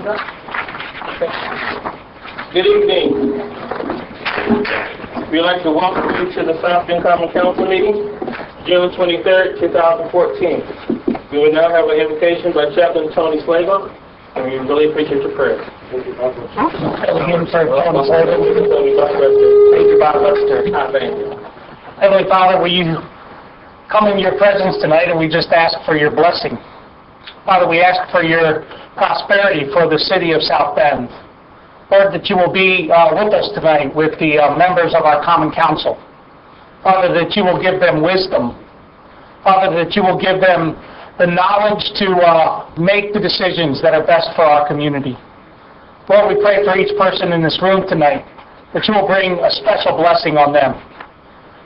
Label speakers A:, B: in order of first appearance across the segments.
A: Good evening. We'd like to welcome you to the South Bend Common Council meeting, June 23rd, 2014. We will now have an invitation by Chaplain Tony Slago, and we really appreciate your prayers. Thank you, Bob Lester. Thank you.
B: Heavenly Father, will you come in your presence tonight, and we just ask for your blessing. Father, we ask for your prosperity for the city of South Bend. Lord, that you will be with us tonight with the members of our Common Council. Father, that you will give them wisdom. Father, that you will give them the knowledge to make the decisions that are best for our community. Lord, we pray for each person in this room tonight, that you will bring a special blessing on them.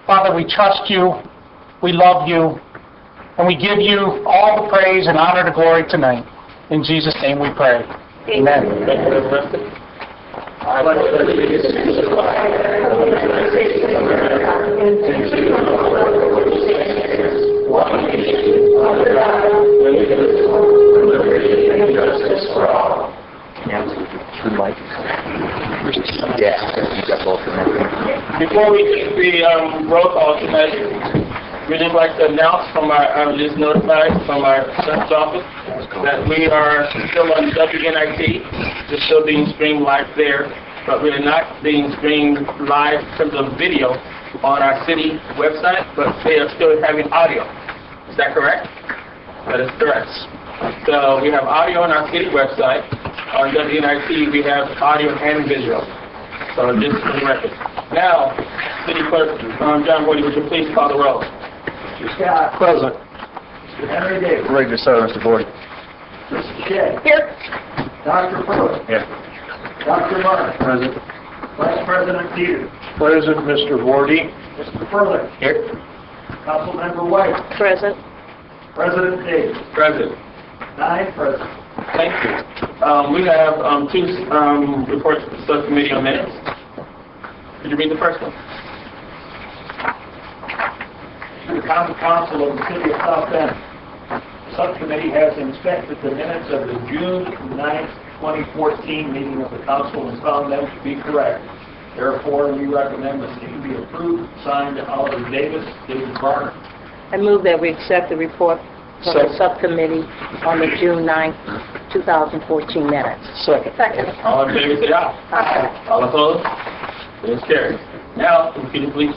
B: Father, we trust you, we love you, and we give you all the praise and honor and glory tonight. In Jesus' name we pray. Amen.
A: Thank you, Reverend Lester. I pledge allegiance to the flag of the United States of America and to the republic for which it stands, one nation, under God, indivisible, with liberty and justice for all. Before we take the roll call tonight, we'd just like to announce from our, just notified from our clerk's office that we are still on WNIT. It's still being streamed live there, but we are not being streamed live in terms of video on our city website, but they are still having audio. Is that correct? That is correct. So we have audio on our city website. On WNIT, we have audio and visual. So just for the record. Now, City Clerk John Woody, would you please call the roll?
C: Mr. Scott.
D: Present.
C: Mr. Henry Davis.
D: Ready to start, Mr. Gordy.
C: Mr. Shea.
B: Here.
C: Dr. Pruitt.
D: Here.
C: Dr. Martin.
D: Present.
C: Vice President Peters.
D: Present, Mr. Gordy.
C: Mr. Furlick.
D: Here.
C: Councilmember White.
B: Present.
C: President Davis.
A: Present.
C: 9 present.
A: Thank you. We have two reports to the subcommittee on minutes. Could you read the first one?
C: The Common Council of the City of South Bend. The subcommittee has inspected the minutes of the June 9th, 2014 meeting of the council and found them to be correct. Therefore, we recommend the same be approved, signed Oliver Davis, David Barner.
E: I move that we accept the report from the subcommittee on the June 9th, 2014 minutes.
D: Second.
A: All in favor, say aye.
E: Aye.
A: All opposed? It is carried. Now, can you please?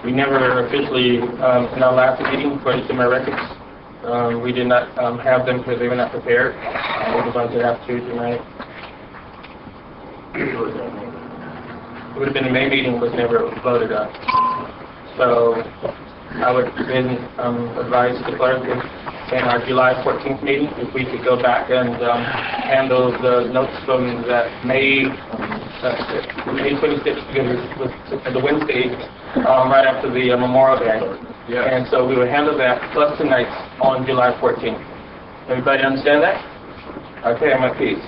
A: We never officially, in our last meeting, according to my records, we did not have them because they were not prepared. We're about to have to tonight. It would have been a May meeting, was never voted on. So I would then advise the clerk in our July 14th meeting if we could go back and handle the notes from that May 26th, because it was the Wednesday right after the Memorial Day. Yeah. And so we would handle that plus tonight's on July 14th. Everybody understand that? Okay, I'm at peace.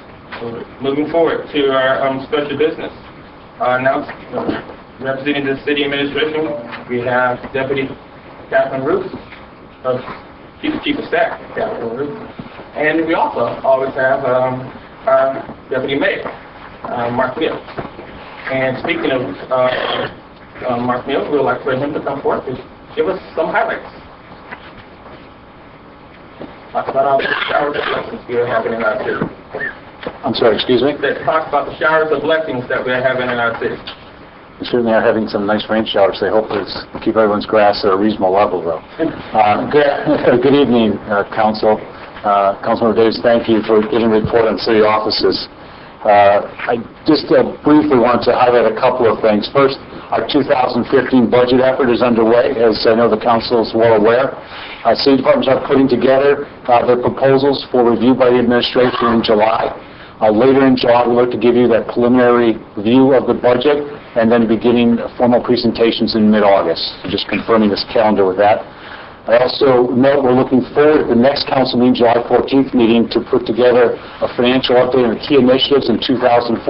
A: Moving forward to our special business. Representing the city administration, we have Deputy Catherine Roos, Chief of Staff, Catherine Roos, and we also always have our Deputy Mayor, Mark Mills. And speaking of Mark Mills, we would like for him to come forth and give us some highlights. Talk about all the showers of blessings we are having in our city.
D: I'm sorry, excuse me?
A: Talk about the showers of blessings that we are having in our city.
D: We certainly are having some nice rain showers. They hope to keep everyone's grass at a reasonable level, though. Good evening, Council. Councilmember Davis, thank you for giving a report on city offices. I just briefly want to highlight a couple of things. First, our 2015 budget effort is underway, as I know the Council is well aware. City departments are putting together their proposals for review by the administration in July. Later in July, we'll look to give you that preliminary view of the budget and then beginning formal presentations in mid-August. So just confirming this calendar with that. I also note we're looking forward to the next council meeting, July 14th meeting, to put together a financial update on the key initiatives in 2014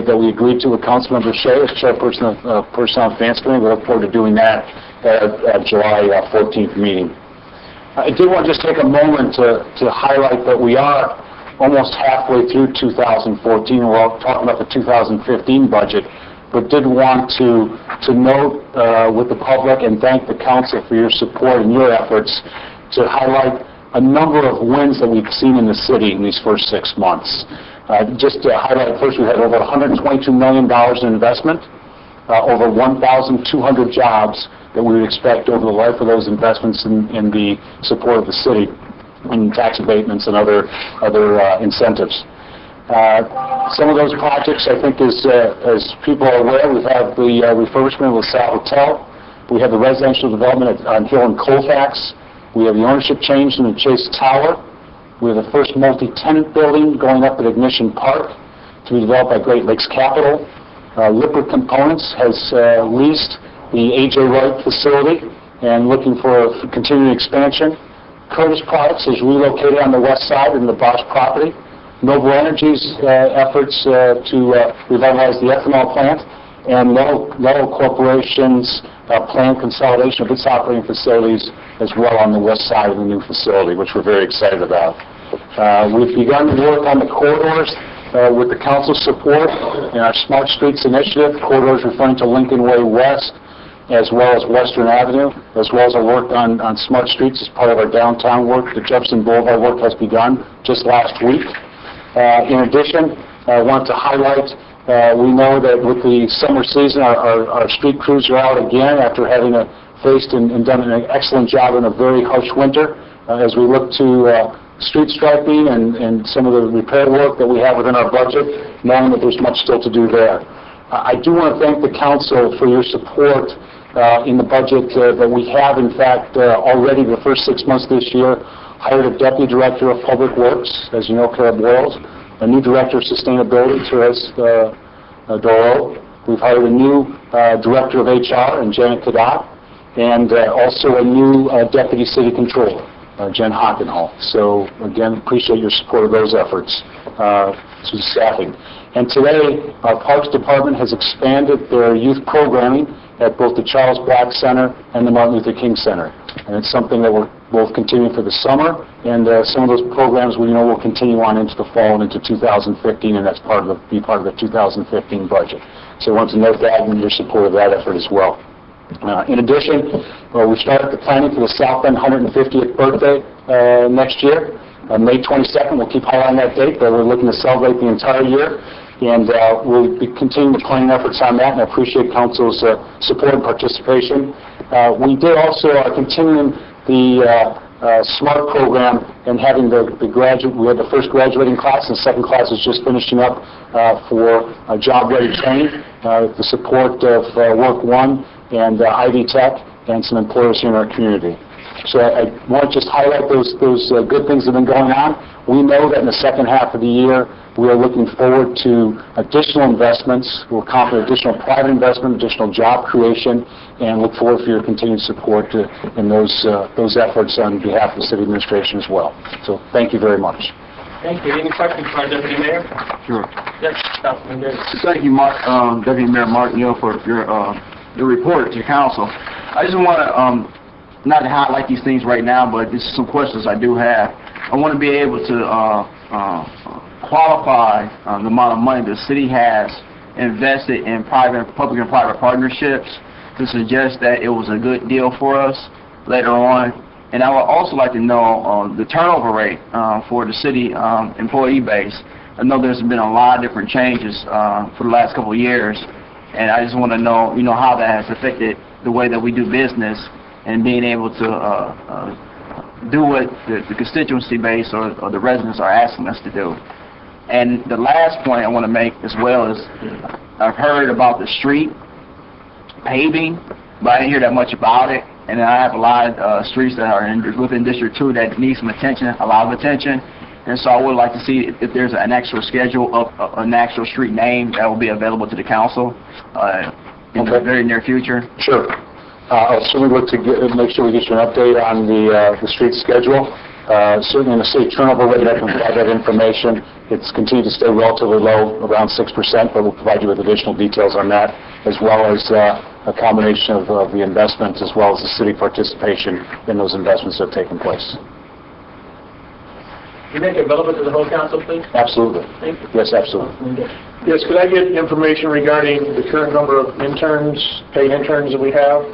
D: that we agreed to with Councilmember Shea as chairperson of Personnel and Finance Committee. We look forward to doing that at July 14th meeting. I did want to just take a moment to highlight that we are almost halfway through 2014. We're talking about the 2015 budget, but did want to note with the public and thank the council for your support and your efforts to highlight a number of wins that we've seen in the city in these first 6 months. Just to highlight, first, we had over $122 million in investment, over 1,200 jobs that we would expect over the life of those investments in the support of the city, and tax abatements and other incentives. Some of those projects, I think, as people are aware, we have the refurbishment of LaSalle Hotel. We have the residential development on Hill and Colfax. We have the ownership change in the Chase Tower. We have the first multi-tenant building going up at Ignition Park to be developed by Great Lakes Capital. Lippert Components has leased the A.J. Wright facility and looking for continuing expansion. Curtis Products is relocated on the west side in the Bosch property. Noble Energy's efforts to revitalize the ethanol plant, and Lowell Corporation's planned consolidation of its operating facilities as well on the west side of the new facility, which we're very excited about. We've begun to work on the corridors with the council's support in our Smart Streets initiative, corridors referring to Lincoln Way West, as well as Western Avenue, as well as our work on Smart Streets as part of our downtown work. The Jefferson Boulevard work has begun just last week. In addition, I want to highlight, we know that with the summer season, our street crews are out again after having faced and done an excellent job in a very harsh winter. As we look to street striping and some of the repair work that we have within our budget, knowing that there's much still to do there. I do want to thank the council for your support in the budget that we have. In fact, already the first 6 months this year, hired a Deputy Director of Public Works, as you know, Cara Boyles, a new Director of Sustainability, Therese Doro. We've hired a new Director of HR, and Janet Cadat, and also a new Deputy City Controller, Jen Hockenhall. So, again, appreciate your support of those efforts to staffing. And today, our Parks Department has expanded their youth programming at both the Charles Black Center and the Martin Luther King Center. And it's something that we're both continuing for the summer, and some of those programs we know will continue on into the fall and into 2015, and that's be part of the 2015 budget. So I want to note that and your support of that effort as well. In addition, we started the planning for the South Bend 150th birthday next year. May 22nd, we'll keep highlighting that date, but we're looking to celebrate the entire year. And we'll be continuing the planning efforts on that, and I appreciate council's support and participation. We did also continuing the SMART program and having we had the first graduating class, and the second class is just finishing up for job-ready training, the support of Work One and Ivy Tech and some employers here in our community. So I want to just highlight those good things that have been going on. We know that in the second half of the year, we are looking forward to additional investments. We're confident additional private investment, additional job creation, and look forward for your continued support in those efforts on behalf of the city administration as well. So thank you very much.
A: Thank you. Any questions for our Deputy Mayor?
F: Sure.
A: Yes, Councilman Davis.
F: Thank you, Deputy Mayor Mark Neal, for your report to council. I just want to, not to highlight these things right now, but just some questions I do have. I want to be able to qualify the amount of money the city has invested in public and private partnerships to suggest that it was a good deal for us later on. And I would also like to know the turnover rate for the city employee base. I know there's been a lot of different changes for the last couple of years, and I just want to know, how that has affected the way that we do business and being able to do what the constituency base or the residents are asking us to do. And the last point I want to make as well is I've heard about the street paving, but I didn't hear that much about it. And I have a lot of streets that are within District 2 that need some attention, a lot of attention. And so I would like to see if there's an actual schedule of an actual street name that will be available to the council in the very near future.
D: Sure. I'll certainly look to make sure we get you an update on the street schedule. Certainly in the city turnover rate, I can provide that information. It's continued to stay relatively low, around 6%, but we'll provide you with additional details on that, as well as a combination of the investments as well as the city participation in those investments that have taken place.
A: You make it relevant to the whole council, please?
D: Absolutely.
A: Thank you.
D: Yes, absolutely.
C: Yes, could I get information regarding the current number of interns, paid interns that we have?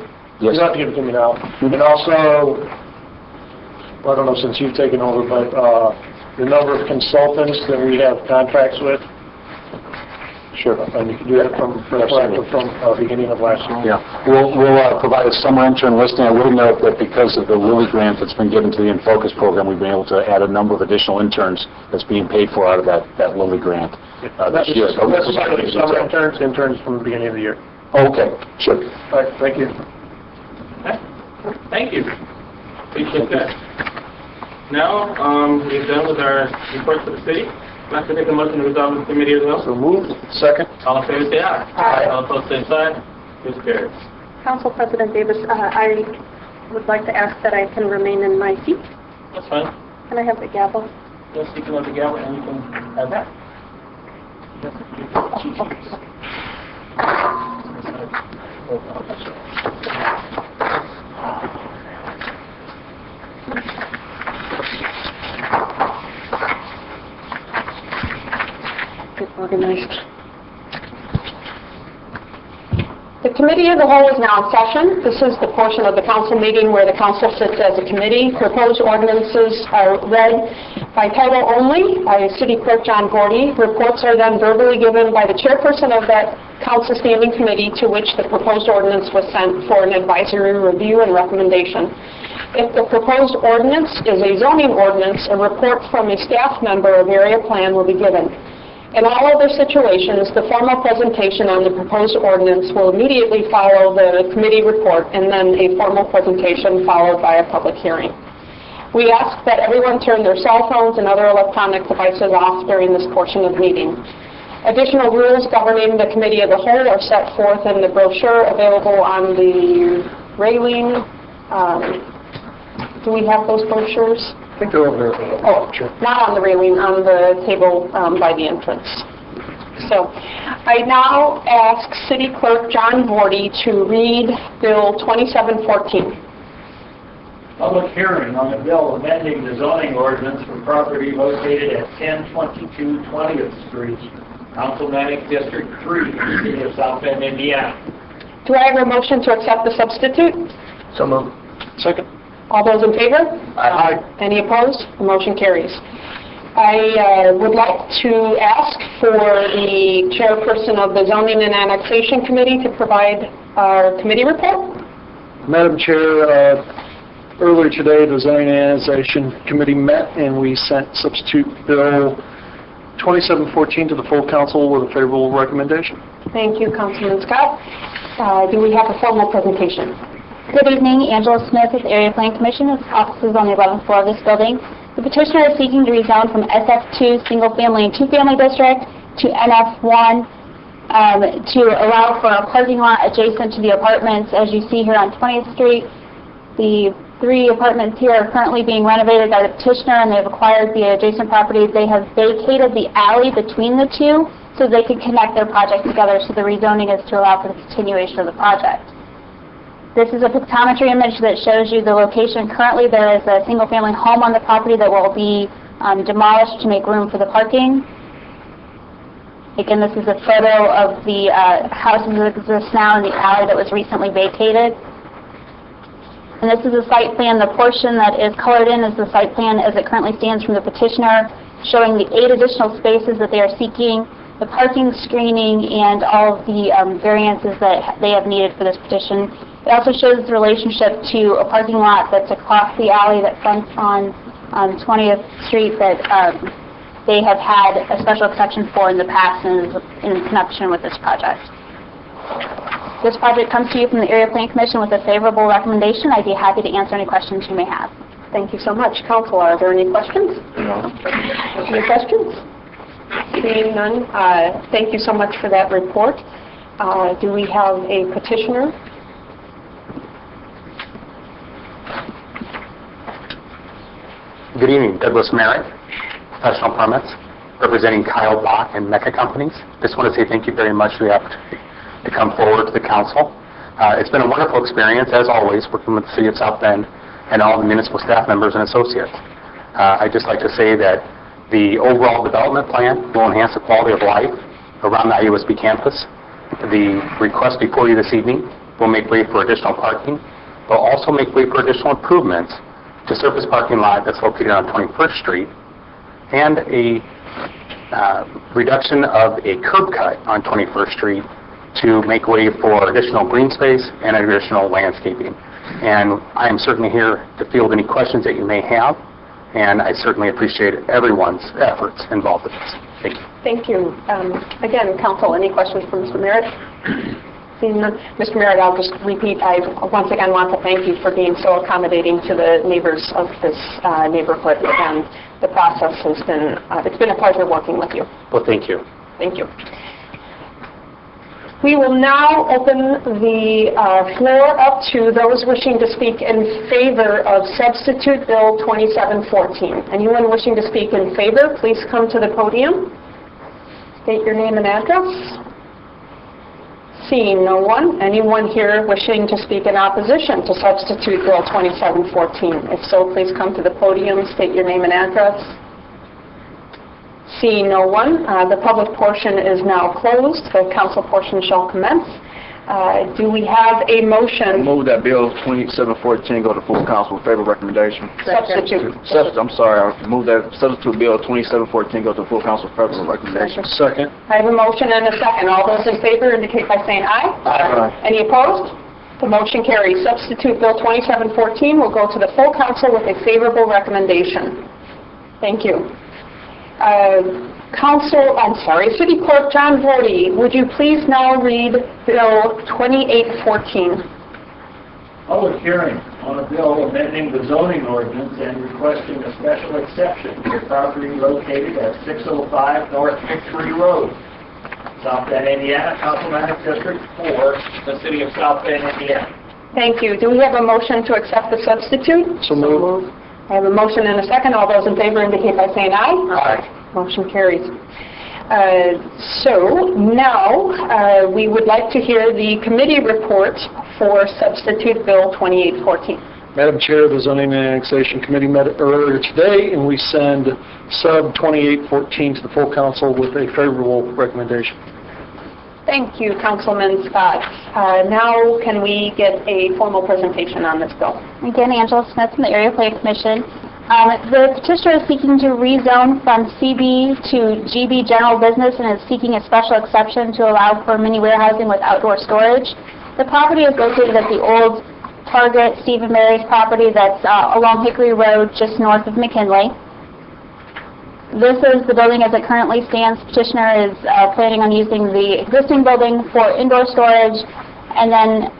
D: Yes.
C: You don't have to give it to me now. And also, I don't know since you've taken over, but the number of consultants that we have contracts with?
D: Sure.
C: And you can do that from beginning of last year?
D: Yeah. We'll provide a summer intern listing. I will note that because of the Lilly grant that's been given to the InFocus program, we've been able to add a number of additional interns that's being paid for out of that Lilly grant this year. But we'll provide you
C: Summer
D: detail.
C: interns from the beginning of the year.
D: Okay, sure.
C: All right, thank you.
A: Thank you. Appreciate that. Now, we're done with our report for the city. I'd like to take a motion to resolve the committee as well.
C: So moved. Second.
A: All in favor, say aye.
E: Aye.
A: All opposed, same sign. Motion carries.
G: Council President Davis, I would like to ask that I can remain in my seat.
A: That's fine.
G: Can I have the gavel?
A: Just you can have the gavel and you can have that.
G: Get organized. The committee of the whole is now in session. This is the portion of the council meeting where the council sits as a committee. Proposed ordinances are read by title only by City Clerk John Gordy. Reports are then verbally given by the chairperson of that council standing committee to which the proposed ordinance was sent for an advisory review and recommendation. If the proposed ordinance is a zoning ordinance, a report from a staff member of area plan will be given. In all other situations, the formal presentation on the proposed ordinance will immediately follow the committee report and then a formal presentation followed by a public hearing. We ask that everyone turn their cell phones and other electronic devices off during this portion of the meeting. Additional rules governing the committee of the whole are set forth in the brochure available on the railing. Do we have those brochures?
C: I think they're over there.
G: Oh, not on the railing, on the table by the entrance. So I now ask City Clerk John Gordy to read Bill 2714.
C: Public hearing on the bill amending the zoning ordinance for property located at 1022 20th Street, Councilmanic District 3, City of South Bend, Indiana.
G: Do I have a motion to accept the substitute?
C: So moved. Second.
G: All those in favor?
C: Aye.
G: Any opposed? The motion carries. I would like to ask for the chairperson of the Zoning and Annexation Committee to provide our committee report.
H: Madam Chair, earlier today, the Zoning and Annexation Committee met and we sent substitute Bill 2714 to the full council with a favorable recommendation.
G: Thank you, Councilman Scott. Do we have a formal presentation?
I: Good evening, Angela Smith with the Area Plan Commission. Its office is on the 11th floor of this building. The petitioner is seeking to rezone from SF2 single family and two family district to NF1 to allow for a parking lot adjacent to the apartments. As you see here on 20th Street, the 3 apartments here are currently being renovated by the petitioner and they've acquired the adjacent properties. They have vacated the alley between the two so they can connect their project together. So the rezoning is to allow for the continuation of the project. This is a pictometry image that shows you the location. Currently, there is a single-family home on the property that will be demolished to make room for the parking. Again, this is a photo of the houses that exist now in the alley that was recently vacated. And this is a site plan. The portion that is colored in is the site plan as it currently stands from the petitioner, showing the 8 additional spaces that they are seeking, the parking screening, and all of the variances that they have needed for this petition. It also shows the relationship to a parking lot that's across the alley that fronts on 20th Street that they have had a special exception for in the past and is in connection with this project. This project comes to you from the Area Plan Commission with a favorable recommendation. I'd be happy to answer any questions you may have.
G: Thank you so much. Council, are there any questions?
C: No.
G: Any questions? Seeing none, thank you so much for that report. Do we have a petitioner?
J: Good evening, Douglas Merritt, Professional Permits, representing Kyle Bach and Mecca Companies. Just want to say thank you very much for the opportunity to come forward to the council. It's been a wonderful experience, as always, working with the City of South Bend and all the municipal staff members and associates. I'd just like to say that the overall development plan will enhance the quality of life around the IUSB campus. The request before you this evening will make way for additional parking, but also make way for additional improvements to surface parking lot that's located on 21st Street, and a reduction of a curb cut on 21st Street to make way for additional green space and additional landscaping. And I am certainly here to field any questions that you may have, and I certainly appreciate everyone's efforts involved in this. Thank you.
G: Thank you. Again, council, any questions for Mr. Merritt? Seeing none. Mr. Merritt, I'll just repeat, I once again want to thank you for being so accommodating to the neighbors of this neighborhood, and the process has been, it's been a pleasure working with you.
J: Well, thank you.
G: Thank you. We will now open the floor up to those wishing to speak in favor of Substitute Bill 2714. Anyone wishing to speak in favor, please come to the podium. State your name and address. Seeing no one, anyone here wishing to speak in opposition to Substitute Bill 2714? If so, please come to the podium, state your name and address. Seeing no one, the public portion is now closed. The council portion shall commence. Do we have a motion?
F: Move that Bill 2714 go to full council with favorable recommendation.
G: Substitute.
F: I'm sorry, I move that Substitute Bill 2714 go to full council with favorable recommendation.
H: Second.
G: I have a motion and a second. All those in favor indicate by saying aye.
F: Aye.
G: Any opposed? The motion carries. Substitute Bill 2714 will go to the full council with a favorable recommendation. Thank you. City Clerk John Vody, would you please now read Bill 2814?
C: Public hearing on a bill amending the zoning ordinance and requesting a special exception for property located at 605 North Victory Road, South Bend, Indiana, Councilmanic District 4, the City of South Bend, Indiana.
G: Thank you. Do we have a motion to accept the substitute?
H: So moved.
G: I have a motion and a second. All those in favor indicate by saying aye.
J: Aye.
G: Motion carries. So now we would like to hear the committee report for Substitute Bill 2814.
H: Madam Chair, the Zoning and Annexation Committee met earlier today, and we send Sub 2814 to the full council with a favorable recommendation.
G: Thank you, Councilman Scott. Now can we get a formal presentation on this bill?
I: Again, Angela Smith from the Area Plan Commission. The petitioner is seeking to rezone from CB to GB General Business and is seeking a special exception to allow for mini warehousing with outdoor storage. The property is located at the old Target Stephen Mary's property that's along Hickory Road just north of McKinley. This is the building as it currently stands. Petitioner is planning on using the existing building for indoor storage, and then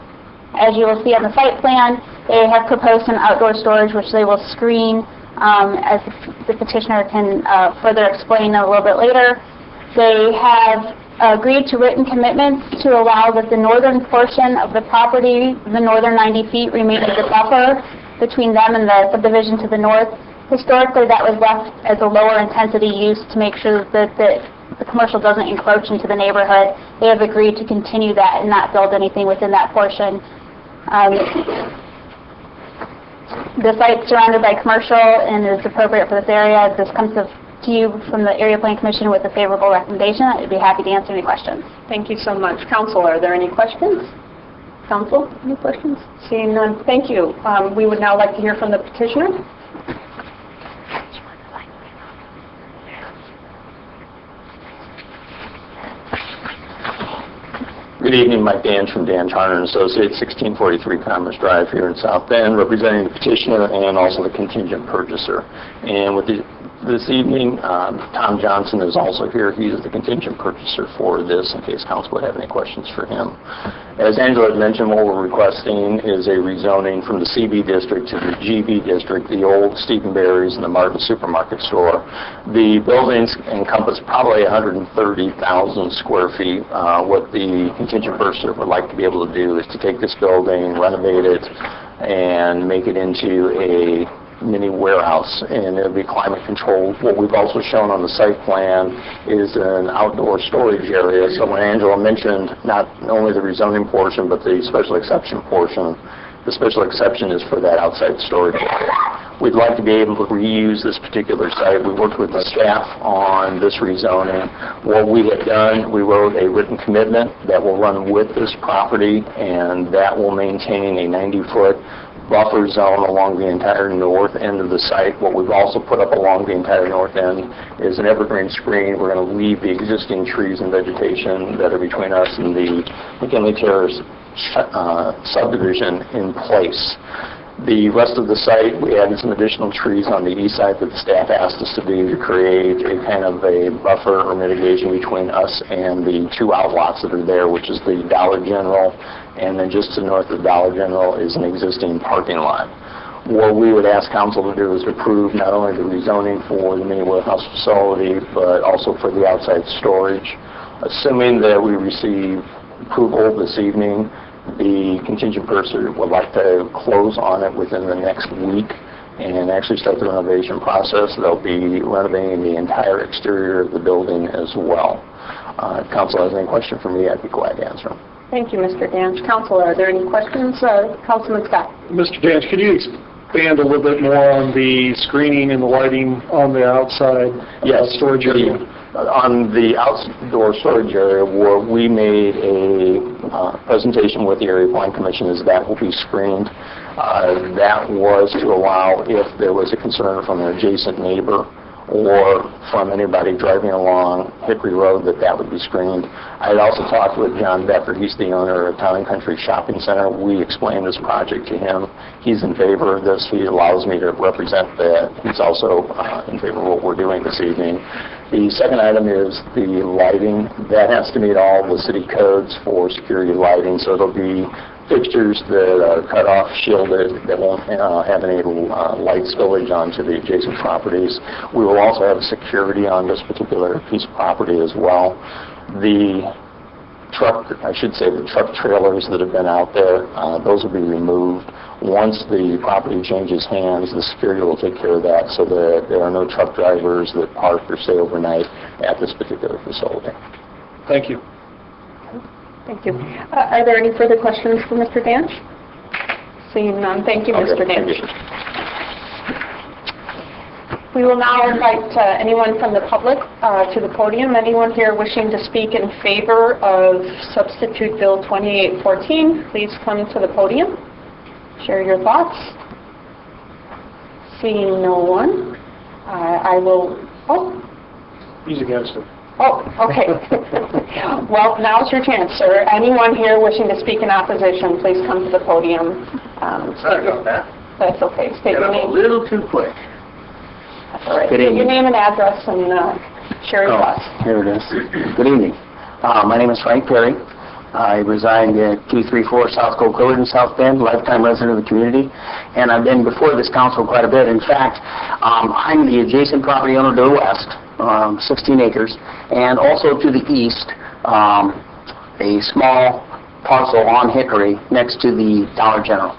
I: as you will see on the site plan, they have proposed some outdoor storage which they will screen as the petitioner can further explain a little bit later. They have agreed to written commitments to allow that the northern portion of the property, the northern 90 feet, remain as a buffer between them and the subdivision to the north. Historically, that was left as a lower intensity use to make sure that the commercial doesn't encroach into the neighborhood. They have agreed to continue that and not build anything within that portion. The site's surrounded by commercial and is appropriate for this area. This comes to you from the Area Plan Commission with a favorable recommendation. I'd be happy to answer any questions.
G: Thank you so much. Council, are there any questions? Council, any questions? Seeing none, thank you. We would now like to hear from the petitioner.
K: Good evening, Mike Dange from Dange Harner & Associates, 1643 Commerce Drive here in South Bend, representing the petitioner and also the contingent purchaser. And with this evening, Tom Johnson is also here. He is the contingent purchaser for this, in case council would have any questions for him. As Angela had mentioned, what we're requesting is a rezoning from the CB district to the GB district, the old Stephen Barry's and the Martin Supermarket store. The buildings encompass probably 130,000 square feet. What the contingent purchaser would like to be able to do is to take this building, renovate it, and make it into a mini warehouse, and it'll be climate controlled. What we've also shown on the site plan is an outdoor storage area. So when Angela mentioned not only the rezoning portion, but the special exception portion, the special exception is for that outside storage area. We'd like to be able to reuse this particular site. We worked with the staff on this rezoning. What we have done, we wrote a written commitment that will run with this property, and that will maintain a 90-foot buffer zone along the entire north end of the site. What we've also put up along the entire north end is an evergreen screen. We're going to leave the existing trees and vegetation that are between us and the McKinley Terrace subdivision in place. The rest of the site, we added some additional trees on the east side that the staff asked us to do to create a kind of a buffer or mitigation between us and the two outlots that are there, which is the Dollar General, and then just to the north of Dollar General is an existing parking lot. What we would ask council to do is approve not only the rezoning for the mini warehouse facility, but also for the outside storage. Assuming that we receive approval this evening, the contingent purchaser would like to close on it within the next week and actually start the renovation process. They'll be renovating the entire exterior of the building as well. If council has any question for me, I'd be glad to answer them.
G: Thank you, Mr. Danch. Council, are there any questions? Councilman Scott.
H: Mr. Danch, could you expand a little bit more on the screening and the lighting on the outside storage area?
K: On the outdoor storage area, where we made a presentation with the Area Plan Commission, is that will be screened. That was to allow, if there was a concern from an adjacent neighbor or from anybody driving along Hickory Road, that would be screened. I had also talked with John Becker. He's the owner of Town and Country Shopping Center. We explained this project to him. He's in favor of this. He allows me to represent that. He's also in favor of what we're doing this evening. The second item is the lighting. That has to meet all the city codes for security lighting, so it'll be fixtures that are cut off, shielded, that won't have any light spillage onto the adjacent properties. We will also have security on this particular piece of property as well. The truck trailers that have been out there, those will be removed. Once the property changes hands, the security will take care of that so that there are no truck drivers that park or stay overnight at this particular facility.
H: Thank you.
G: Thank you. Are there any further questions for Mr. Danch? Seeing none, thank you, Mr. Danch. We will now invite anyone from the public to the podium. Anyone here wishing to speak in favor of Substitute Bill 2814, please come to the podium. Share your thoughts. Seeing no one, I will... Oh.
H: He's against it.
G: Oh, okay. Well, now's your chance, sir. Anyone here wishing to speak in opposition, please come to the podium.
F: Sorry about that.
G: That's okay. State your name.
F: A little too quick.
G: That's all right. State your name and address and share your thoughts.
L: Here it is. Good evening. My name is Frank Perry. I reside at 234 South Coke Road in South Bend, lifetime resident of the community, and I've been before this council quite a bit. In fact, I'm the adjacent property owner to the west, 16 acres, and also to the east, a small parcel on Hickory next to the Dollar General.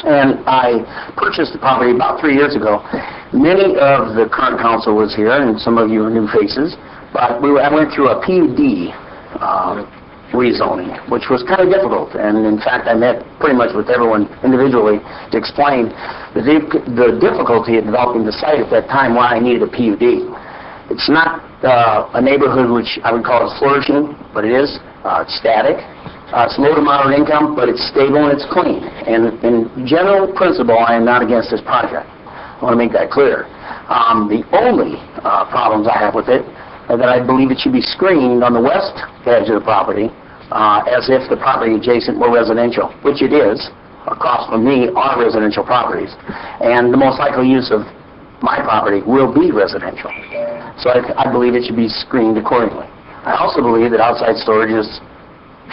L: And I purchased the property about 3 years ago. Many of the current council was here, and some of you are new faces, but I went through a PUD rezoning, which was kind of difficult. And in fact, I met pretty much with everyone individually to explain the difficulty of developing the site at that time, why I needed a PUD. It's not a neighborhood which I would call it flourishing, but it is. It's static. It's low to moderate income, but it's stable and it's clean. And in general principle, I am not against this project. I want to make that clear. The only problems I have with it are that I believe it should be screened on the west edge of the property as if the property adjacent were residential, which it is. Across from me are residential properties. And the most likely use of my property will be residential. So I believe it should be screened accordingly. I also believe that outside storages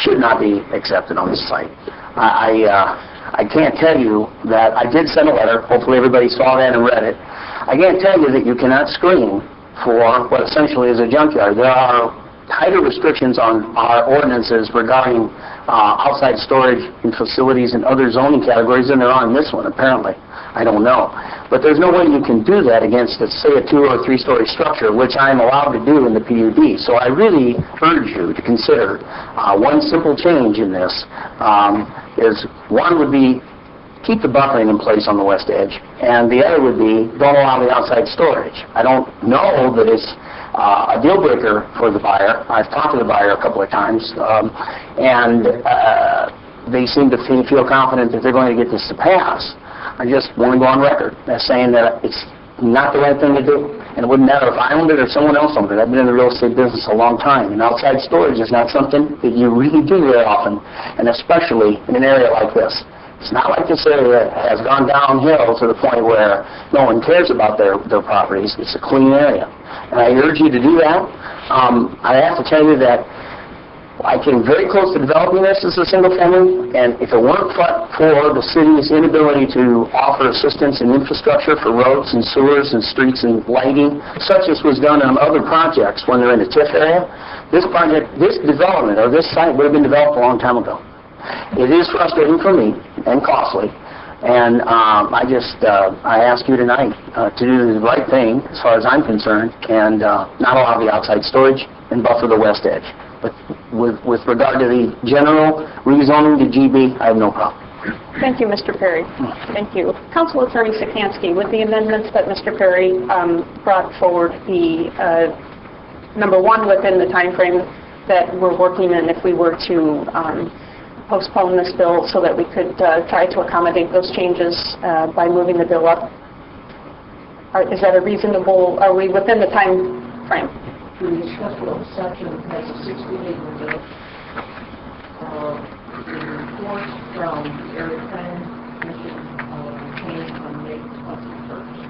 L: should not be accepted on this site. I can't tell you that I did send a letter. Hopefully everybody saw that and read it. I can't tell you that you cannot screen for what essentially is a junkyard. There are tighter restrictions on our ordinances regarding outside storage in facilities and other zoning categories than there are in this one, apparently. I don't know. But there's no way you can do that against, say, a 2- or 3-story structure, which I'm allowed to do in the PUD. So I really urge you to consider one simple change in this. Is one would be keep the buffering in place on the west edge, and the other would be don't allow the outside storage. I don't know that it's a deal breaker for the buyer. I've talked to the buyer a couple of times, and they seem to feel confident that they're going to get this to pass. I just want to go on record as saying that it's not the right thing to do. And it wouldn't matter if I owned it or someone else owned it. I've been in the real estate business a long time, and outside storage is not something that you really do very often, and especially in an area like this. It's not like this area has gone downhill to the point where no one cares about their properties. It's a clean area. And I urge you to do that. I have to tell you that I came very close to developing this as a single family, and if it weren't for the city's inability to offer assistance in infrastructure for roads and sewers and streets and lighting, such as was done on other projects when they're in the TIF area, this development, or this site would have been developed a long time ago. It is frustrating for me and costly, and I ask you tonight to do the right thing as far as I'm concerned and not allow the outside storage and buffer the west edge. But with regard to the general rezoning to GB, I have no problem.
G: Thank you, Mr. Perry. Thank you. Council Attorney Sikansky, with the amendments that Mr. Perry brought forward, the number one, within the time frame that we're working in, if we were to postpone this bill so that we could try to accommodate those changes by moving the bill up. Is that a reasonable, are we within the time frame?
M: The special section has a 60-day window. The report from the Area Planning Commission came on May 21st.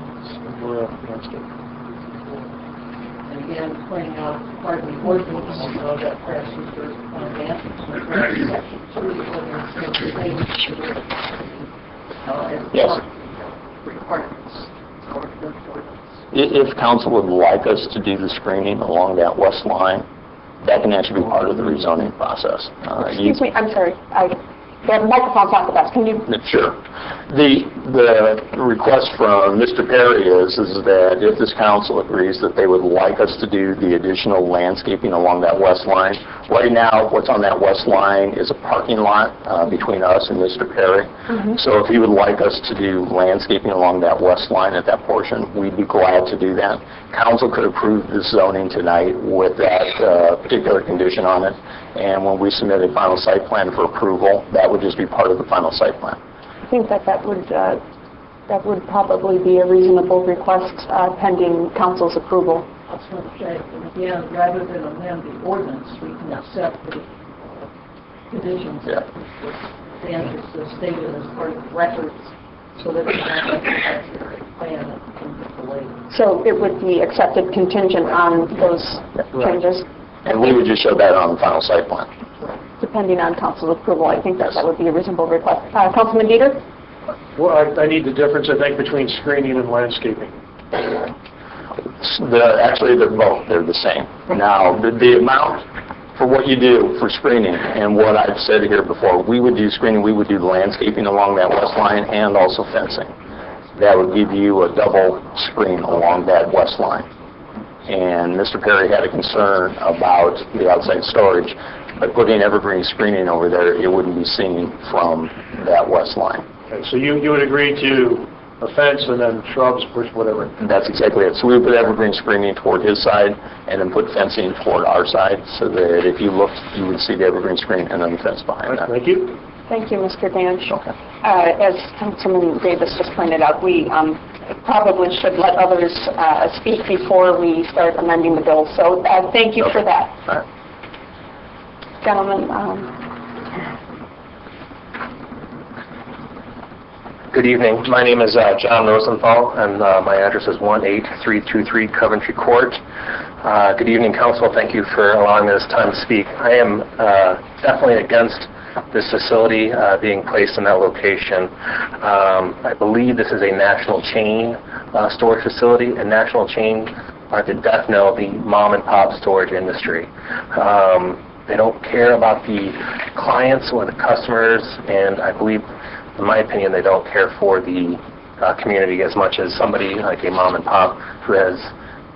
M: And again, pointing out part of the ordinance that passes through section 2 of the ordinance has the same
K: Yes.
M: requirements for the ordinance.
K: If council would like us to do the screening along that west line, that can actually be part of the rezoning process.
G: Excuse me, I'm sorry. The microphone's not the best. Can you?
K: Sure. The request from Mr. Perry is that if this council agrees that they would like us to do the additional landscaping along that west line, right now what's on that west line is a parking lot between us and Mr. Perry. So if he would like us to do landscaping along that west line at that portion, we'd be glad to do that. Council could approve this zoning tonight with that particular condition on it, and when we submit a final site plan for approval, that would just be part of the final site plan.
G: I think that would probably be a reasonable request pending council's approval.
M: That's what I'm saying. And again, rather than amend the ordinance, we can accept the conditions that Dan has stated as part of the records, so that we have a plan and can get delayed.
G: So it would be accepted contingent on those changes?
K: And we would just show that on the final site plan.
G: Depending on council's approval, I think that would be a reasonable request. Councilman Dieter?
H: Well, I need the difference, I think, between screening and landscaping.
K: Actually, they're both. They're the same. Now, the amount for what you do for screening and what I've said here before, we would do screening, we would do landscaping along that west line and also fencing. That would give you a double screen along that west line. And Mr. Perry had a concern about the outside storage. By putting evergreen screening over there, it wouldn't be seen from that west line.
H: Okay, so you would agree to a fence and then shrubs, bush, whatever?
K: That's exactly it. So we would put evergreen screening toward his side and then put fencing toward our side so that if you looked, you would see the evergreen screen and then the fence behind that.
H: Thank you.
G: Thank you, Mr. Danch. As Councilman Davis just pointed out, we probably should let others speak before we start amending the bill. So thank you for that.
K: All right.
G: Gentlemen.
N: Good evening. My name is John Rosenthal, and my address is 18323 Coventry Court. Good evening, Council. Thank you for allowing me this time to speak. I am definitely against this facility being placed in that location. I believe this is a national chain storage facility, and national chain are the death knell of the mom-and-pop storage industry. They don't care about the clients or the customers, and I believe, in my opinion, they don't care for the community as much as somebody like a mom and pop who has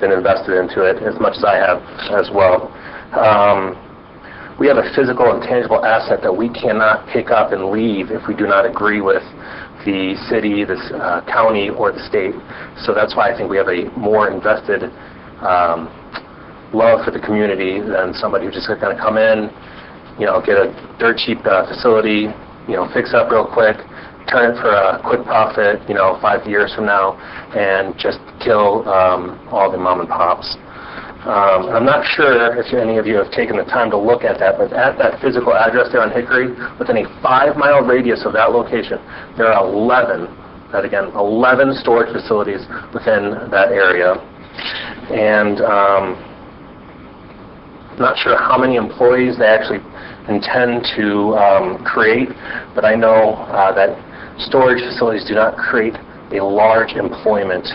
N: been invested into it as much as I have as well. We have a physical and tangible asset that we cannot pick up and leave if we do not agree with the city, the county, or the state. So that's why I think we have a more invested love for the community than somebody who's just going to come in, get a dirt cheap facility, fix up real quick, turn it for a quick profit, 5 years from now, and just kill all the mom and pops. I'm not sure if any of you have taken the time to look at that, but at that physical address there on Hickory, within a 5-mile radius of that location, there are 11 storage facilities within that area. And I'm not sure how many employees they actually intend to create, but I know that storage facilities do not create a large employment.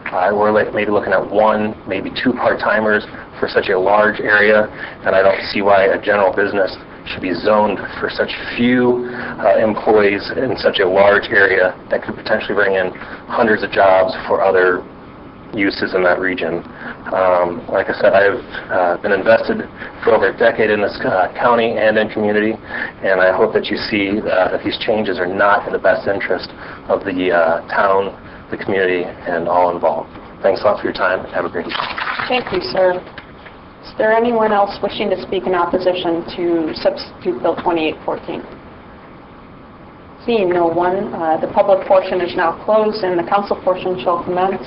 N: We're maybe looking at 1, maybe 2 part-timers for such a large area, and I don't see why a general business should be zoned for such few employees in such a large area that could potentially bring in hundreds of jobs for other uses in that region. Like I said, I've been invested for over a decade in this county and in community, and I hope that you see that these changes are not in the best interest of the town, the community, and all involved. Thanks a lot for your time. Have a great evening.
G: Thank you, sir. Is there anyone else wishing to speak in opposition to Substitute Bill 2814? Seeing no one, the public portion is now closed and the council portion shall commence.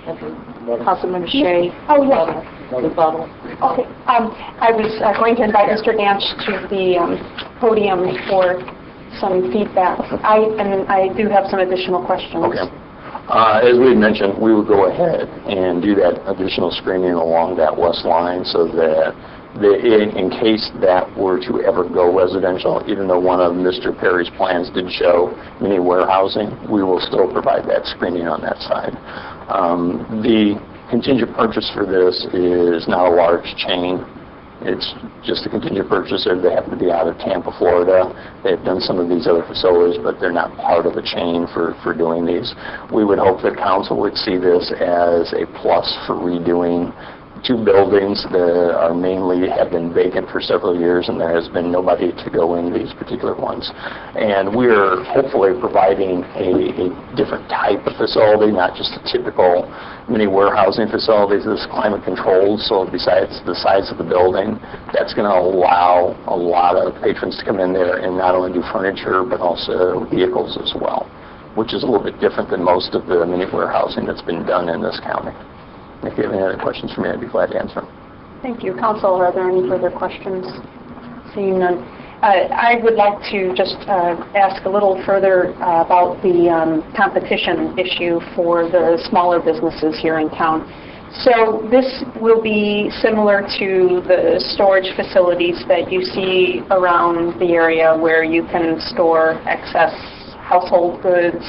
E: Councilmember Shea.
G: Oh, yes.
E: Rebuttal.
G: Okay. I was going to invite Mr. Danch to the podium for some feedback. I do have some additional questions.
K: Okay. As we had mentioned, we would go ahead and do that additional screening along that west line so that in case that were to ever go residential, even though one of Mr. Perry's plans did show mini warehousing, we will still provide that screening on that side. The contingent purchase for this is not a large chain. It's just a contingent purchaser. They happen to be out of Tampa, Florida. They've done some of these other facilities, but they're not part of a chain for doing these. We would hope that council would see this as a plus for redoing 2 buildings that are have been vacant for several years, and there has been nobody to go in these particular ones. And we're hopefully providing a different type of facility, not just a typical mini warehousing facility. This is climate controlled, so besides the size of the building, that's going to allow a lot of patrons to come in there and not only do furniture, but also vehicles as well, which is a little bit different than most of the mini warehousing that's been done in this county. If you have any other questions for me, I'd be glad to answer them.
G: Thank you. Council, are there any further questions? Seeing none. I would like to just ask a little further about the competition issue for the smaller businesses here in town. So this will be similar to the storage facilities that you see around the area where you can store excess household goods.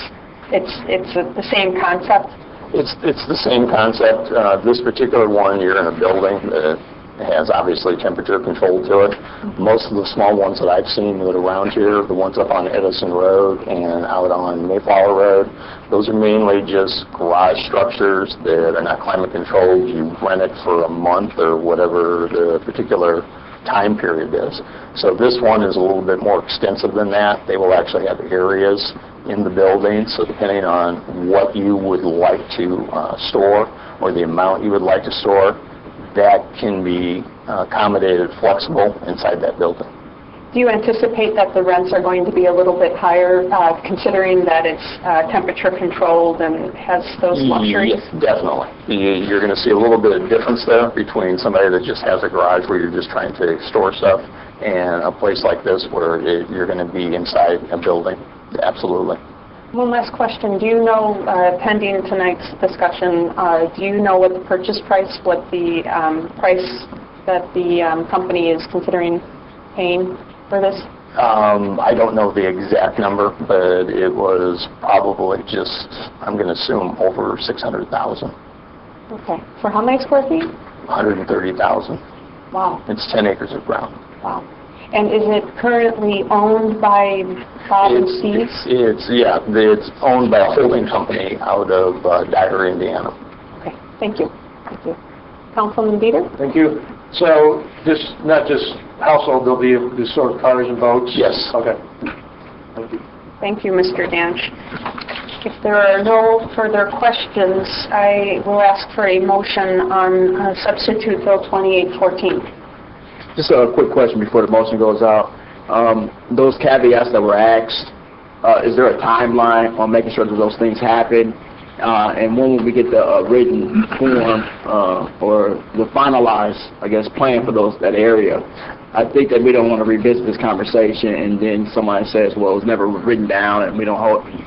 G: It's the same concept?
K: It's the same concept. This particular one, you're in a building that has obviously temperature control to it. Most of the small ones that I've seen that are around here, the ones up on Edison Road and out on Mayflower Road, those are mainly just garage structures that are not climate controlled. You rent it for a month or whatever the particular time period is. So this one is a little bit more extensive than that. They will actually have areas in the building, so depending on what you would like to store or the amount you would like to store, that can be accommodated flexible inside that building.
G: Do you anticipate that the rents are going to be a little bit higher, considering that it's temperature controlled and has those luxuries?
K: Yes, definitely. You're going to see a little bit of difference there between somebody that just has a garage where you're just trying to store stuff and a place like this where you're going to be inside a building. Absolutely.
G: One last question. Do you know, pending tonight's discussion, do you know what the purchase price, what the price that the company is considering paying for this?
K: I don't know the exact number, but it was probably just, I'm going to assume, over 600,000.
G: Okay. For how many square feet?
K: 130,000.
G: Wow.
K: It's 10 acres of ground.
G: Wow. And is it currently owned by Bob and Steve?
K: It's owned by a holding company out of Dyer, Indiana.
G: Okay, thank you. Thank you. Councilman Beater?
H: Thank you. So this, not just household, there'll be this sort of cars and boats?
K: Yes.
H: Okay. Thank you.
G: Thank you, Mr. Danch. If there are no further questions, I will ask for a motion on Substitute Bill 2814.
F: Just a quick question before the motion goes out. Those caveats that were asked, is there a timeline on making sure that those things happen? And when will we get the written form or the finalized, I guess, plan for that area? I think that we don't want to revisit this conversation and then somebody says, well, it was never written down and you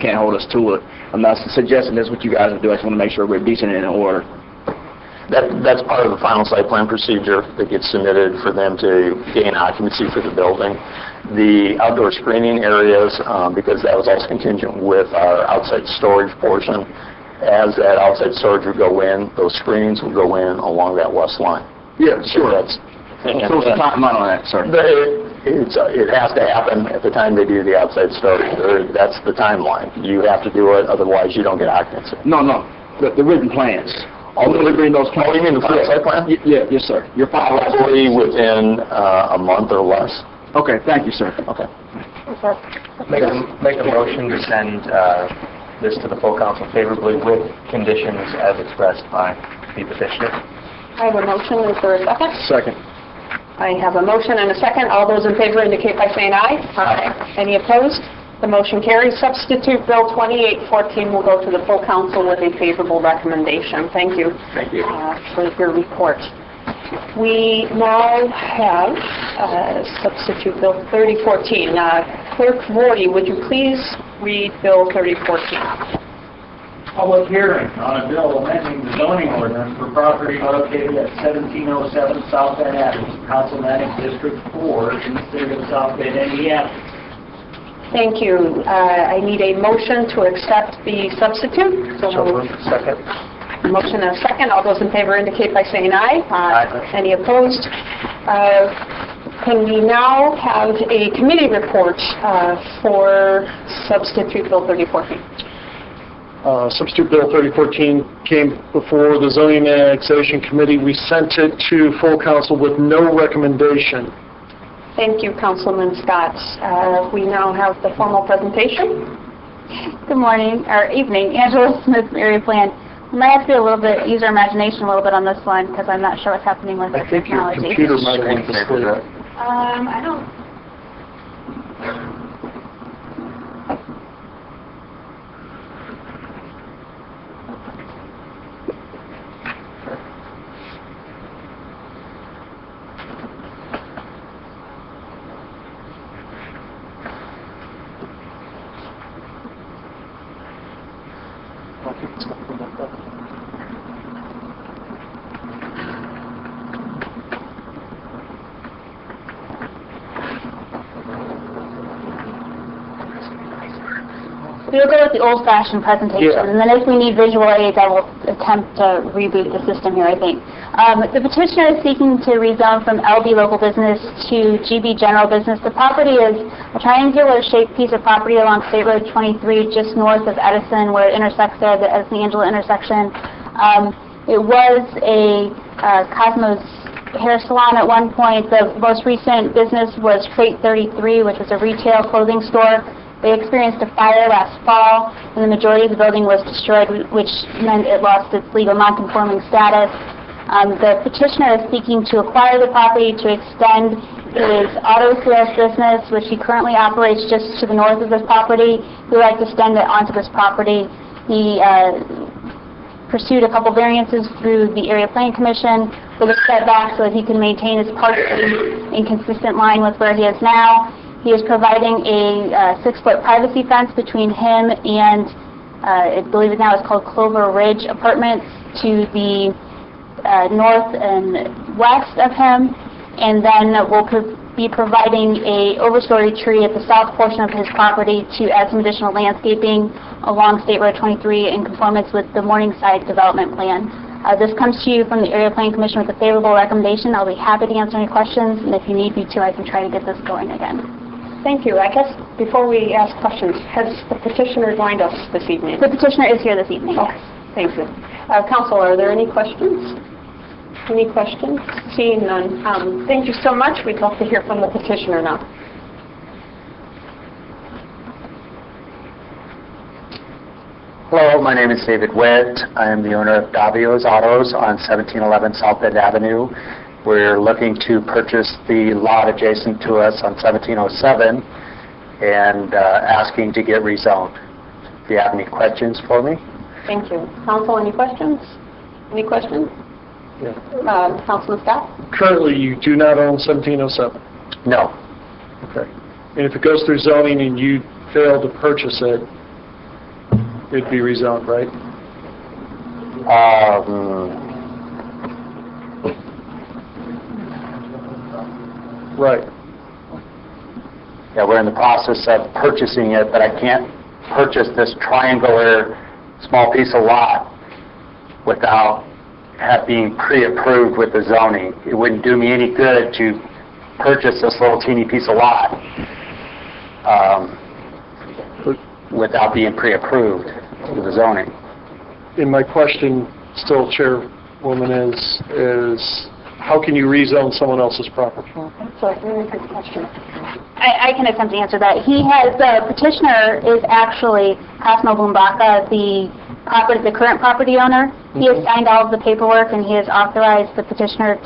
F: can't hold us to it. I'm not suggesting that's what you guys are doing. I just want to make sure we're decent and in order.
K: That's part of the final site plan procedure that gets submitted for them to gain occupancy for the building. The outdoor screening areas, because that was also contingent with our outside storage portion, as that outside storage would go in, those screenings would go in along that west line.
F: Yeah, sure.
K: So
F: what's the timeline on that, sir?
K: It has to happen at the time they do the outside storage. That's the timeline. You have to do it, otherwise you don't get occupancy.
F: No. The written plans. Delivering those plans.
K: Oh, you mean the full site plan?
F: Yeah, yes, sir. You're
K: probably within a month or less.
F: Okay, thank you, sir.
K: Okay.
N: Make a motion to send this to the full council favorably with conditions as expressed by the petitioner.
G: I have a motion. Is there a second?
H: Second.
G: I have a motion and a second. All those in favor indicate by saying aye. Aye. Any opposed? The motion carries. Substitute Bill 2814 will go to the full council with a favorable recommendation. Thank you.
K: Thank you.
G: For your report. We now have Substitute Bill 3014. Clerk Vorty, would you please read Bill 3014?
C: Public hearing on a bill amending the zoning ordinance for property located at 1707 South Bend Avenue, Councilmanic District 4 in the city of South Bend, Indiana.
G: Thank you. I need a motion to accept the substitute.
N: So moved. Second.
G: Motion and a second. All those in favor indicate by saying aye.
N: Aye.
G: Any opposed? Can we now have a committee report for Substitute Bill 3014?
H: Substitute Bill 3014 came before the Zoning and Annexation Committee. We sent it to full council with no recommendation.
G: Thank you, Councilman Scott. We now have the formal presentation.
I: Good morning, or evening. Angela Smith, Area Plan. We might have to use our imagination a little bit on this one because I'm not sure what's happening with the
H: I think your
I: technology.
H: computer might want to split up.
I: I don't... We'll go with the old-fashioned presentation, and then if we need visual aids, I will attempt to reboot the system here, I think. The petitioner is seeking to rezone from LB Local Business to GB General Business. The property is a triangular-shaped piece of property along State Road 23, just north of Edison, where it intersects there at the Angela intersection. It was a Cosmos hair salon at one point. The most recent business was Crate 33, which was a retail clothing store. They experienced a fire last fall, and the majority of the building was destroyed, which meant it lost its legal non-conforming status. The petitioner is seeking to acquire the property to extend his auto sales business, which he currently operates just to the north of this property. He would like to extend it onto this property. He pursued a couple variances through the Area Planning Commission for the setback so that he can maintain his parking in consistent line with where he is now. He is providing a 6-foot privacy fence between him and, I believe it now is called Clover Ridge Apartments, to the north and west of him. And then we'll be providing a overstory tree at the south portion of his property to add some additional landscaping along State Road 23 in conformance with the Morningside development plan. This comes to you from the Area Planning Commission with a favorable recommendation. I'll be happy to answer any questions, and if you need me to, I can try to get this going again.
G: Thank you. I guess before we ask questions, has the petitioner joined us this evening?
I: The petitioner is here this evening,
G: Okay. Thank you. Council, are there any questions? Any questions? Seeing none. Thank you so much. We'd love to hear from the petitioner now.
J: Hello, my name is David Witt. I am the owner of Davio's Autos on 1711 South Bend Avenue. We're looking to purchase the lot adjacent to us on 1707 and asking to get rezoned. Do you have any questions for me?
G: Thank you. Council, any questions? Any questions?
H: Yeah.
G: Councilman Scott?
H: Currently, you do not own 1707.
J: No.
H: Okay. And if it goes through zoning and you fail to purchase it, it'd be rezoned, right? Right.
J: Yeah, we're in the process of purchasing it, but I can't purchase this triangular small piece of lot without being pre-approved with the zoning. It wouldn't do me any good to purchase this little teeny piece of lot without being pre-approved with the zoning.
H: And my question, still, Chairwoman, is how can you rezone someone else's property?
G: That's a very good question.
I: I can attempt to answer that. The petitioner is actually Cosmo Bumbaka, the current property owner. He has signed all of the paperwork, and he has authorized the petitioner,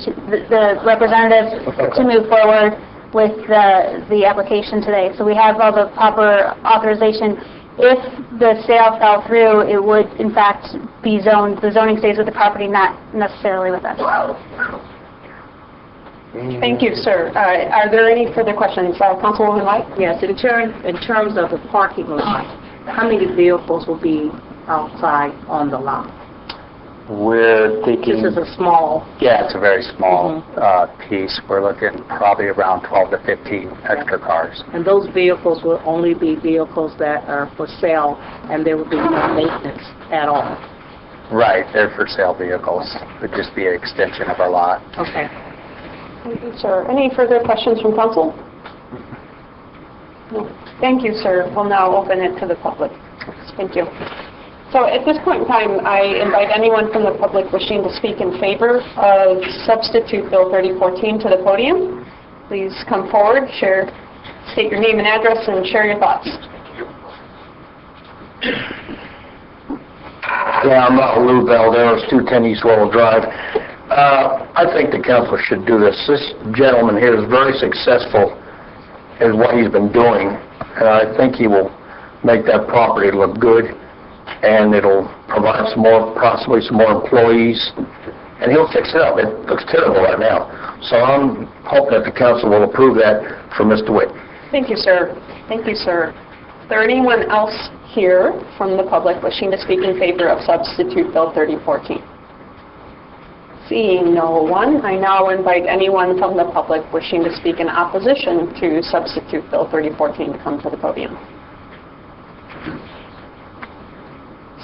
I: the representative, to move forward with the application today. So we have all the proper authorization. If the sale fell through, it would, in fact, be zoned. The zoning stays with the property, not necessarily with us.
G: Thank you, sir. Are there any further questions? Councilwoman White?
E: Yes, in terms of the parking lot, how many vehicles will be outside on the lot?
J: We're thinking...
E: This is a small...
J: Yeah, it's a very small piece. We're looking probably around 12 to 15 extra cars.
E: And those vehicles will only be vehicles that are for sale, and there will be no maintenance at all?
J: Right, they're for sale vehicles. It would just be an extension of our lot.
E: Okay.
G: Thank you, sir. Any further questions from council? No. Thank you, sir. We'll now open it to the public. Thank you. So at this point in time, I invite anyone from the public wishing to speak in favor of Substitute Bill 3014 to the podium. Please come forward, state your name and address, and share your thoughts.
O: Yeah, I'm Lou Valderos, 210 East Laurel Drive. I think the council should do this. This gentleman here is very successful in what he's been doing, and I think he will make that property look good, and it'll provide possibly some more employees, and he'll fix it up. It looks terrible right now. So I'm hoping that the council will approve that for Mr. Witt.
G: Thank you, sir. Thank you, sir. Is there anyone else here from the public wishing to speak in favor of Substitute Bill 3014? Seeing no one, I now invite anyone from the public wishing to speak in opposition to Substitute Bill 3014 to come to the podium.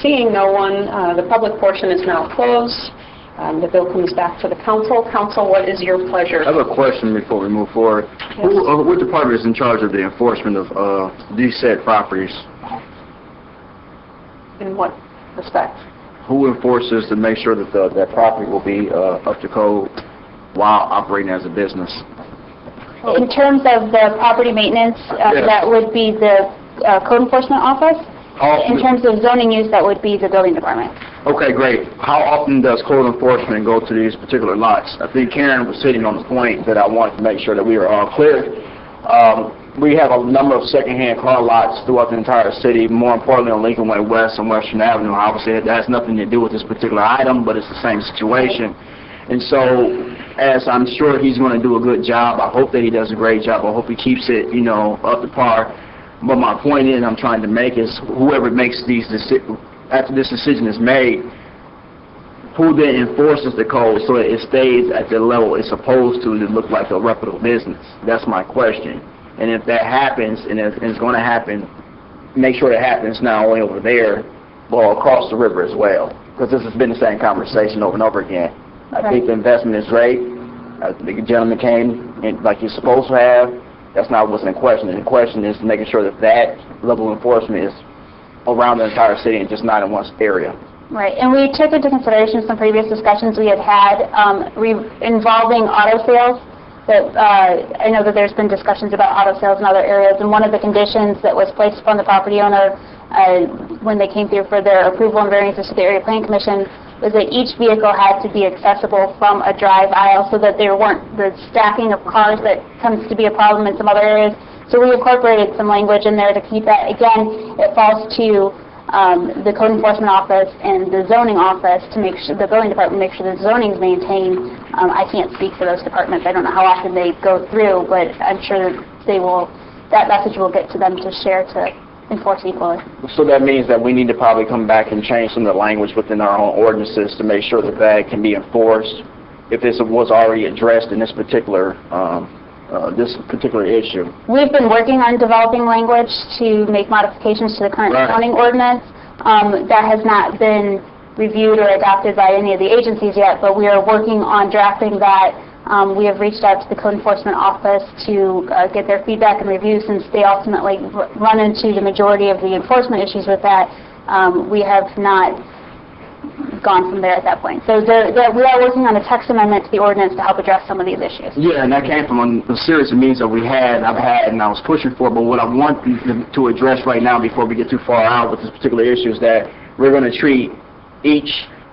G: Seeing no one, the public portion is now closed. The bill comes back to the council. Council, what is your pleasure?
F: I have a question before we move forward.
G: Yes.
F: What department is in charge of the enforcement of these said properties?
G: In what respect?
F: Who enforces to make sure that that property will be up to code while operating as a business?
I: In terms of the property maintenance,
F: Yes.
I: that would be the code enforcement office. In terms of zoning use, that would be the building department.
F: Okay, great. How often does code enforcement go to these particular lots? I think Karen was sitting on the point that I wanted to make sure that we are all clear. We have a number of secondhand car lots throughout the entire city, more importantly on Lincoln Way West and Western Avenue. Obviously, that has nothing to do with this particular item, but it's the same situation. And so, as I'm sure he's going to do a good job, I hope that he does a great job. I hope he keeps it, up to par. But my point is, I'm trying to make is, whoever makes these decisions, after this decision is made, who then enforces the code so that it stays at the level it's supposed to look like a reputable business? That's my question. And if that happens, and if it's going to happen, make sure it happens not only over there, but across the river as well.
L: because this has been the same conversation over and over again. I think the investment is great. The gentleman came in like he's supposed to have. That's not what's in question. The question is making sure that that level of enforcement is around the entire city and just not in one area.
I: Right, and we took into consideration some previous discussions we had involving auto sales. That I know that there's been discussions about auto sales in other areas, and one of the conditions that was placed upon the property owner when they came through for their approval and variances to the Area Planning Commission was that each vehicle had to be accessible from a drive aisle so that there weren't the stacking of cars that comes to be a problem in some other areas. So we incorporated some language in there to keep that. Again, it falls to the Code Enforcement Office and the Zoning Office to make sure, the Building Department make sure the zoning is maintained. I can't speak for those departments. I don't know how often they go through, but I'm sure that they will, that message will get to them to share to enforce equally.
L: So that means that we need to probably come back and change some of the language within our own ordinances to make sure that that can be enforced if this was already addressed in this particular issue.
I: We've been working on developing language to make modifications to the current zoning ordinance. That has not been reviewed or adopted by any of the agencies yet, but we are working on drafting that. We have reached out to the Code Enforcement Office to get their feedback and review since they ultimately run into the majority of the enforcement issues with that. We have not gone from there at that point. So we are working on a text amendment to the ordinance to help address some of these issues.
L: Yeah, and that came from a series of meetings that I've had, and I was pushing for. But what I want to address right now, before we get too far out with this particular issue, is that we're going to treat each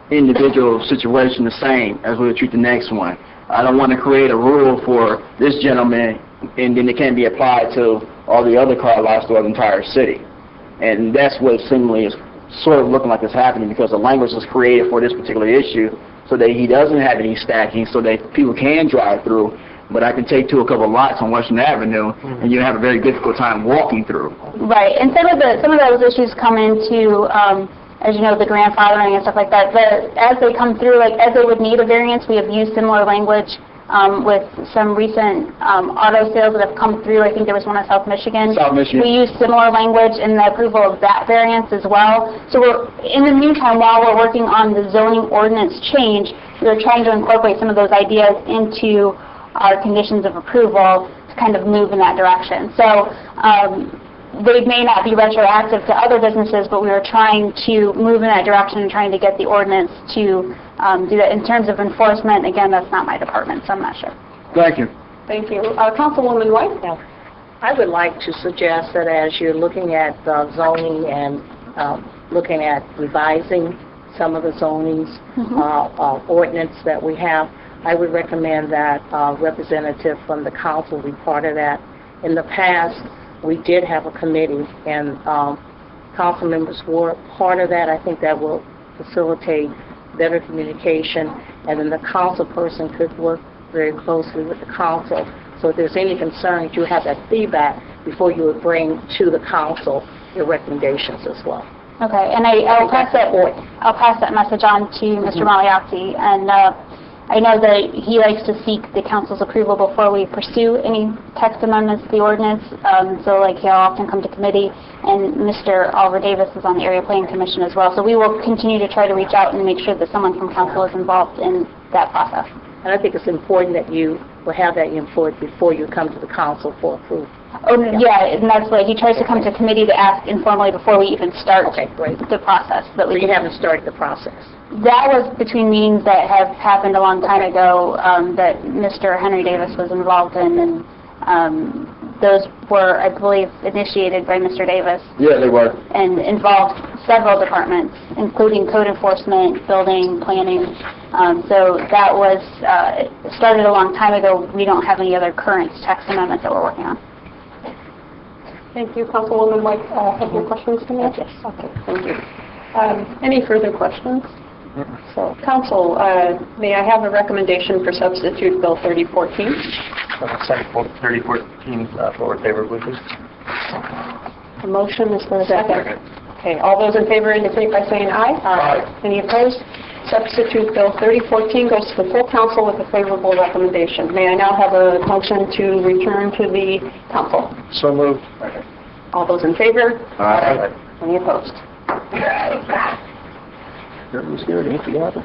L: individual situation the same as we would treat the next one. I don't want to create a rule for this gentleman, and then it can't be applied to all the other car lots throughout the entire city. And that's what seemingly is sort of looking like it's happening, because the language was created for this particular issue so that he doesn't have any stacking, so that people can drive through. But I can take to a couple of lots on Washington Avenue, and you have a very difficult time walking through.
I: Right, and some of those issues come into, as you know, the grandfathering and stuff like that. As they come through, like as they would need a variance, we have used similar language with some recent auto sales that have come through. I think there was one in South Michigan. We used similar language in the approval of that variance as well. So in the meantime, while we're working on the zoning ordinance change, we're trying to incorporate some of those ideas into our conditions of approval to kind of move in that direction. So they may not be retroactive to other businesses, but we are trying to move in that direction and trying to get the ordinance to do that. In terms of enforcement, again, that's not my department, so I'm not sure.
L: Thank you.
G: Thank you. Councilwoman White?
E: Yeah. I would like to suggest that as you're looking at zoning and looking at revising some of the zonings ordinance that we have, I would recommend that a representative from the council be part of that. In the past, we did have a committee, and council members were part of that. I think that will facilitate better communication, and then the council person could work very closely with the council. So if there's any concerns, you have that feedback before you would bring to the council your recommendations as well.
I: Okay, and I'll pass that message on to Mr. Magliozzi, and I know that he likes to seek the council's approval before we pursue any text amendments to the ordinance. So like he'll often come to committee, and Mr. Oliver Davis is on the Area Planning Commission as well. So we will continue to try to reach out and make sure that someone from council is involved in that process.
E: And I think it's important that you will have that input before you come to the council for approval.
I: Oh, yeah, and that's why he tries to come to committee to ask informally before we even start the process.
E: So you haven't started the process?
I: That was between meetings that have happened a long time ago that Mr. Henry Davis was involved in, and those were, I believe, initiated by Mr. Davis.
L: Yeah, they were.
I: And involved several departments, including code enforcement, building, planning. So that was started a long time ago. We don't have any other current text amendments that we're working on.
G: Thank you. Councilwoman White, have your questions to me?
E: Yes.
G: Okay, thank you. Any further questions? So, Council, may I have a recommendation for substitute Bill 3014?
N: Second, 3014, forward favorably, please.
G: A motion is for a second. Okay, all those in favor indicate by saying aye. Aye. Any opposed? Substitute Bill 3014 goes to the full council with a favorable recommendation. May I now have a motion to return to the council?
H: So moved.
G: All those in favor?
L: Aye.
G: Any opposed?
O: Everyone's scared. Ain't you got it?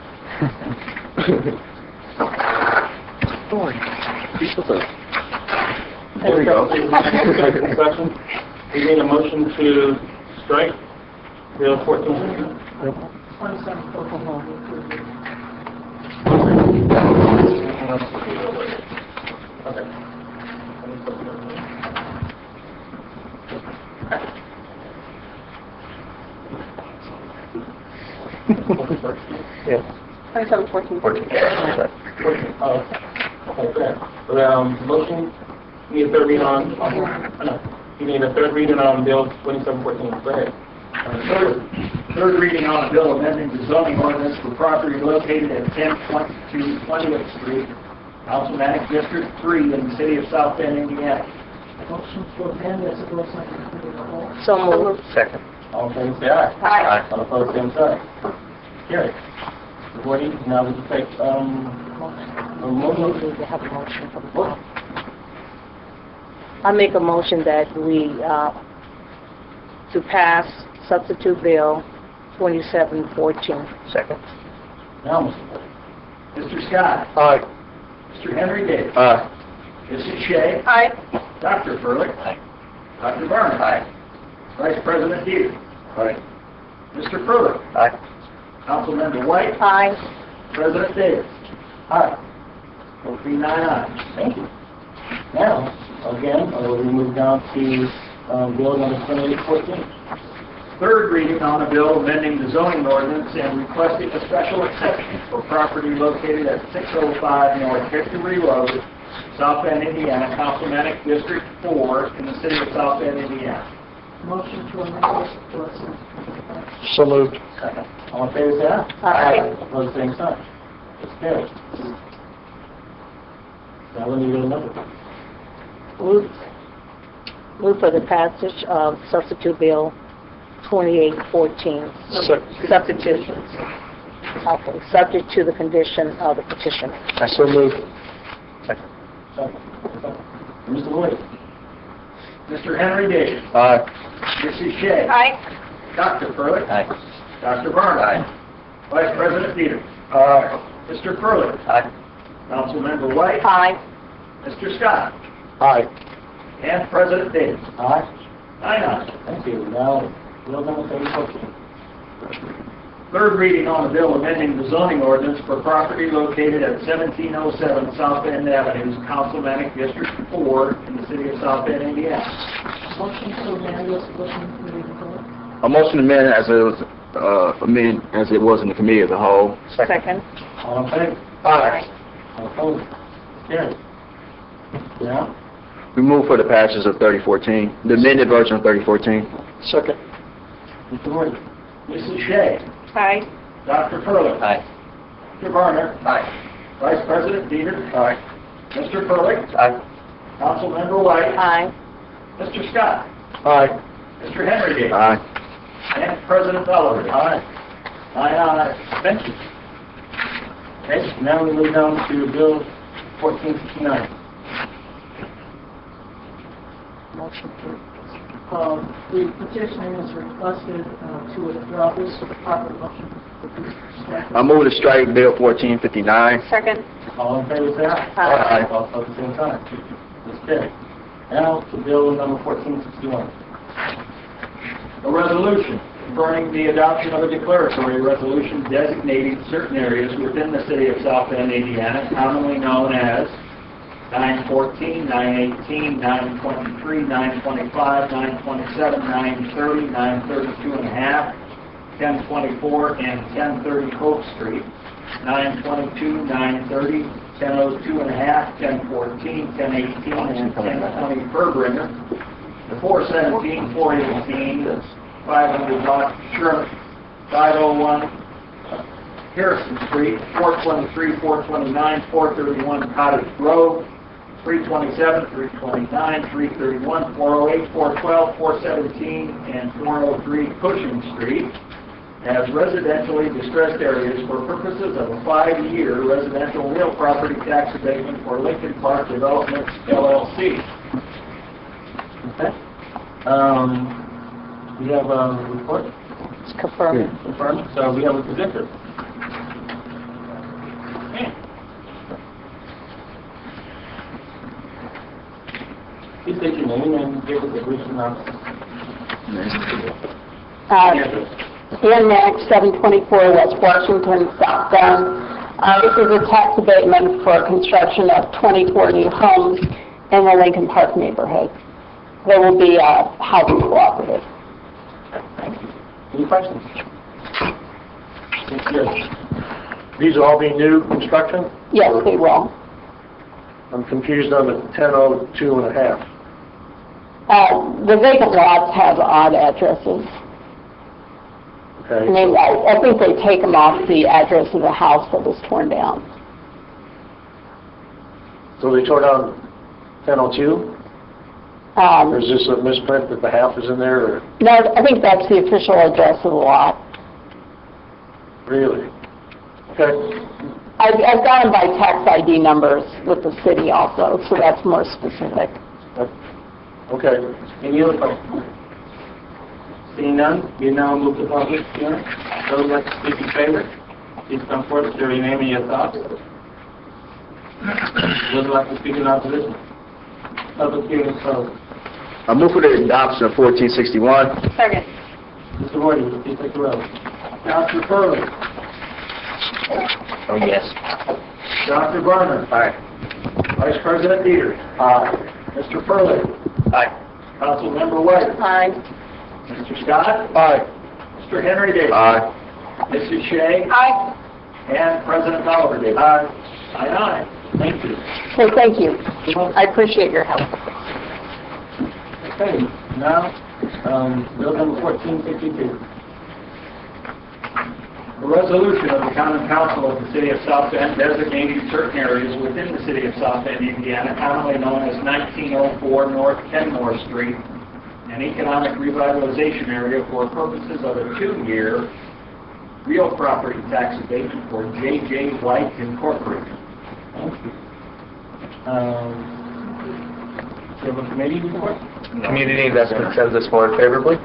A: There we go. Discussion. We need a motion to strike Bill 14.
G: 2714.
A: Motion, you need a third reading on, you need a third reading on Bill 2714. Go ahead.
C: Third reading on a bill amending the zoning ordinance for property located at 1022 20th Street, Councilmanic District 3 in the city of South Bend, Indiana.
M: Motion to amend as a bill second committee of the whole.
E: So moved.
N: Second.
A: All in favor, say aye.
G: Aye.
A: All opposed, same sign. Carried. Gordy, now we can take, a motion.
E: We need to have a motion for the floor. I make a motion that we, to pass substitute bill 2714.
N: Second.
C: Now, Mr. Scott.
H: Aye.
C: Mr. Henry Davis.
O: Aye.
C: Mrs. Shea.
G: Aye.
C: Dr. Furlick.
N: Aye.
C: Dr. Barner.
N: Aye.
C: Vice President Dieter.
O: Aye.
C: Mr. Furlick.
N: Aye.
C: Councilmember White.
E: Aye.
C: President Davis. Aye. Will be 9 ayes.
A: Thank you. Now, again, we move down to bill number 2814.
C: Third reading on a bill amending the zoning ordinance and requesting a special exception for property located at 605 North Victory Road, South Bend, Indiana, Councilmanic District 4 in the city of South Bend, Indiana.
M: Motion to amend as a bill second committee of the whole.
H: So moved.
A: Second. All in favor, say aye.
E: Aye.
A: Opposed, same sign. It's carried. Now we need another.
E: Move for the passage of substitute bill 2814. Substitute. Okay, subject to the condition of the petition.
H: So moved.
N: Second.
A: Mr. Wood.
C: Mr. Henry Davis.
O: Aye.
C: Mrs. Shea.
G: Aye.
C: Dr. Furlick.
N: Aye.
C: Dr. Barner.
N: Aye.
C: Vice President Dieter.
H: Aye.
C: Mr. Furlick.
N: Aye.
C: Councilmember White.
E: Aye.
C: Mr. Scott.
H: Aye.
C: And President Davis.
A: Aye.
C: 9 ayes.
A: Thank you. Now, bill number 2814.
C: Third reading on a bill amending the zoning ordinance for property located at 1707 South Bend Avenue, Councilmanic District 4 in the city of South Bend, Indiana.
M: Motion to amend as a bill second committee of the whole.
F: A motion to amend as it was, as it was in the committee of the whole.
E: Second.
A: All in favor?
H: Aye.
A: All opposed? Carried. Now,
F: We move for the passage of 3014, the amended version of 3014.
H: Second.
A: Mr. Wood.
C: Mrs. Shea.
G: Aye.
C: Dr. Furlick.
N: Aye.
C: Mr. Barner.
N: Aye.
C: Vice President Dieter.
H: Aye.
C: Mr. Furlick.
N: Aye.
C: Councilmember White.
E: Aye.
C: Mr. Scott.
H: Aye.
C: Mr. Henry Davis.
F: Aye.
C: And President Bellows.
A: Aye.
C: 9 ayes.
A: Thank you. Okay, now we move down to bill 1459.
E: Motion to.
M: The petitioner has requested to withdraw this for the proper motion.
F: I move to strike Bill 1459.
G: Second.
A: All in favor, say aye.
F: Aye.
A: All opposed, at the same time. It's carried. Now to bill number 1461.
C: A resolution confirming the adoption of a declaratory resolution designating certain areas within the city of South Bend, Indiana, commonly known as 914, 918, 923, 925, 927, 930, 932 and a half, 1024, and 1030 Hope Street, 922, 930, 1002 and a half, 1014, 1018, and 1020 Furbringer, 417, 418, 500 Block Sherman, 501 Harrison Street, 423, 429, 431 Cottage Grove, 327, 329, 331, 408, 412, 417, and 403 Cushing Street as residentially distressed areas for purposes of a 5-year residential real property tax abatement for Lincoln Park Developments, LLC.
A: Okay. We have a report.
E: Confirm.
A: Confirmed. So we have a presenter. Okay. Please state your name and give us a brief synopsis.
G: Ann Mack, 724 West Washington, South Bend. This is a tax abatement for construction of 24 new homes in the Lincoln Park neighborhood. There will be a housing cooperative.
A: Any questions?
H: These will all be new construction?
G: Yes, they will.
H: I'm confused on the 1002 and a half.
G: The vacant lots have odd addresses.
H: Okay.
G: And I think they take them off the address of the house that was torn down.
H: So they tore down 1002? Or is this a misprint that the half is in there? Or?
G: No, I think that's the official address of the lot.
H: Really? Okay.
G: I've got them by tax ID numbers with the city also, so that's more specific.
H: Okay.
A: Any other questions? Seeing none, we now move to public hearing. Those that speak in favor, please come forward, state your name and your thoughts. Those like to speak in opposition. Public hearing is closed.
F: I move for the adoption of 1461.
G: Second.
A: Mr. Woody, please take the roll.
C: Dr. Furley.
F: Oh, yes.
C: Dr. Varner.
F: Aye.
C: Vice President Peters.
F: Aye.
C: Mr. Furley.
F: Aye.
C: Councilmember White.
E: Aye.
C: Mr. Scott.
H: Aye.
C: Mr. Henry Davis.
F: Aye.
C: Mrs. Shea.
G: Aye.
C: And President Oliver Davis.
H: Aye.
C: Aye. Thank you.
G: Okay, thank you. I appreciate your help.
A: Okay, now, bill number 1452.
C: A resolution of the Common Council of the City of South Bend designating certain areas within the City of South Bend, Indiana, commonly known as 1904 North Kenmore Street, an economic revitalization area for purposes of a 2-year real property tax abatement for J.J. White Incorporated.
A: Thank you. Do you have a committee report?
N: Community Investment sends this forward favorably.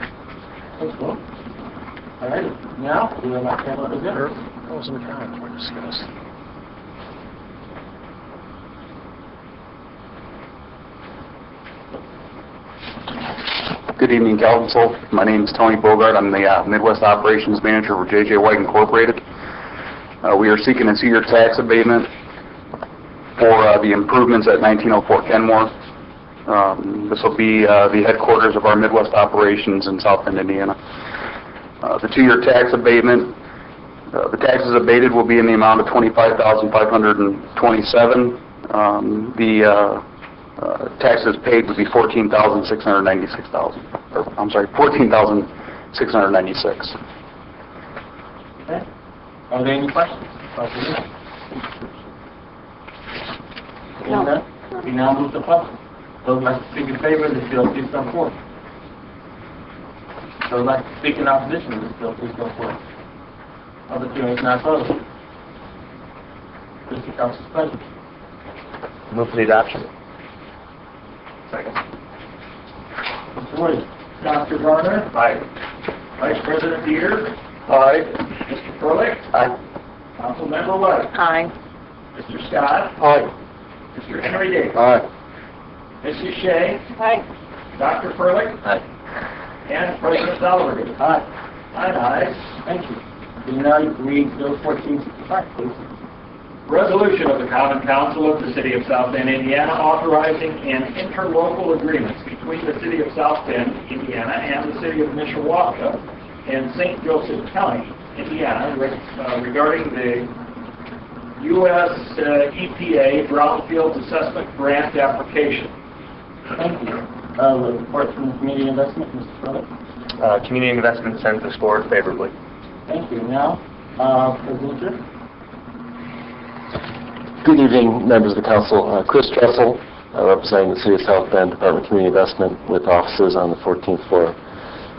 A: Thanks, Will. All right, now, we will not have a presenter.
H: Pros and cons were discussed.
J: Good evening, Council. My name is Tony Bogart. I'm the Midwest Operations Manager for J.J. White Incorporated. We are seeking a 2-year tax abatement for the improvements at 1904 Kenmore. This will be the headquarters of our Midwest Operations in South Bend, Indiana. The 2-year tax abatement, the taxes abated will be in the amount of $25,527. The taxes paid would be $14,696. I'm sorry, $14,696.
A: Okay. Are there any questions? No. We now move to public. Those like to speak in favor of this bill, please come forward. Those like to speak in opposition to this bill, please come forward. Public hearing is now closed. Mr. Council's pleasure.
N: Move for the adoption.
A: Second.
C: Mr. Woody. Dr. Varner.
N: Aye.
C: Vice President Peters.
H: Aye.
C: Mr. Furley.
N: Aye.
C: Councilmember White.
E: Aye.
C: Mr. Scott.
H: Aye.
C: Mr. Henry Davis.
H: Aye.
C: Mrs. Shea.
G: Aye.
C: Dr. Furley.
N: Aye.
C: And President Oliver Davis.
A: Aye.
C: Aye.
A: Thank you. We now read Bill 1465, please.
C: Resolution of the Common Council of the City of South Bend, Indiana, authorizing an interlocal agreement between the City of South Bend, Indiana, and the City of Mishawaka and St. Joseph County, Indiana, regarding the U.S. EPA Brownfield Assessment Grant application.
A: Thank you. Report from the Community Investment, Mr. Furley.
N: Community Investment sends this forward favorably.
A: Thank you. Now, presenter.
P: Good evening, members of the council. Chris Dressel, representing the City of South Bend Department of Community Investment with offices on the 14th floor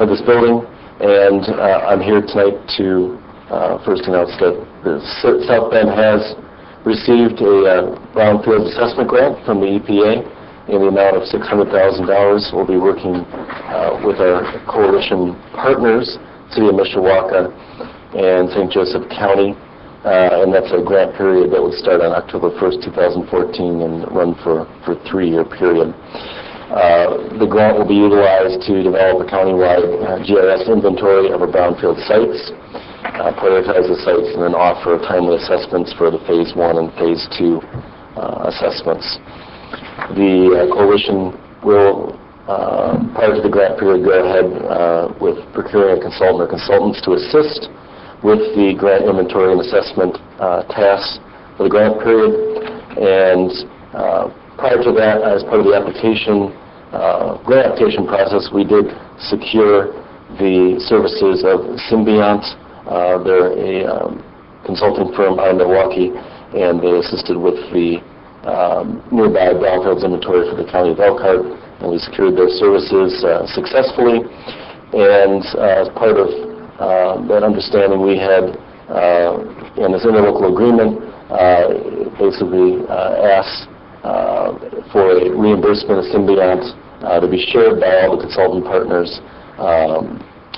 P: of this building. And I'm here tonight to first announce that the South Bend has received a Brownfield Assessment Grant from the EPA in the amount of $600,000. We'll be working with our coalition partners City of Mishawaka, and St. Joseph County. And that's a grant period that would start on October 1st, 2014 and run for a 3-year period. The grant will be utilized to develop a countywide GIS inventory of our brownfield sites, prioritize the sites, and then offer timely assessments for the Phase 1 and Phase 2 assessments. The coalition will, prior to the grant period, go ahead with procuring a consultant or consultants to assist with the grant inventory and assessment tasks for the grant period. And prior to that, as part of the grant application process, we did secure the services of Symbiont. They're a consulting firm out of Milwaukee, and they assisted with the nearby brownfields inventory for the county of Elkhart, and we secured their services successfully. And as part of that understanding, we had, in this interlocal agreement, basically asked for a reimbursement of Symbiont to be shared by all the consultant partners,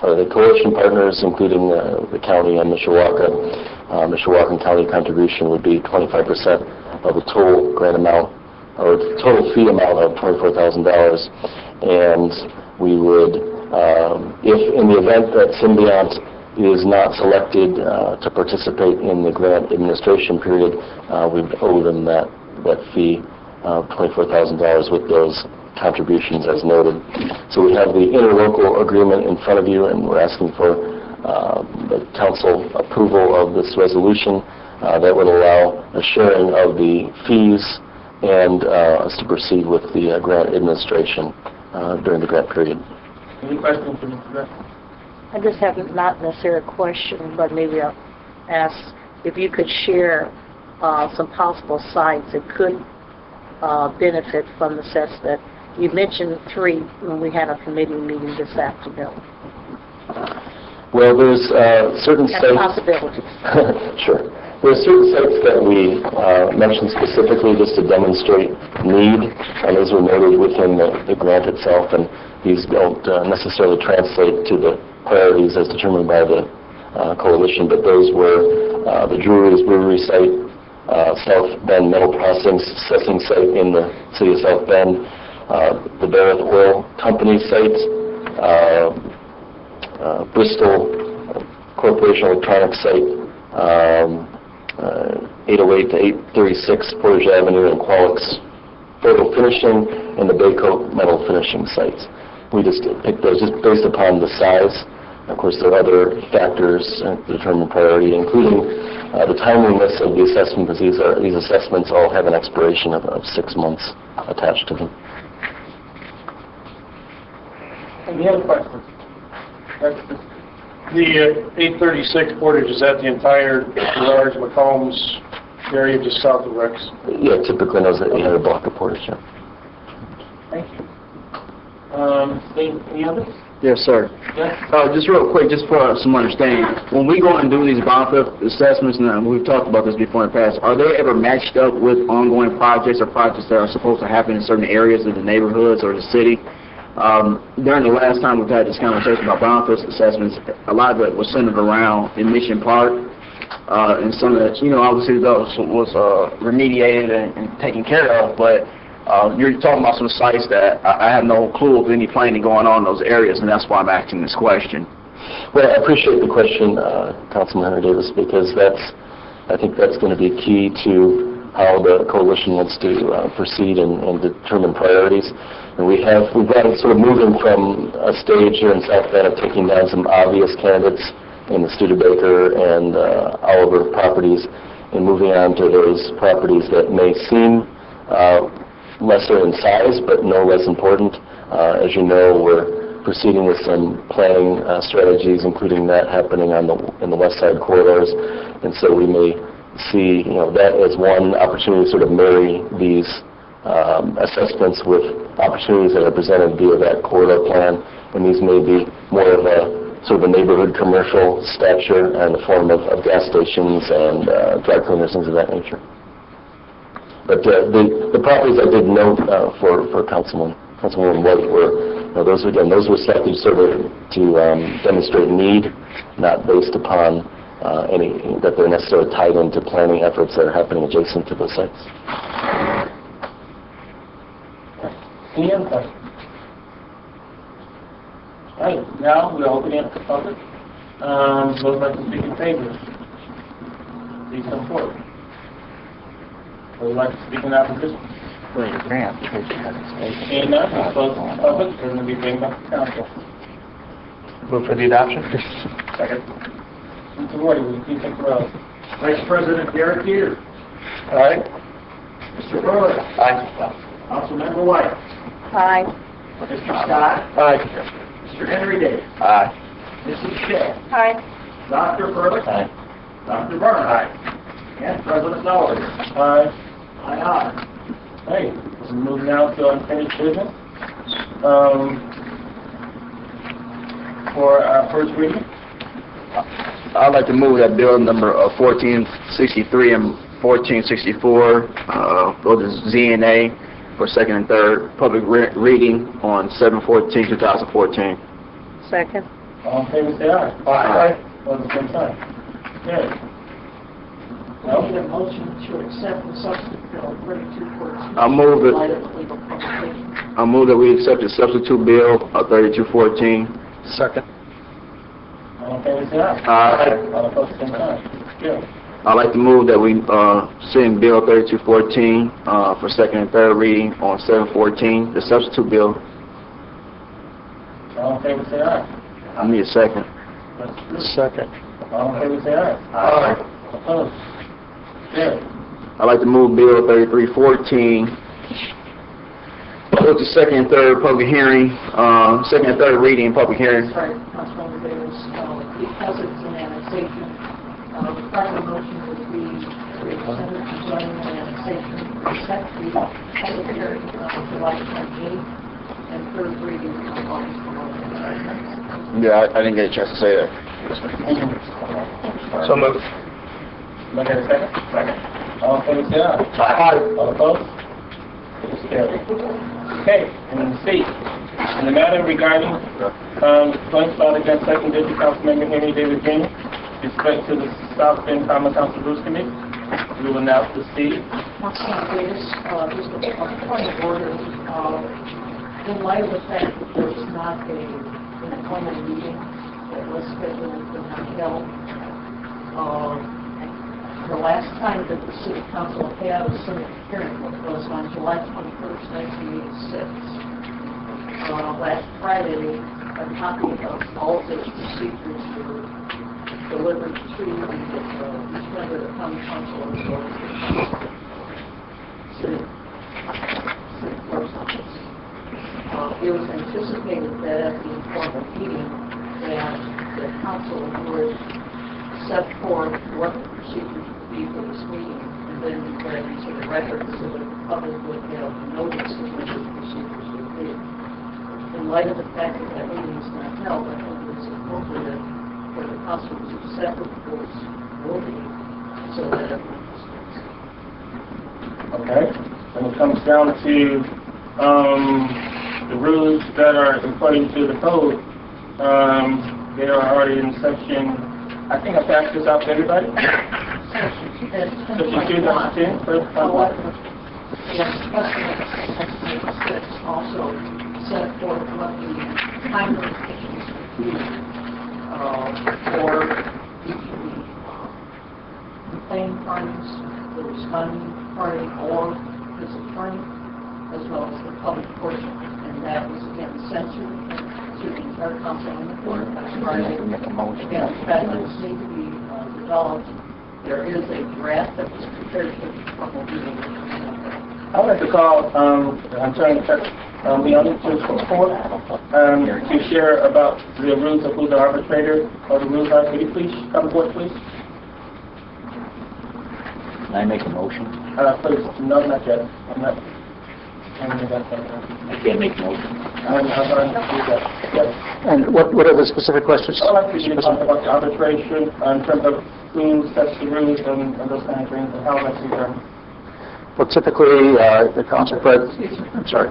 P: or the coalition partners, including the county and Mishawaka. Mishawaka County contribution would be 25% of the total grant amount, or the total fee amount of $24,000. And we would, if in the event that Symbiont is not selected to participate in the grant administration period, we would owe them that fee of $24,000 with those contributions as noted. So we have the interlocal agreement in front of you, and we're asking for the council approval of this resolution that would allow a sharing of the fees and us to proceed with the grant administration during the grant period.
A: Any questions for Mr. Grant?
E: I just have not necessarily a question, but maybe I'll ask if you could share some possible sites that could benefit from the assessment. You mentioned 3 when we had a committee meeting this afternoon.
P: Well, there's certain sites.
E: Possibilities.
P: Sure. There are certain sites that we mentioned specifically just to demonstrate need, and those were noted within the grant itself, and these don't necessarily translate to the priorities as determined by the coalition, but those were the Drewry's Brewery site, South Bend Metal Processing site in the city of South Bend, the Barrett Oil Company site, Bristol Corporation Electronics site, 808 to 836 Portage Avenue, and Qualix Photo Finishing, and the Baycoat Metal Finishing sites. We just picked those just based upon the size. Of course, there are other factors to determine priority, including the timeliness of the assessment, because these assessments all have an expiration of 6 months attached to them.
A: Any other questions?
H: The 836 Portage, is that the entire Gerards, McCombs area just south of Rex?
P: Yeah, typically knows that you have a block of Portage, yeah.
A: Thank you. Any others?
F: Yes, sir.
A: Yes.
F: Just real quick, just for some understanding, when we go and do these brownfield assessments, and we've talked about this before in the past, are they ever matched up with ongoing projects or projects that are supposed to happen in certain areas of the neighborhoods or the city? During the last time we've had this conversation about brownfield assessments, a lot of it was centered around in Mission Park, and some of that, obviously those was remediated and taken care of, but you're talking about some sites that I have no clue of any planning going on in those areas, and that's why I'm asking this question.
P: Well, I appreciate the question, Councilman Henry Davis, because I think that's going to be key to how the coalition wants to proceed and determine priorities. And we've been sort of moving from a stage here in South Bend of taking down some obvious candidates in the Studebaker and Oliver properties, and moving on to those properties that may seem lesser in size, but no less important. As you know, we're proceeding with some planning strategies, including that happening in the west side corridors, and so we may see that as one opportunity to sort of marry these assessments with opportunities that are presented via that corridor plan, and these may be more of a sort of a neighborhood commercial stature in the form of gas stations and dry cleaners, things of that nature. But the properties I did note for Councilwoman White were Those were selected sort of to demonstrate need, not based upon that they're necessarily tied into planning efforts that are happening adjacent to those sites.
A: Any other questions? All right, now we'll open it up to the public. Those who like to speak in favor, please come forward. Those who like to speak in opposition? Seeing none, we'll close the public, and it'll be bring back to council.
N: Move for the adoption.
C: Second.
A: Mr. Wardy, will you please take the roll?
C: Vice President Derek Jeter.
N: Aye.
C: Mr. Burley.
N: Aye.
C: Councilmember White.
E: Aye.
C: Mr. Scott.
N: Aye.
C: Mr. Henry Davis.
N: Aye.
C: Mrs. Shea.
E: Aye.
C: Dr. Burley.
N: Aye.
C: Dr. Burnham. Aye. And President Lowry.
A: Aye.
C: Aye.
A: Hey, we'll move now to unfinished business. For our first reading.
F: I'd like to move that bill number 1463 and 1464 go to ZNA for second and third public reading on 7/14/2014.
E: Second.
A: All in favor, say aye.
C: Aye.
A: All at the same time. Okay.
M: I need a motion to accept the substitute bill 3214.
F: I'll move it.
M: In light of the legal publication.
F: I move that we accept the substitute bill 3214.
N: Second.
A: All in favor, say aye. All opposed, same sign. Yeah.
F: I'd like to move that we send Bill 3214 for second and third reading on 7/14, the substitute bill.
A: All in favor, say aye.
F: I need a second.
N: Second.
A: All in favor, say aye.
F: Aye.
A: Opposed? Yeah.
F: I'd like to move Bill 3314 go to second and third public hearing, second and third reading and public hearing.
M: Sorry, Councilmember Davis, because it's an annexation, the proper motion would be to extend the zoning annexation, set the public hearing on July 28th, and third reading on August 11th.
F: Yeah, I didn't get a chance to say that.
N: So moved.
A: May I get a second? Second. All in favor, say aye.
N: Aye.
A: All opposed? It is carried. Okay, and C, in the matter regarding complaints filed against Second District Councilmember Henry Davis Jr. with respect to the South Bend Common Council Rules Committee, we will now proceed.
M: Councilmember Davis, just a point of order. In light of the fact that there was not an appointed meeting that was scheduled and not held, the last time that the City Council had a Senate hearing was on July 21st, 1986. Last Friday, a copy of all of those procedures were delivered to each member of the Common Council as well as the City Clerk's Office. It was anticipated that at the informal meeting that the Council would set forth what the procedures would be for this meeting, and then declare these to the record so that the public would have notice of what the procedures would be. In light of the fact that that meeting is not held, I think it's appropriate for the Council to set the rules voting so that everyone understands.
A: Okay, when it comes down to the rules that are according to the code, they are already in section. I think I passed this out to everybody. Section 2, first
M: However, yes, Section 6 also set forth what the time limitations would be for each of the complaining parties, the responding party, or his attorney, as well as the public portion. And that was again censored to the entire council and the court last Friday. Again, guidelines need to be developed. There is a draft that was prepared for the formal meeting.
A: I would like to call Attorney Leone to come forward to share about the rules of who the arbitrator or the rules are. Could you please come forward, please?
L: Can I make a motion?
A: Please, no, not yet. I'm not.
L: I can't make a motion.
A: I'm going to do that. Yes.
B: And what are the specific questions?
A: I'd like to talk about the arbitration in terms of who sets the rules and those kind of things, and how that's determined.
B: Well, typically, the council president, I'm sorry.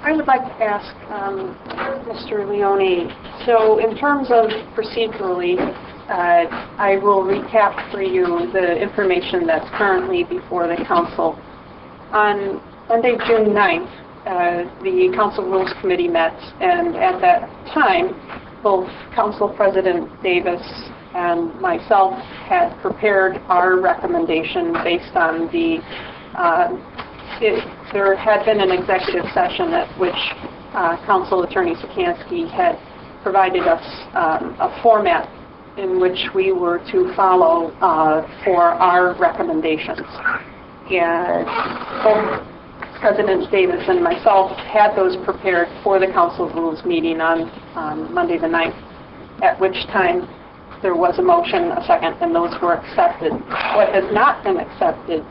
G: I would like to ask Mr. Leone, so in terms of procedurally, I will recap for you the information that's currently before the council. On Monday, June 9th, the Council Rules Committee met, and at that time, both Council President Davis and myself had prepared our recommendation based on the there had been an executive session at which Council Attorney Sikansky had provided us a format in which we were to follow for our recommendations. And both President Davis and myself had those prepared for the Council Rules meeting on Monday the 9th, at which time there was a motion, a second, and those were accepted. What has not been accepted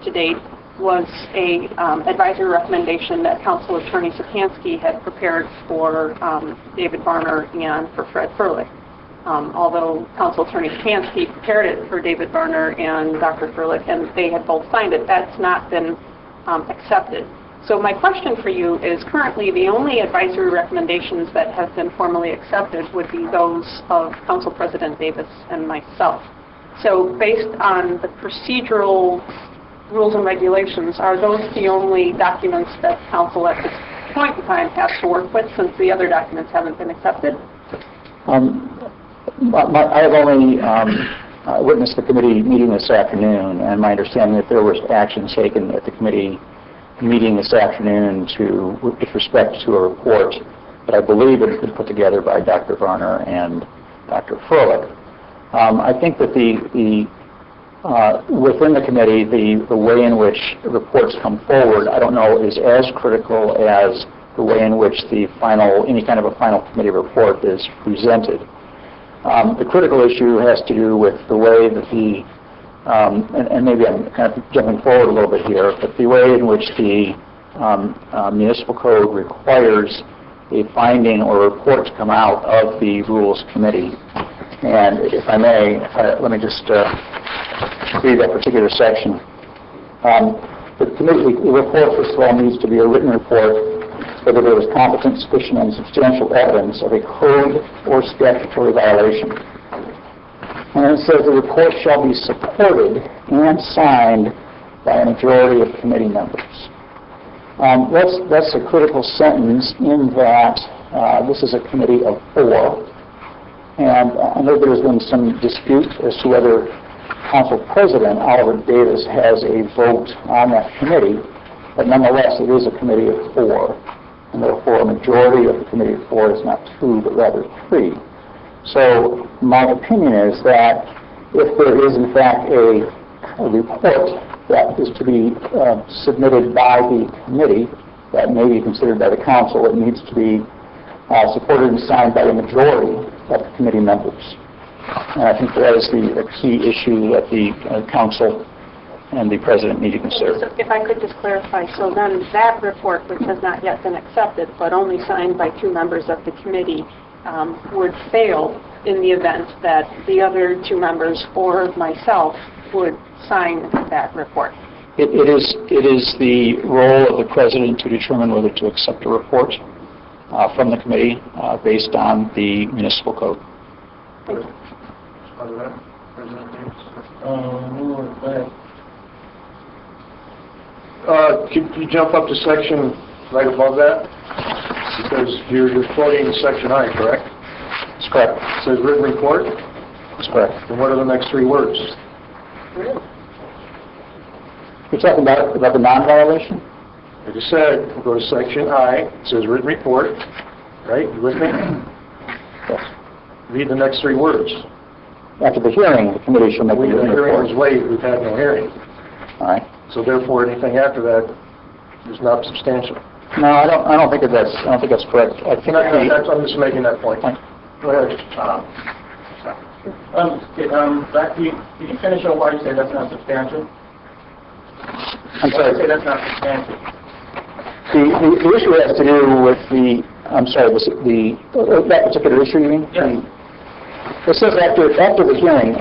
G: to date was a advisory recommendation that Council Attorney Sikansky had prepared for David Varner and for Fred Furlick. Although Council Attorney Sikansky prepared it for David Varner and Dr. Furlick, and they had both signed it, that's not been accepted. So my question for you is, currently the only advisory recommendations that have been formally accepted would be those of Council President Davis and myself. So based on the procedural rules and regulations, are those the only documents that Council at this point in time has to work with, since the other documents haven't been accepted?
L: I have only witnessed the committee meeting this afternoon, and my understanding that there was action taken at the committee meeting this afternoon with respect to a report that I believe had been put together by Dr. Varner and Dr. Furlick. I think that within the committee, the way in which reports come forward, I don't know, is as critical as the way in which any kind of a final committee report is presented. The critical issue has to do with the way that and maybe I'm kind of jumping forward a little bit here, but the way in which the municipal code requires a finding or a report to come out of the Rules Committee. And if I may, let me just read that particular section. The report, first of all, needs to be a written report whether there was competent, sufficient, and substantial evidence of a code or statutory violation. And it says the report shall be supported and signed by a majority of committee members. That's a critical sentence in that this is a committee of 4. And I know there's been some dispute as to whether Council President Oliver Davis has a vote on that committee, but nonetheless it is a committee of 4. And therefore a majority of the committee of 4 is not 2, but rather 3. So my opinion is that if there is in fact a report that is to be submitted by the committee that may be considered by the council, it needs to be supported and signed by a majority of the committee members. And I think that is the key issue that the council and the president need to consider.
G: So if I could just clarify, so then that report, which has not yet been accepted, but only signed by 2 members of the committee, would fail in the event that the other 2 members or myself would sign that report.
B: It is the role of the president to determine whether to accept a report from the committee based on the municipal code.
G: Thank you.
H: Could you jump up to section right above that? Because you're quoting section I, correct?
B: That's correct.
H: It says written report?
B: That's correct.
H: And what are the next 3 words?
B: You're talking about the non-violation?
H: I just said, go to section I, it says written report, right? You with me?
B: Yes.
H: Read the next 3 words.
B: After the hearing, the committee shall make a written
H: The hearing
B: report.
H: was waived, we've had no hearing.
B: All right.
H: So therefore, anything after that is not substantial.
B: No, I don't think that's correct. I think
H: I'm just making that point. Go ahead.
A: Zach, did you finish on why you say that's not substantial?
B: I'm sorry.
A: Why you say that's not substantial?
B: The issue has to do with that particular issue, you mean?
A: Yes.
B: It says after the hearing,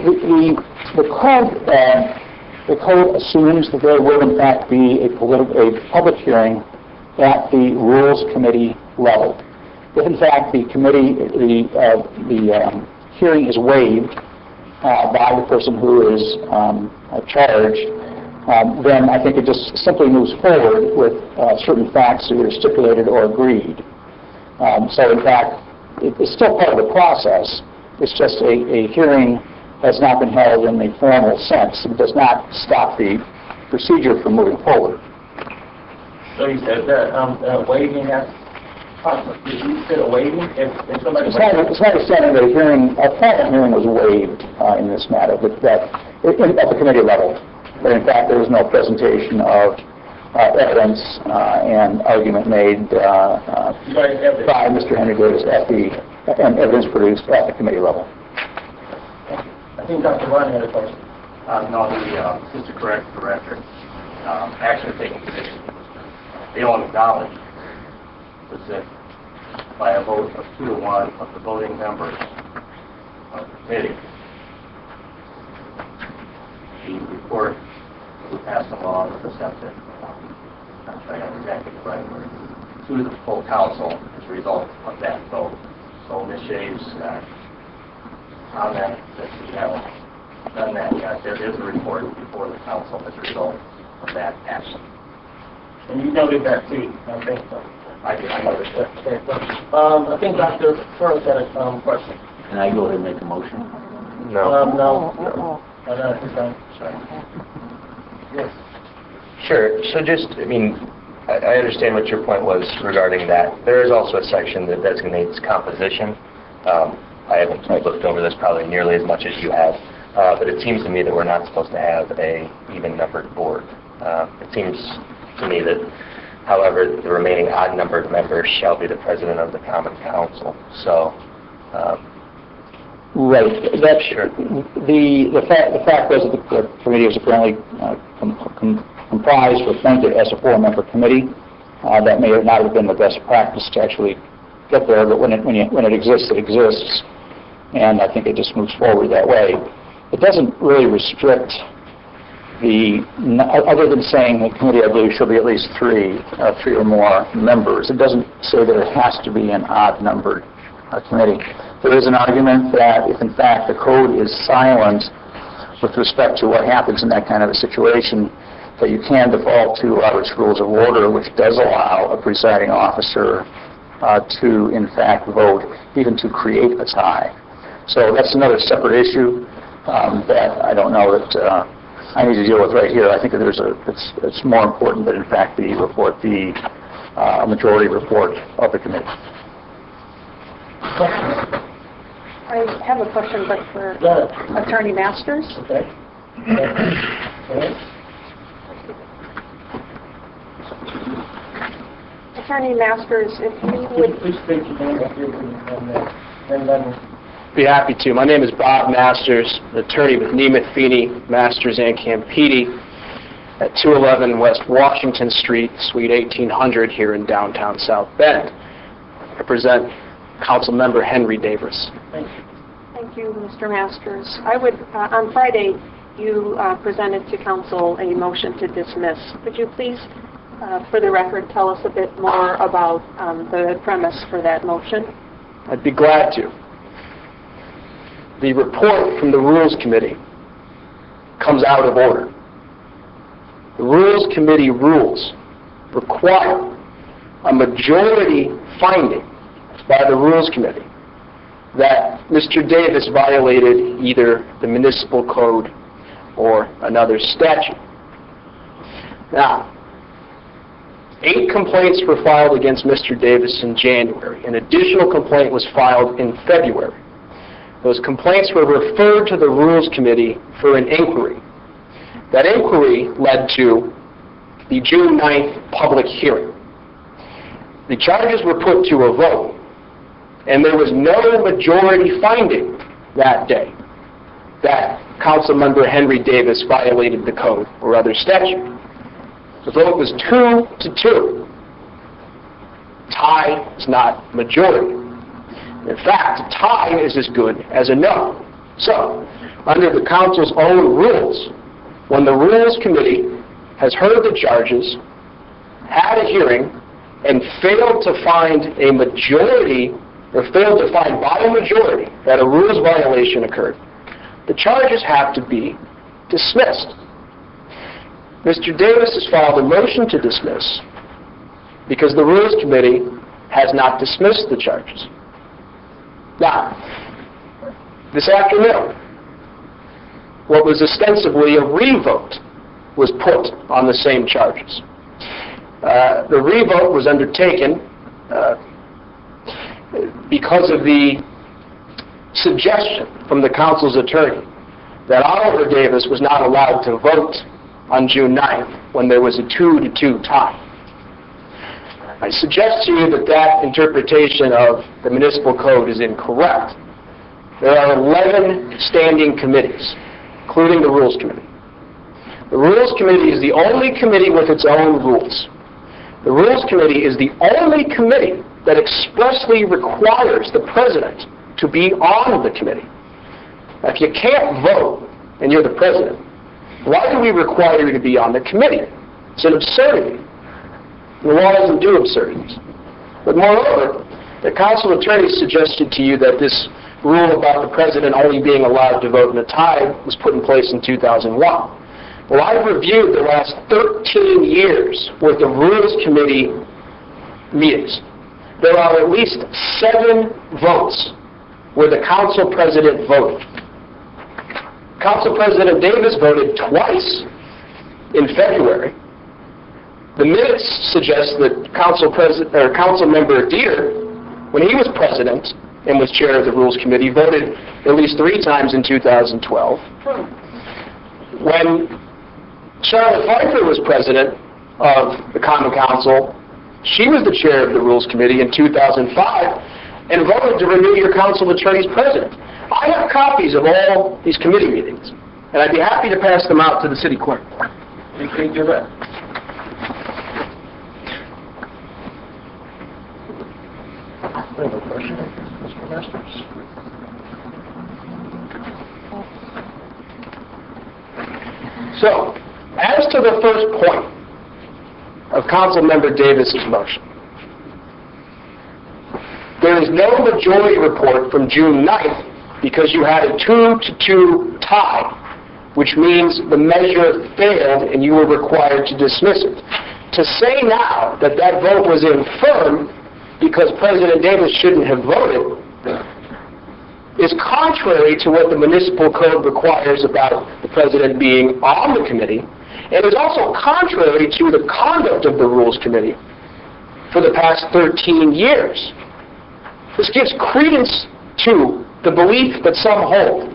B: the code assumes that there will in fact be a public hearing at the Rules Committee level. If in fact the hearing is waived by the person who is charged, then I think it just simply moves forward with certain facts either stipulated or agreed. So in fact, it's still part of the process. It's just a hearing has not been held in the formal sense. It does not stop the procedure from moving forward.
A: So you said that waiving has, you said a waiving? If somebody...
B: It's my understanding that a private hearing was waived in this matter, but at the committee level. But in fact, there was no presentation of evidence and argument made by Mr. Henry Davis and evidence produced at the committee level.
Q: I think Dr. Ryan had a question. No, just to correct the record, actually taking position. They don't acknowledge was that by a vote of 2-1 of the voting members of the committee, the report was passed along with accepted, I'm trying to exactly the right word, to the full council as a result of that vote. So Ms. Shaves comment that we haven't done that yet. There is a report before the council as a result of that action.
A: And you noted that too, I think so.
Q: I noticed that.
A: Okay, so, I think Dr. First had a question.
L: Can I go ahead and make a motion?
A: No.
Q: Sorry.
A: Yes.
N: Sure. So just, I mean, I understand what your point was regarding that. There is also a section that designates composition. I haven't looked over this probably nearly as much as you have, but it seems to me that we're not supposed to have a even-numbered board. It seems to me that, however, the remaining odd-numbered members shall be the president of the Common Council. So,
B: right. That's
N: sure.
B: The fact was that the committee was apparently comprised or appointed as a 4-member committee. That may not have been the best practice to actually get there, but when it exists, it exists, and I think it just moves forward that way. It doesn't really restrict other than saying the committee, I believe, should be at least three or more members. It doesn't say that it has to be an odd-numbered committee. There is an argument that if, in fact, the code is silent with respect to what happens in that kind of a situation, that you can default to Robert's Rules of Order, which does allow a presiding officer to, in fact, vote, even to create a tie. So that's another separate issue that I don't know that I need to deal with right here. I think that it's more important that, in fact, the report be a majority report of the committee.
G: I have a question, but for Attorney Masters.
A: Okay.
G: Attorney Masters, if you would...
A: Please state your name and then...
R: Be happy to. My name is Bob Masters, attorney with Nemeth, Feeney, Masters, and Campidi at 211 West Washington Street, Suite 1800 here in downtown South Bend. I represent Council Member Henry Davis.
A: Thank you.
G: Thank you, Mr. Masters. I would, on Friday, you presented to Council a motion to dismiss. Would you please, for the record, tell us a bit more about the premise for that motion?
R: I'd be glad to. The report from the Rules Committee comes out of order. The Rules Committee rules require a majority finding by the Rules Committee that Mr. Davis violated either the municipal code or another statute. Now, 8 complaints were filed against Mr. Davis in January. An additional complaint was filed in February. Those complaints were referred to the Rules Committee for an inquiry. That inquiry led to the June 9th public hearing. The charges were put to a vote, and there was no majority finding that day that Councilmember Henry Davis violated the code or other statute. The vote was 2-2. Tie is not majority. In fact, a tie is as good as a no. So, under the Council's own rules, when the Rules Committee has heard the charges, had a hearing, and failed to find a majority, or failed to find by a majority that a rules violation occurred, the charges have to be dismissed. Mr. Davis has filed a motion to dismiss because the Rules Committee has not dismissed the charges. Now, this afternoon, what was ostensibly a revote was put on the same charges. The revote was undertaken because of the suggestion from the council's attorney that Oliver Davis was not allowed to vote on June 9th when there was a 2-2 tie. I suggest to you that that interpretation of the municipal code is incorrect. There are 11 standing committees, including the Rules Committee. The Rules Committee is the only committee with its own rules. The Rules Committee is the only committee that expressly requires the president to be on the committee. Now, if you can't vote and you're the president, why do we require you to be on the committee? It's an absurdity. The law doesn't do absurdities. But moreover, the council attorney suggested to you that this rule about the president only being allowed to vote in a tie was put in place in 2001. Well, I've reviewed the last 13 years worth of Rules Committee meetings. There are at least 7 votes where the council president voted. Council President Davis voted twice in February. The minutes suggest that Council Member Dieter, when he was president and was chair of the Rules Committee, voted at least 3 times in 2012. When Charlotte Pfeiffer was president of the Common Council, she was the chair of the Rules Committee in 2005 and voted to renew your council attorney's president. I have copies of all these committee meetings, and I'd be happy to pass them out to the city clerk.
A: You can do that.
H: I have a question, Mr. Masters.
R: So, as to the first point of Councilmember Davis's motion, there is no majority report from June 9th because you had a 2-2 tie, which means the measure failed and you were required to dismiss it. To say now that that vote was infirm because President Davis shouldn't have voted is contrary to what the municipal code requires about the president being on the committee, and is also contrary to the conduct of the Rules Committee for the past 13 years. This gives credence to the belief that some hold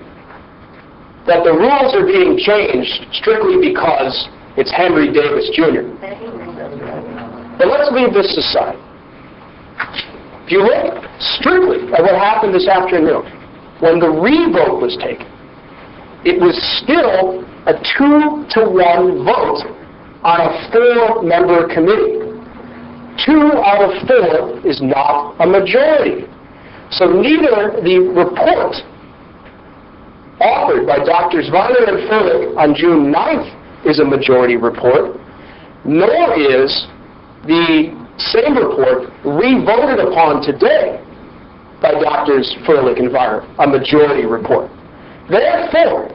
R: that the rules are being changed strictly because it's Henry Davis Jr. But let's leave this aside. If you look strictly at what happened this afternoon, when the revote was taken, it was still a 2-1 vote on a 4-member committee. 2 out of 4 is not a majority. So neither the report authored by Drs. Viner and Furlick on June 9th is a majority report, nor is the same report re-voted upon today by Drs. Furlick and Viner, a majority report. Therefore,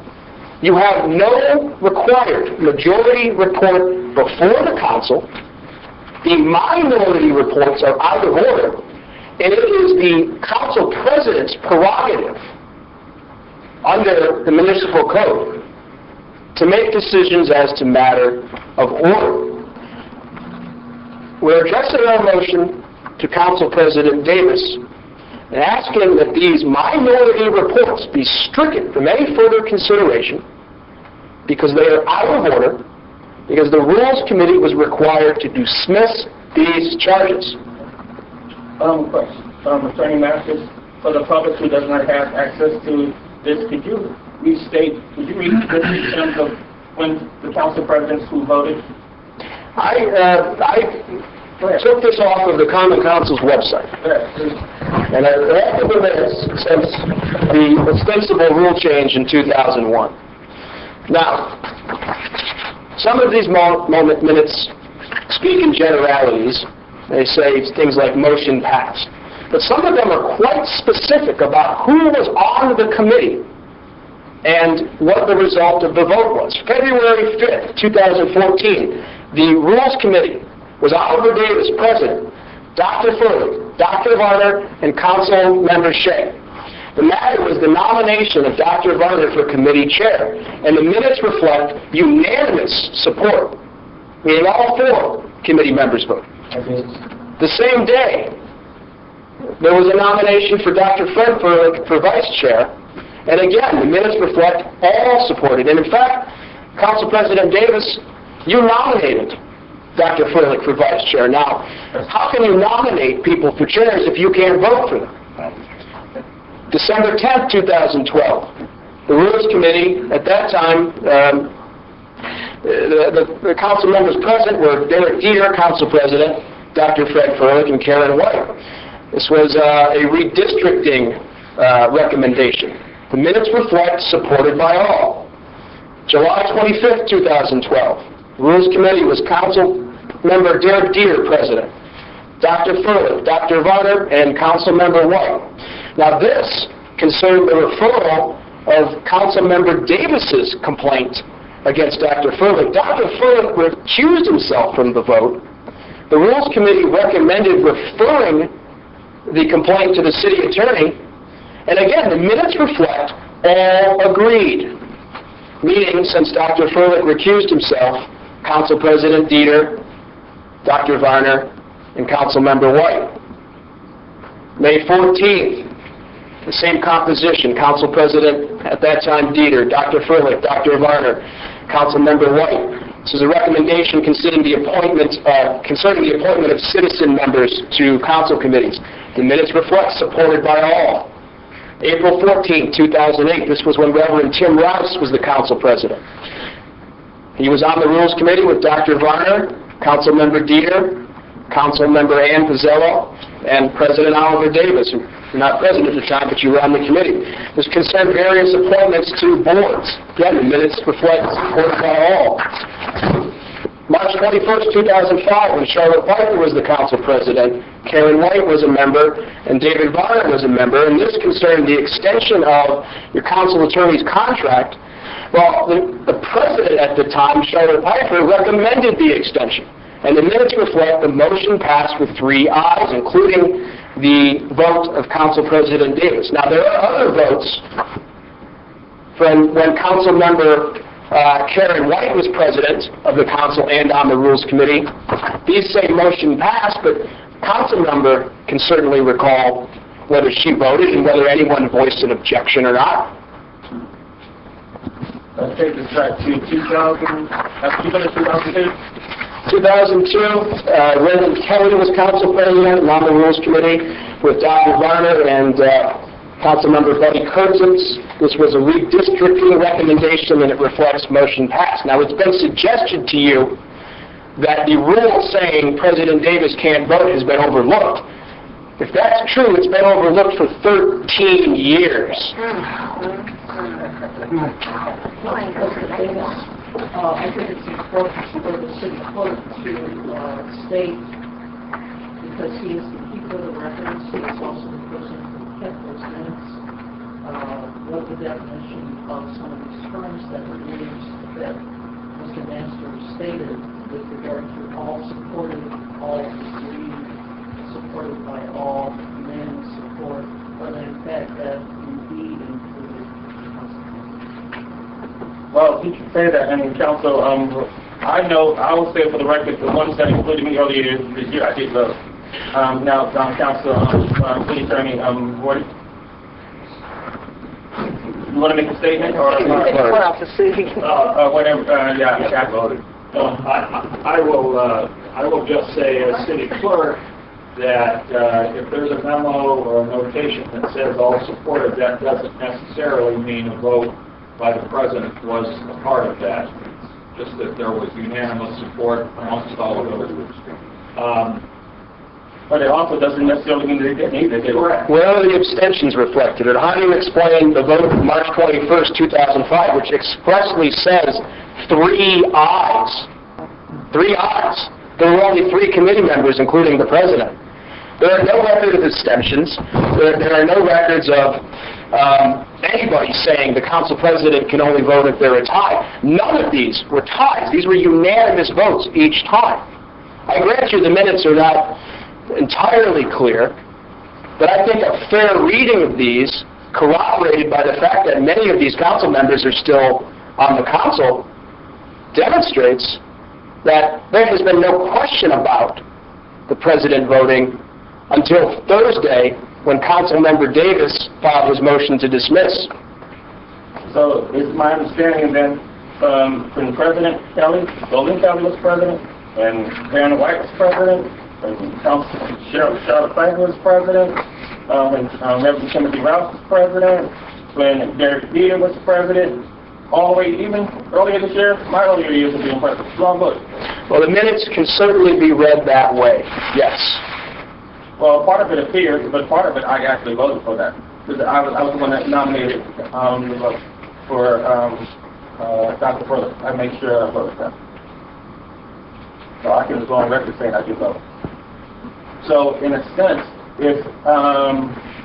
R: you have no required majority report before the council. The minority reports are out of order, and it is the council president's prerogative under the municipal code to make decisions as to matter of order. We're addressing our motion to Council President Davis and asking that these minority reports be stricken from any further consideration because they are out of order, because the Rules Committee was required to dismiss these charges.
A: Attorney Masters, for the public who does not have access to this, could you read this in terms of when the council presidents who voted?
R: I took this off of the Common Council's website. And I read the minutes since the ostensible rule change in 2001. Now, some of these minutes speak in generalities, They say things like motion passed. But some of them are quite specific about who was on the committee and what the result of the vote was. February 5th, 2014, the Rules Committee was Oliver Davis, President, Dr. Furley, Dr. Varner, and Council Member Shea. The matter was the nomination of Dr. Varner for committee chair, and the minutes reflect unanimous support, meaning all 4 committee members voted. The same day, there was a nomination for Dr. Fred Furlick for vice chair, and again, the minutes reflect all supported. And in fact, Council President Davis, you nominated Dr. Furlick for vice chair. Now, how can you nominate people for chairs if you can't vote for them? December 10th, 2012, the Rules Committee, at that time, the council members present were Derek Dieter, Council President, Dr. Fred Furlick, and Karen White. This was a redistricting recommendation. The minutes reflect supported by all. July 25th, 2012, Rules Committee was Council Member Derek Dieter, President, Dr. Furlick, Dr. Varner, and Council Member White. Now this concerned the referral of Council Member Davis's complaint against Dr. Furlick. Dr. Furlick recused himself from the vote. The Rules Committee recommended referring the complaint to the city attorney, and again, the minutes reflect all agreed. Meaning, since Dr. Furlick recused himself, Council President Dieter, Dr. Varner, and Council Member White. May 14th, the same composition, Council President at that time Dieter, Dr. Furlick, Dr. Varner, Council Member White. This is a recommendation concerning the appointment of citizen members to council committees. The minutes reflect supported by all. April 14, 2008, this was when Reverend Tim Rouse was the council president. He was on the Rules Committee with Dr. Varner, Council Member Dieter, Council Member Ann Pizzello, and President Oliver Davis. You're not president at the time, but you were on the committee. This concerned various appointments to boards. Again, the minutes reflect supported by all. March 21st, 2005, when Charlotte Piper was the council president, Karen White was a member, and David Varner was a member, and this concerned the extension of your council attorney's contract. Well, the president at the time, Charlotte Piper, recommended the extension, and the minutes reflect the motion passed with 3 ayes, including the vote of Council President Davis. Now, there are other votes from when Council Member Karen White was president of the council and on the Rules Committee. These say motion passed, but council member can certainly recall whether she voted and whether anyone voiced an objection or not.
A: Let's take this back to 2002.
R: 2002, Reverend Kelly was council president and on the Rules Committee with Dr. Varner and Councilmember Buddy Kurtzis. This was a redistricting recommendation, and it reflects motion passed. Now, it's been suggested to you that the rule saying President Davis can't vote has been overlooked. If that's true, it's been overlooked for 13 years.
M: I think it's important for the city clerk to state, because he is the keeper of the records, he is also the person who kept those minutes, what the definition of some of these terms that were used that Mr. Manster stated with regard to all supported, all agreed, supported by all, unanimous support, or in fact that indeed included the Constitution.
A: Well, you can say that, and Council, I will say for the record, the ones that included me earlier this year, I did vote. Now, Council, City Attorney, what? You want to make a statement, or? Whatever. Yeah, I voted.
C: I will just say, as city clerk, that if there's a memo or a notation that says all supported, that doesn't necessarily mean a vote by the president was a part of that. Just that there was unanimous support amongst all of those.
A: But it also doesn't necessarily mean they didn't either.
R: Correct. Where are the abstentions reflected? And how do you explain the vote of March 21st, 2005, which expressly says 3 ayes? 3 ayes. There were only 3 committee members, including the president. There are no records of abstentions. There are no records of anybody saying the council president can only vote if they're a tie. None of these were ties. These were unanimous votes each time. I grant you the minutes are not entirely clear, but I think a fair reading of these, corroborated by the fact that many of these council members are still on the council, demonstrates that there has been no question about the president voting until Thursday, when Councilmember Davis filed his motion to dismiss.
A: So it's my understanding then, when President Kelly, Golden Kelly was president, and Diana White was president, and Charlotte Franklin was president, when Reverend Timothy Rouse was president, when Derek Dieter was president, all the way even earlier this year, my earlier years of being president. Wrong vote.
R: Well, the minutes can certainly be read that way, yes.
A: Well, part of it appears, but part of it I actually voted for that. Because I was the one that nominated for Dr. Furley. I made sure I voted for that. So I can go on record saying I did vote. So in a sense, if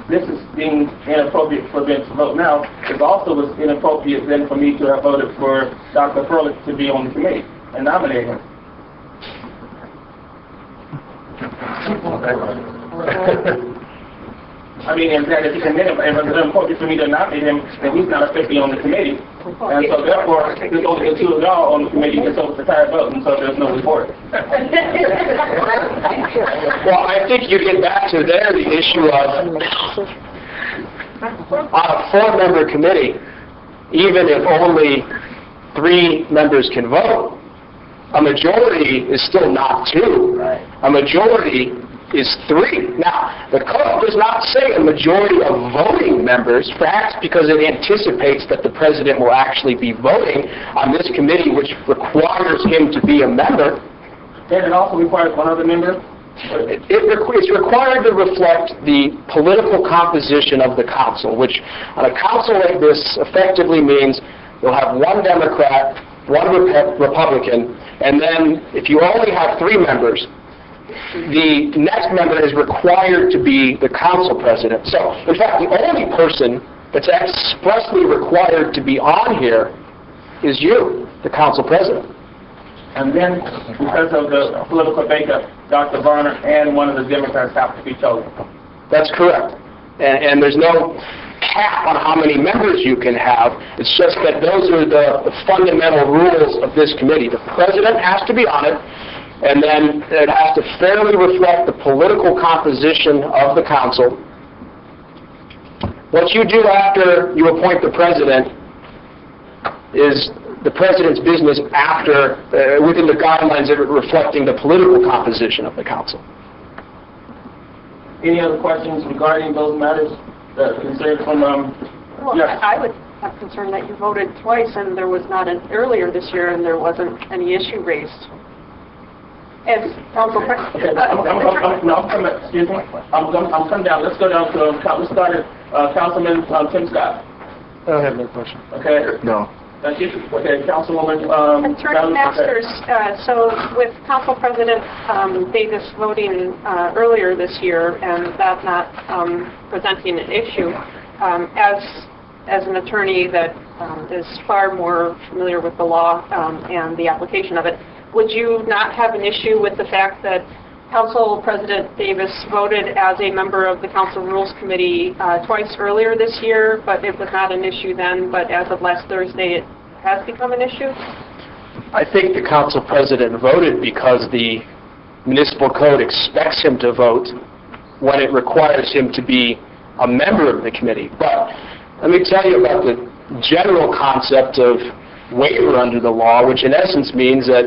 A: this is being inappropriate for them to vote now, it also was inappropriate then for me to have voted for Dr. Furley to be on the committee and nominate him. I mean, and then if it's inappropriate for me to nominate him, then he's not officially on the committee. And so therefore, there's only the 2 of y'all on the committee, and so it's a tired vote, and so there's no report.
R: Well, I think you get back to there the issue of, on a 4-member committee, even if only 3 members can vote, a majority is still not 2. A majority is 3. Now, the code does not say a majority of voting members, perhaps because it anticipates that the president will actually be voting on this committee, which requires him to be a member.
A: And it also requires one other member?
R: It's required to reflect the political composition of the council, which on a council like this effectively means you'll have 1 Democrat, 1 Republican, and then if you only have 3 members, the next member is required to be the council president. So, in fact, the only person that's expressly required to be on here is you, the council president.
A: And then, because of the political makeup, Dr. Varner and one of the Democrats have to be chosen.
R: That's correct. And there's no cap on how many members you can have. It's just that those are the fundamental rules of this committee. The president has to be on it, and then it has to fairly reflect the political composition of the council. What you do after you appoint the president is the president's business after, within the guidelines of reflecting the political composition of the council.
A: Any other questions regarding those matters that concern from,
G: Well,
A: yes.
G: I would have concern that you voted twice and there was not earlier this year and there wasn't any issue raised. As Council President.
A: Excuse me. I'm coming down. Let's go down to, let's start at Councilman Tim Scott.
H: I have no question.
A: Okay.
H: No.
A: Thank you. Okay, Councilwoman.
G: Attorney Masters, so with Council President Davis voting earlier this year and that not presenting an issue, as an attorney that is far more familiar with the law and the application of it, would you not have an issue with the fact that Council President Davis voted as a member of the Council Rules Committee twice earlier this year, but it was not an issue then, but as of last Thursday it has become an issue?
R: I think the council president voted because the municipal code expects him to vote when it requires him to be a member of the committee. But let me tell you about the general concept of waiver under the law, which in essence means that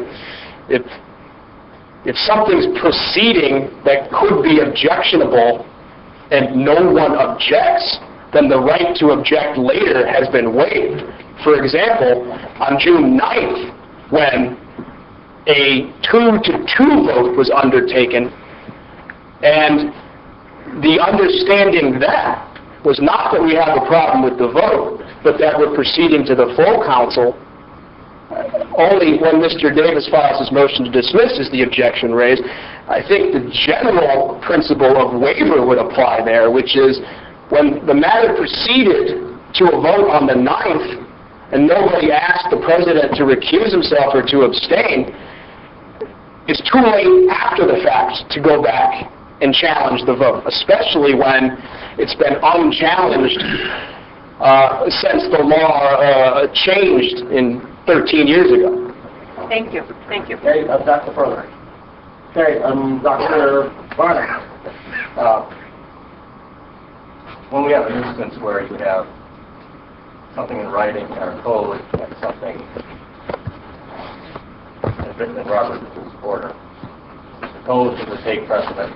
R: if something's proceeding that could be objectionable and no one objects, then the right to object later has been waived. For example, on June 9th, when a 2-2 vote was undertaken, and the understanding then was not that we have a problem with the vote, but that we're proceeding to the full council, only when Mr. Davis files his motion to dismiss is the objection raised. I think the general principle of waiver would apply there, which is when the matter proceeded to a vote on the 9th and nobody asked the president to recuse himself or to abstain, it's too late after the fact to go back and challenge the vote, especially when it's been unchallenged since the law changed in 13 years ago.
E: Thank you. Thank you.
Q: Okay, Dr. Furler. Okay, Dr. Barnett. When we have an instance where you have something in writing in our code and something written in Robert's Rules of Order, the code would take precedent.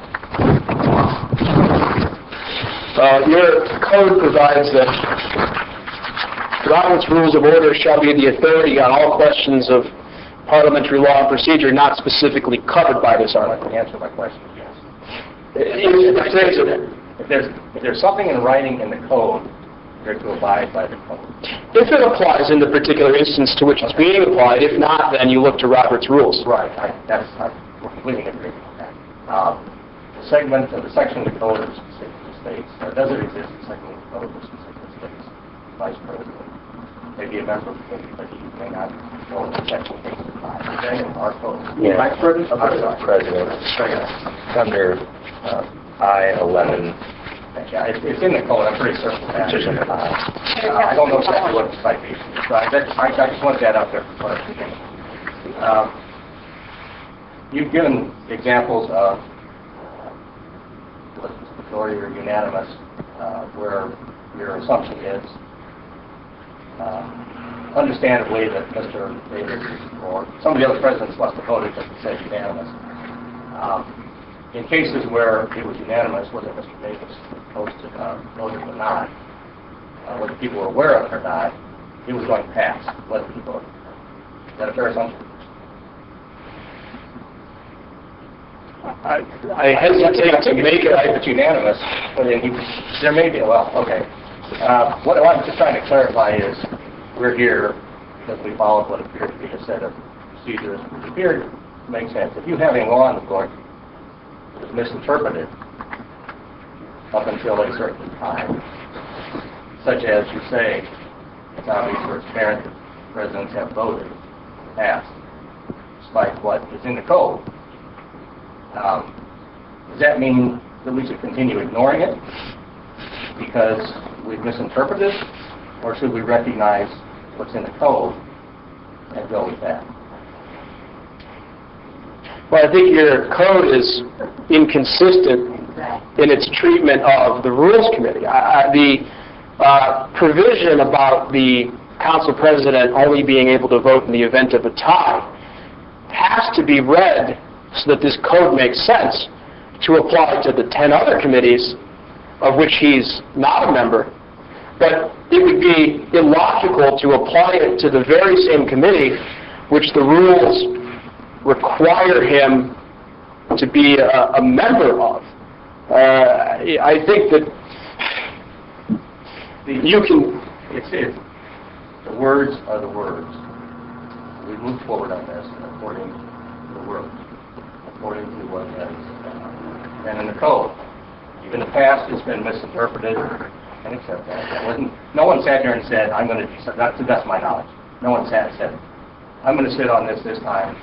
R: Your code provides that Robert's Rules of Order shall be the authority on all questions of parliamentary law and procedure not specifically covered by this article.
Q: Answer my question, yes.
R: If
Q: there's something in writing in the code, you're to abide by the code.
R: If it applies in the particular instance to which it's being applied, if not, then you look to Robert's Rules.
Q: Right. I completely agree with that. The segment of the section of the code that specifically states, does it exist in the section of the code that specifically states Vice President may be a member of the committee, but he may not go in the section of our code.
N: Yeah.
Q: Vice President?
N: President. Under I-11.
Q: Yeah, it's in the code. I'm pretty certain of that. I don't know exactly what the citation is, but I just want that out there for clarification. You've given examples of majority or unanimous, where your assumption is, understandably, that Mr. Davis or some of the other presidents must have voted because it said unanimous. In cases where it was unanimous, whether Mr. Davis voted or not, whether people were aware of it or not, it was going to pass, whether he voted. Is that a fair assumption?
R: I hesitate to make it.
Q: If it's unanimous, but then there may be, well, okay. What I'm just trying to clarify is we're here because we followed what appeared to be a set of procedures which appeared to make sense. If you have a law in the book that is misinterpreted up until a certain time, such as you say, it's obvious or it's apparent that presidents have voted in the past, despite what is in the code. Does that mean that we should continue ignoring it because we've misinterpreted it, or should we recognize what's in the code and go with that?
R: Well, I think your code is inconsistent in its treatment of the Rules Committee. The provision about the council president only being able to vote in the event of a tie has to be read so that this code makes sense to apply to the 10 other committees of which he's not a member. But it would be illogical to apply it to the very same committee which the rules require him to be a member of. I think that you can...
Q: The words are the words. We move forward on this according to the words, according to what has been in the code. Even in the past, it's been misinterpreted, and accept that. No one sat here and said, I'm going to do something. To the best of my knowledge. No one sat and said, I'm going to sit on this time,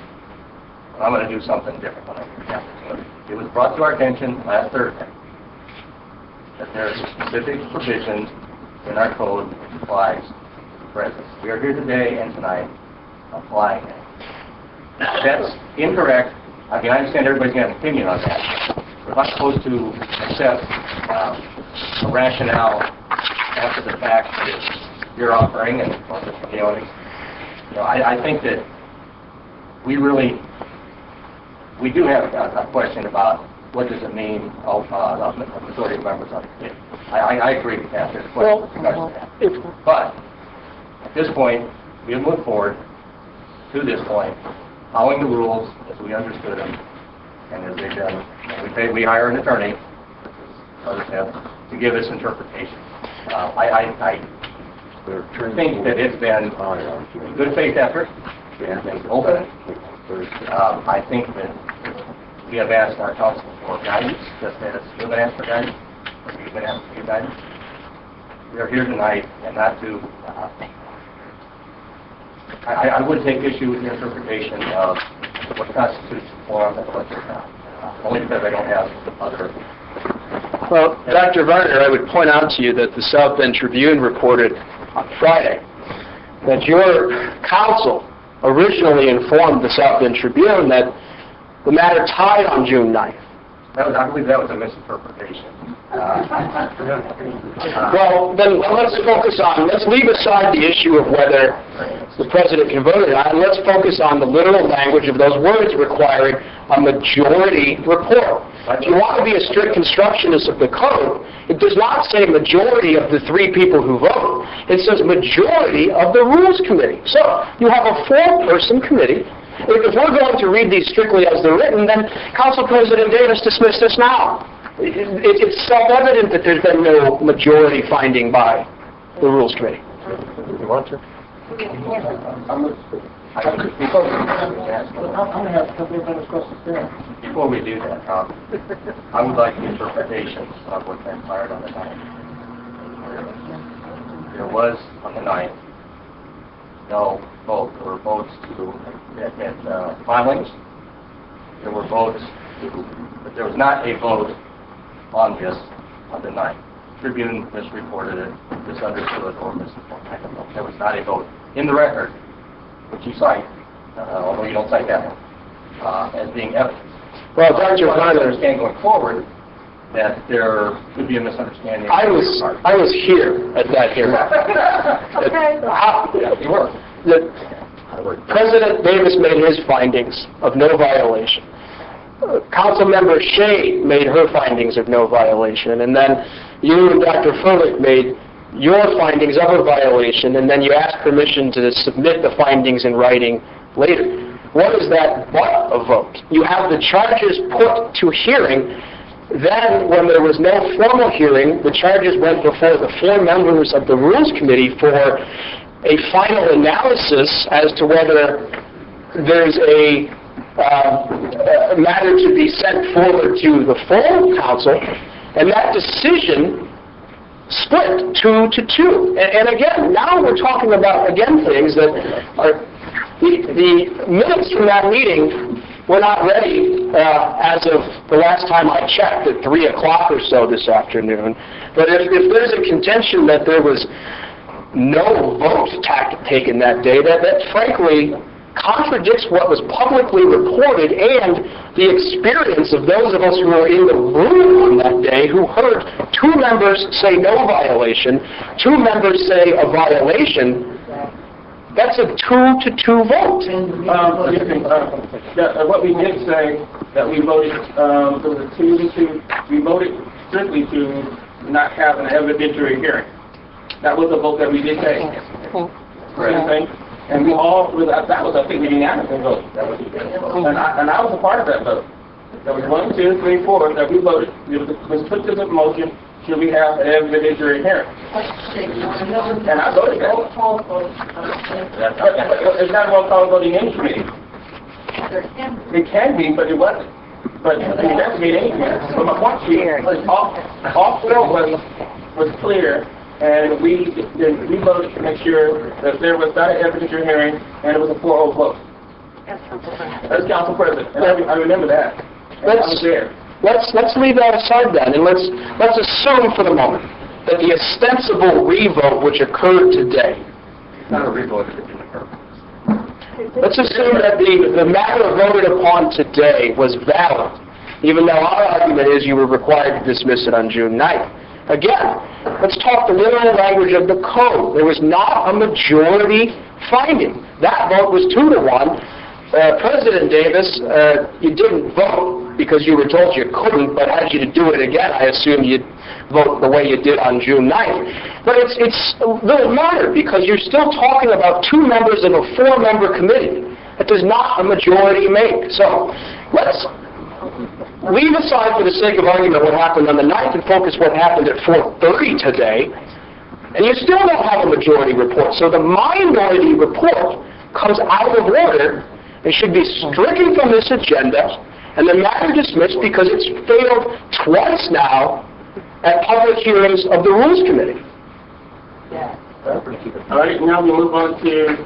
Q: and I'm going to do something different when I get the opportunity. It was brought to our attention last Thursday that there are specific provisions in our code which applies to the president. We are here today and tonight applying it. That's incorrect. I mean, I understand everybody's going to have an opinion on that. But if I'm supposed to accept a rationale after the fact that you're offering and from the audience, I think that we do have a question about what does it mean of a majority of members on the committee. I agree with that. There's a question with regards to that. But at this point, we have moved forward to this point, following the rules as we understood them, and as they've done. We hire an attorney, to give us interpretation. I think that it's been a good faith effort and things open. I think that we have asked our council for guidance, just as you've been asked for guidance, or you've been asked for your guidance. We are here tonight and not to, I would take issue with your interpretation of what constitutes forum and what does not, only because I don't have other.
R: Well, Dr. Varner, I would point out to you that the South Bend Tribune reported on Friday that your council originally informed the South Bend Tribune that the matter tied on June 9th.
Q: I believe that was a misinterpretation.
R: Well, then let's leave aside the issue of whether the president can vote or not, and let's focus on the literal language of those words requiring a majority report. If you want to be a strict constructionist of the code, it does not say majority of the 3 people who vote. It says majority of the Rules Committee. So you have a 4-person committee. If we're going to read these strictly as they're written, then Council President Davis, dismiss this now. It's self-evident that there's been no majority finding by the Rules Committee.
N: You want to?
Q: Before we do that, I would like the interpretations of what transpired on the 9th. There was, on the 9th, no vote. There were votes at filings. There were votes, but there was not a vote on this on the 9th. Tribune misreported it, misunderstood, or misinformed. There was not a vote in the record, which you cite, although you don't cite that one, as being evidence.
R: Well, Dr. Varner,
Q: understand going forward that there could be a misunderstanding.
R: I was here at that hearing.
Q: You were.
R: President Davis made his findings of no violation. Councilmember Shea made her findings of no violation, and then you and Dr. Furlick made your findings of a violation, and then you asked permission to submit the findings in writing later. What is that but a vote? You have the charges put to hearing. Then, when there was no formal hearing, the charges went before the 4 members of the Rules Committee for a final analysis as to whether there's a matter to be sent forward to the full council, and that decision split 2 to 2. And again, now we're talking about, things that are, the minutes from that meeting were not ready as of the last time I checked at 3 o'clock or so this afternoon. But if there's a contention that there was no vote taken that day, that frankly contradicts what was publicly reported and the experience of those of us who were in the room on that day who heard 2 members say no violation, 2 members say a violation. That's a 2 to 2 vote.
A: What we did say that we voted, there was a 2 to 2. We voted strictly to not have an evidentiary hearing. That was a vote that we did take. Right. And we all, that was, I think, a unanimous vote. And I was a part of that vote. There was 1, 2, 3, 4 that we voted. It was put to the motion, should we have an evidentiary hearing? And I voted that. It's not a roll call voting in committee. It can be, but it wasn't. But it doesn't mean anything. So my point here is all 4 was clear. And we voted to make sure that there was not an evidentiary hearing, and it was a 4-0 vote. That's Council President. And I remember that. I was there.
R: Let's leave that aside then, and let's assume for the moment that the ostensible revote which occurred today.
Q: Not a revote, it didn't occur.
R: Let's assume that the matter voted upon today was valid, even though our argument is you were required to dismiss it on June 9th. Again, let's talk the literal language of the code. There was not a majority finding. That vote was 2 to 1. President Davis, you didn't vote because you were told you couldn't, but had you to do it again, I assume you'd vote the way you did on June 9th. But it's a little matter because you're still talking about 2 members of a 4-member committee. That does not a majority make. So let's leave aside for the sake of argument what happened on the 9th and focus what happened at 4:30 today, and you still don't have a majority report. So the minority report comes out of order and should be stricken from this agenda and the matter dismissed because it's failed twice now at public hearings of the Rules Committee.
A: All right, now we move on to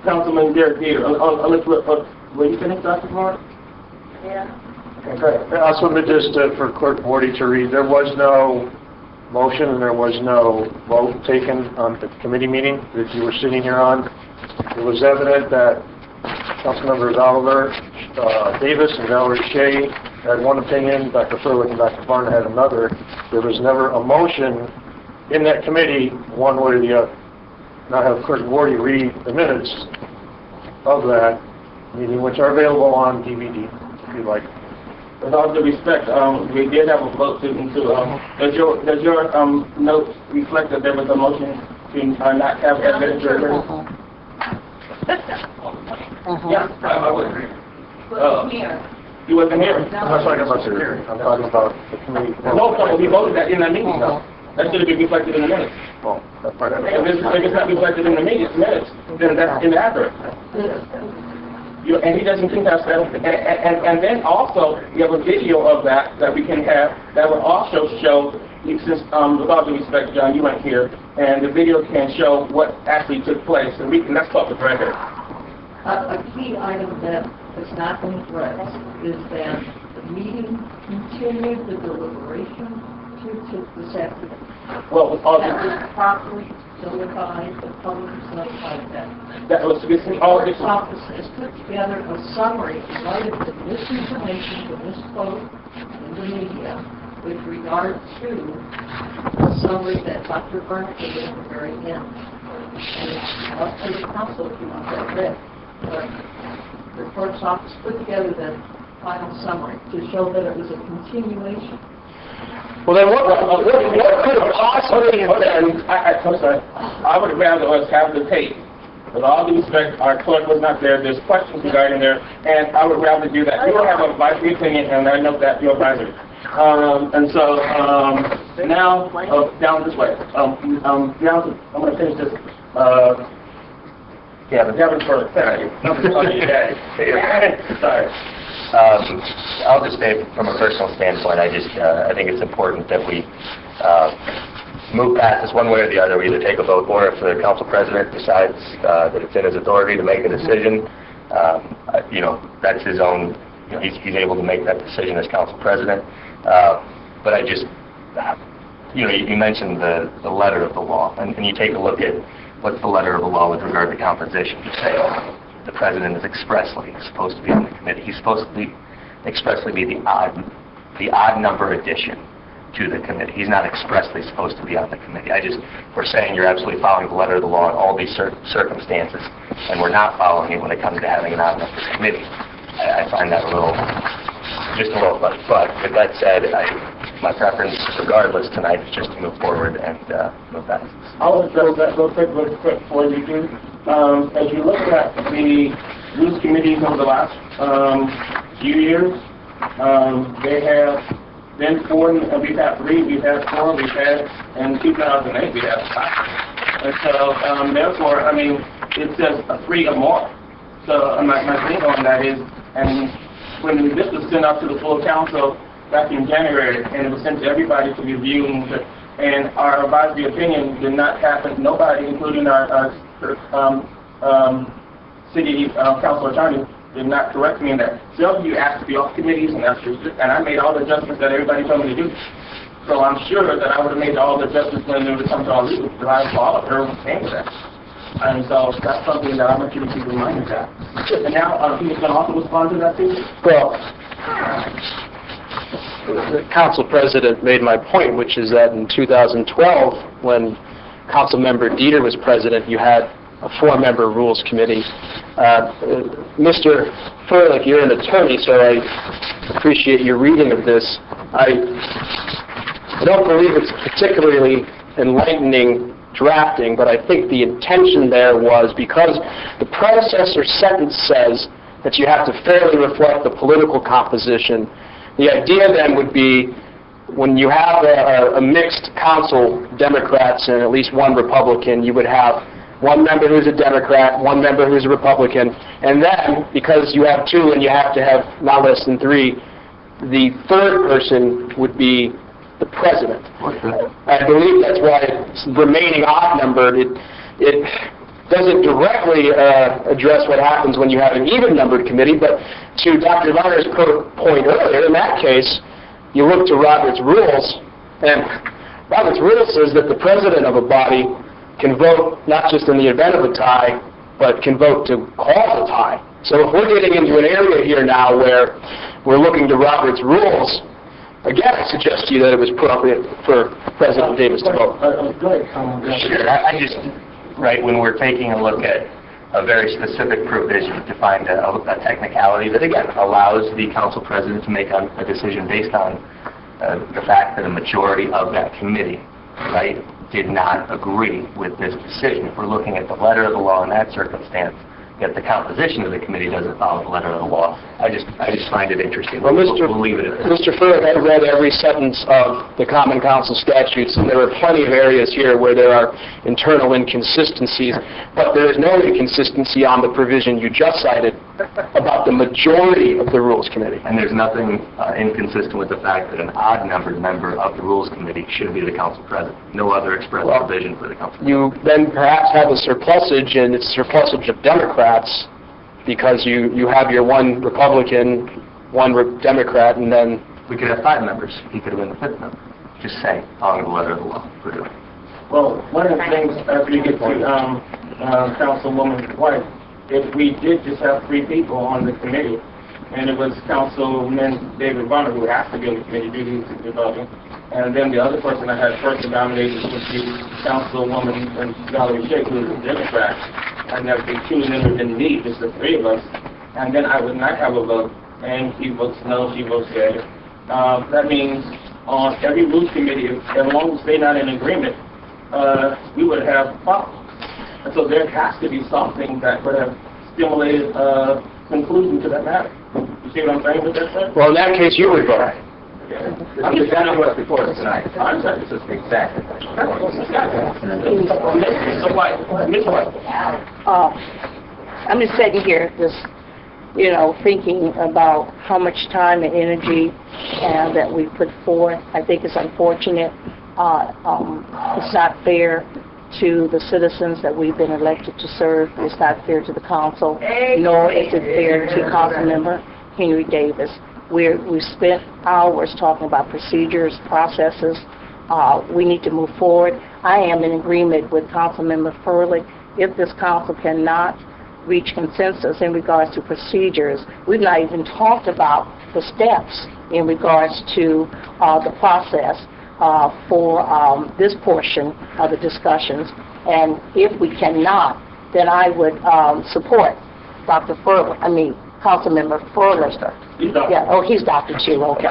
A: Councilman Derek Dieter. Will you finish, Dr. Moore?
E: Yeah.
H: Okay, great. I also submit this for Clerk Bordy to read. There was no motion and there was no vote taken on the committee meeting that you were sitting here on. It was evident that Councilmembers Oliver, Davis, and Valerie Shea had one opinion, Dr. Furlick and Dr. Varna had another. There was never a motion in that committee, one way or the other. Now have Clerk Bordy read the minutes of that meeting, which are available on DVD, if you'd like.
A: With all due respect, we did have a vote does your note reflect that there was a motion to not have evidence? Yeah, I would agree. You wasn't here.
H: I'm not talking about the hearing. I'm talking about the committee.
A: No, we voted that in that meeting, though. That should have been reflected in the minutes.
H: Oh, that's part of it.
A: If it's not reflected in the minutes, then that's inaccurate. And he doesn't think that's that. And then also, you have a video of that we can have that will also show, since with all due respect, John, you weren't here, and the video can show what actually took place. And let's talk with record.
M: A key item that has not been addressed is that the meeting continued the deliberation to this afternoon.
A: Well, with all
M: that was properly notified, the public was notified that.
A: That was all
M: this office has put together a summary in light of the misinformation, the misquote in the media with regard to the summary that Dr. Burnett gave at the very end. And it's up to the council if you want that read. But the clerk's office put together the final summary to show that it was a continuation.
R: Well, then what could have possibly have been?
A: I'm sorry. I would rather us have the tape. With all due respect, our clerk was not there. There's questions regarding there, and I would rather do that. You will have a advisory opinion, and I know that you're advisory. And so now down this way. I'm going to finish this. Gavin Furlick, thank you. Sorry.
Q: I'll just say from a personal standpoint, I think it's important that we move past this one way or the other. We either take a vote, or if the council president decides that it's in his authority to make a decision, that's his own. He's able to make that decision as council president. But I just, you mentioned the letter of the law, and you take a look at what's the letter of the law with regard to composition. You say, the president is expressly supposed to be on the committee. He's supposed to expressly be the odd number addition to the committee. He's not expressly supposed to be on the committee. We're saying you're absolutely following the letter of the law in all these circumstances, and we're not following it when it comes to having an odd number committee. I find that just a little, but with that said, my preference, regardless, tonight is just to move forward and move past this.
A: I'll address that real quick before you do. As you look at the Rules committees over the last few years, they have been 4, and we've had 3, we've had 4, we've had, in 2008, we had 5. And so, therefore, it says 3 or more. So my thing on that is, and when this was sent out to the full council back in January, and it was sent to everybody to review, and our advisory opinion did not happen. Nobody, including our city council attorney, did not correct me in that. Some of you asked to be off committees, and I made all the adjustments that everybody told me to do. So I'm sure that I would have made all the adjustments when it would come to all of you, because I followed her when it came to that. And so that's something that I want you to keep reminded of that. And now, he's going to also respond to that too?
R: Well, the council president made my point, which is that in 2012, when council member Dieter was president, you had a 4-member rules committee. Mr. Furlick, you're an attorney, so I appreciate your reading of this. I don't believe it's particularly enlightening drafting, but I think the intention there was because the predecessor sentence says that you have to fairly reflect the political composition. The idea then would be when you have a mixed council, Democrats and at least one Republican, you would have one member who's a Democrat, one member who's a Republican, and then, because you have two and you have to have not less than three, the third person would be the president. I believe that's why it's remaining odd-numbered. It doesn't directly address what happens when you have an even-numbered committee, but to Dr. Varner's point earlier, in that case, you look to Robert's rules, and Robert's rules says that the president of a body can vote not just in the event of a tie, but can vote to call a tie. So if we're getting into an area here now where we're looking to Robert's rules, again, I suggest to you that it was appropriate for President Davis to vote.
N: Sure. I just, right, when we're taking a look at a very specific provision to find a technicality that, again, allows the council president to make a decision based on the fact that a majority of that committee, right, did not agree with this decision. If we're looking at the letter of the law in that circumstance, yet the composition of the committee doesn't follow the letter of the law, I just find it interesting.
R: Well,
N: We'll leave it at that.
R: Mr. Furr, I read every sentence of the Common Council statutes, and there are plenty of areas here where there are internal inconsistencies, but there is no inconsistency on the provision you just cited about the majority of the Rules Committee.
N: And there's nothing inconsistent with the fact that an odd-numbered member of the Rules Committee should be the council president. No other express provision for the council.
R: You then perhaps have a surplusage, and it's a surplusage of Democrats, because you have your one Republican, one Democrat, and then...
N: We could have 5 members. He could have been the 5th member. Just say, following the letter of the law. We're doing it.
A: Well, one of the things, as we get to Councilwoman White, if we did just have 3 people on the committee, and it was Councilman David Varner who has to be on the committee due to development, and then the other person I had first nominated would be Councilwoman Valerie Shea, who is a Democrat, and there would be 2 members than me, just the 3 of us, and then I would not have a vote, and he votes no, she votes yea. That means on every rules committee, as long as they're not in agreement, we would have problems. And so there has to be something that would have stimulated conclusion to that matter. You see what I'm saying with that, sir?
R: Well, in that case, you would vote.
A: I'm just telling you what's before us tonight. I'm saying this is exactly. Mr. White, Ms. White.
E: I'm just sitting here, just, thinking about how much time and energy that we put forth. I think it's unfortunate. It's not fair to the citizens that we've been elected to serve. It's not fair to the council, nor is it fair to Councilmember Henry Davis. We spent hours talking about procedures, processes. We need to move forward. I am in agreement with Councilmember Furley. If this council cannot reach consensus in regards to procedures, we've not even talked about the steps in regards to the process for this portion of the discussions. And if we cannot, then I would support Dr. Furley, Councilmember Furley. Yeah, oh, he's Dr. Chu, okay.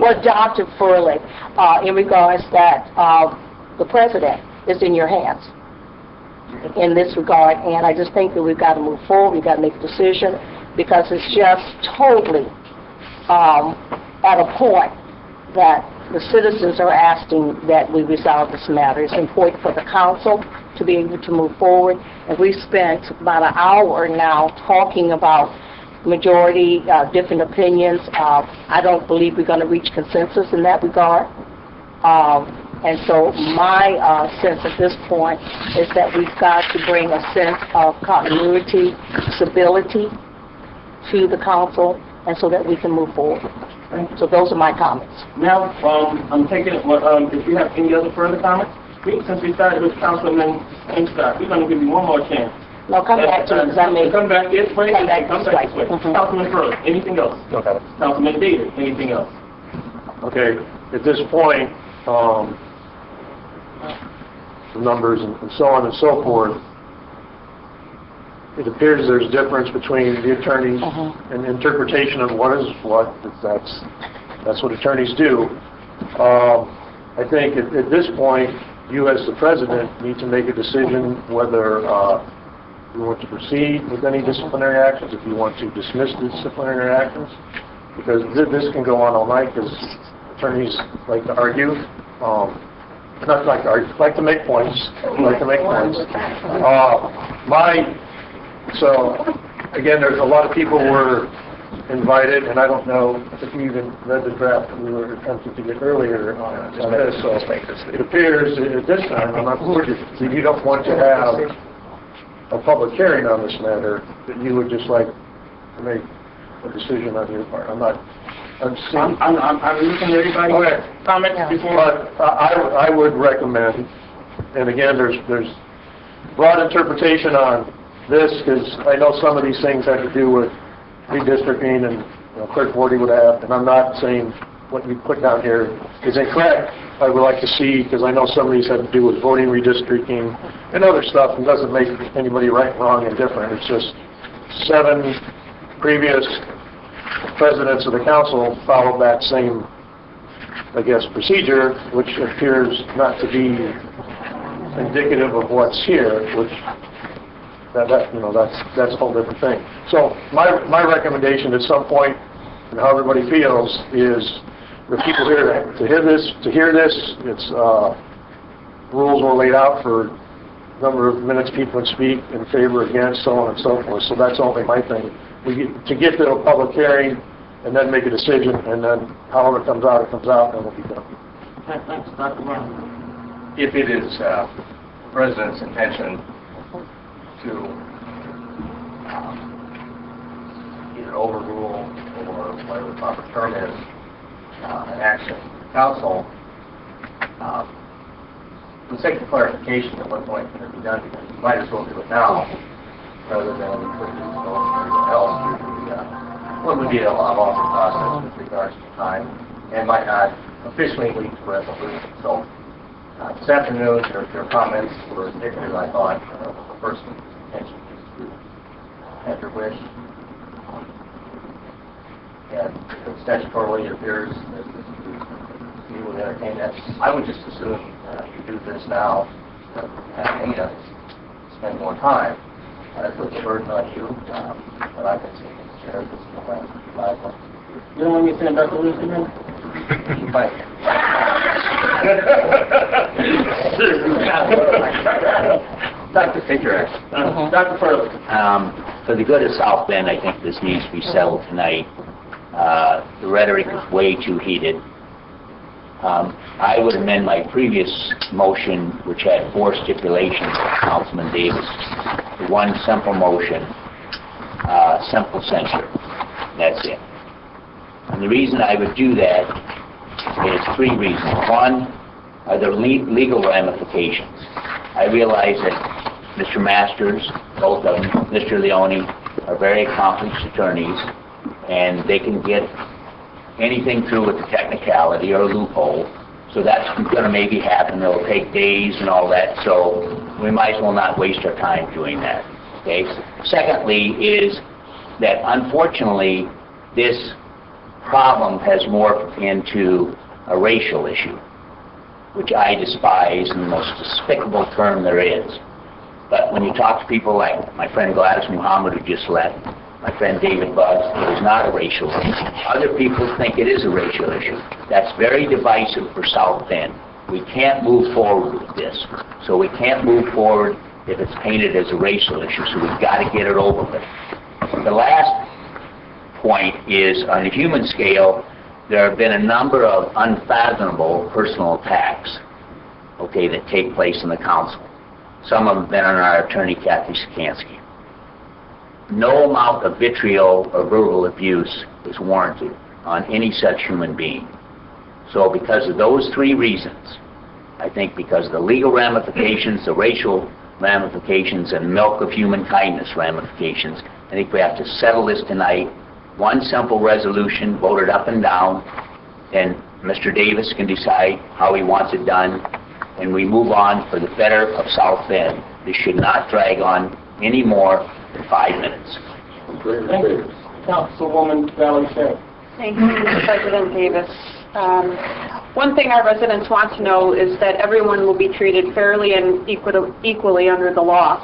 E: Well, Dr. Furley, in regards that the president is in your hands in this regard, and I just think that we've got to move forward, we've got to make a decision, because it's just totally at a point that the citizens are asking that we resolve this matter. It's important for the council to be able to move forward, and we spent about an hour now talking about majority, different opinions. I don't believe we're going to reach consensus in that regard. And so my sense at this point is that we've got to bring a sense of continuity, stability to the council, and so that we can move forward. So those are my comments.
A: Now, I'm taking it, if you have any other further comments, since we started with Councilman Instott, we're going to give you one more chance.
E: No, come back to it, because I may...
A: Come back this way.
E: Come back this way.
A: Councilman Furley, anything else?
H: No comment.
A: Councilman Davis, anything else?
H: Okay, at this point, the numbers and so on and so forth, it appears there's a difference between the attorneys and the interpretation of what is what. That's what attorneys do. I think at this point, you as the president need to make a decision whether you want to proceed with any disciplinary actions, if you want to dismiss the disciplinary actions, because this can go on all night, because attorneys like to argue. not like to argue, like to make points, So, again, there's a lot of people were invited, and I don't know if you even read the draft that we were attempting to get earlier on this, so it appears at this time, I'm not sure, that you don't want to have a public hearing on this matter, that you would just like to make a decision on your part. I'm looking at everybody.
A: Comments before?
H: But I would recommend, and again, there's broad interpretation on this, because I know some of these things have to do with redistricting, and Clerk Wardy would have, and I'm not saying what you put down here is incorrect. I would like to see, because I know some of these have to do with voting redistricting and other stuff, and doesn't make anybody right, wrong, and different. It's just 7 previous presidents of the council followed that same, I guess, procedure, which appears not to be indicative of what's here, which that's a whole different thing. So my recommendation at some point, and how everybody feels, is for people here to hear this. It's rules were laid out for number of minutes people can speak in favor, against, so on and so forth. So that's only my thing. To get to a public hearing and then make a decision, and then however it comes out, and it'll be done.
A: Thanks, Dr. Brown.
Q: If it is the President's intention to either overrule or whatever the proper term is, an action of the council, for the sake of clarification, at what point can it be done? Because you might as well do it now, rather than put these going somewhere else through what would be a longer process with regards to time, and might not officially lead to resolution. So this afternoon, your comments were indicative, I thought, of the person's intention to have your wish. And statutorily, it appears that you would entertain that. I would just assume you do this now, and spend more time. That puts a burden on you, but I can see Mr. Chair, this is the last one.
A: You don't want me to send Dr. Lewis in there?
Q: Thank you.
L: Dr. Fitzgerald.
A: Dr. Furley.
L: For the good of South Bend, I think this needs to be settled tonight. The rhetoric is way too heated. I would amend my previous motion, which had 4 stipulations, Councilman Davis, to one simple motion, simple censure. That's it. And the reason I would do that is 3 reasons. One, are there legal ramifications? I realize that Mr. Masters, both of them, Mr. Leone, are very accomplished attorneys, and they can get anything through with the technicality or a loophole. So that's going to maybe happen. It'll take days and all that, so we might as well not waste our time doing that. Okay. Secondly is that unfortunately this problem has morphed into a racial issue, which I despise in the most despicable term there is. But when you talk to people like my friend Gladys Muhammad, who just left, my friend David Buggs, it is not a racial issue. Other people think it is a racial issue. That's very divisive for South Bend. We can't move forward with this. So we can't move forward if it's painted as a racial issue, so we've got to get it over with. The last point is, on a human scale, there have been a number of unfathomable personal attacks, okay, that take place in the council. Some of them have been on our attorney, Kathy Sikansky. No amount of vitriol or verbal abuse is warranted on any such human being. So because of those 3 reasons, I think because of the legal ramifications, the racial ramifications, and milk of human kindness ramifications, I think we have to settle this tonight. One simple resolution, voted up and down, and Mr. Davis can decide how he wants it done, and we move on for the better of South Bend. This should not drag on any more than 5 minutes.
A: Thank you. Councilwoman Valerie Shea.
G: Thank you, Mr. President Davis. One thing our residents want to know is that everyone will be treated fairly and equally under the law.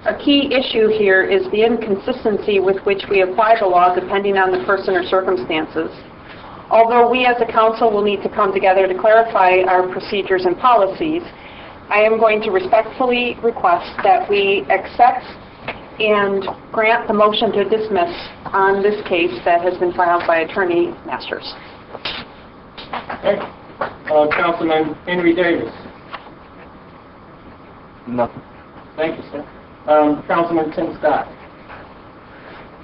G: A key issue here is the inconsistency with which we apply the law depending on the person or circumstances. Although we as a council will need to come together to clarify our procedures and policies, I am going to respectfully request that we accept and grant the motion to dismiss on this case that has been filed by Attorney Masters.
A: Okay. Councilman Henry Davis.
R: Nothing.
A: Thank you, sir. Councilman Tim Scott.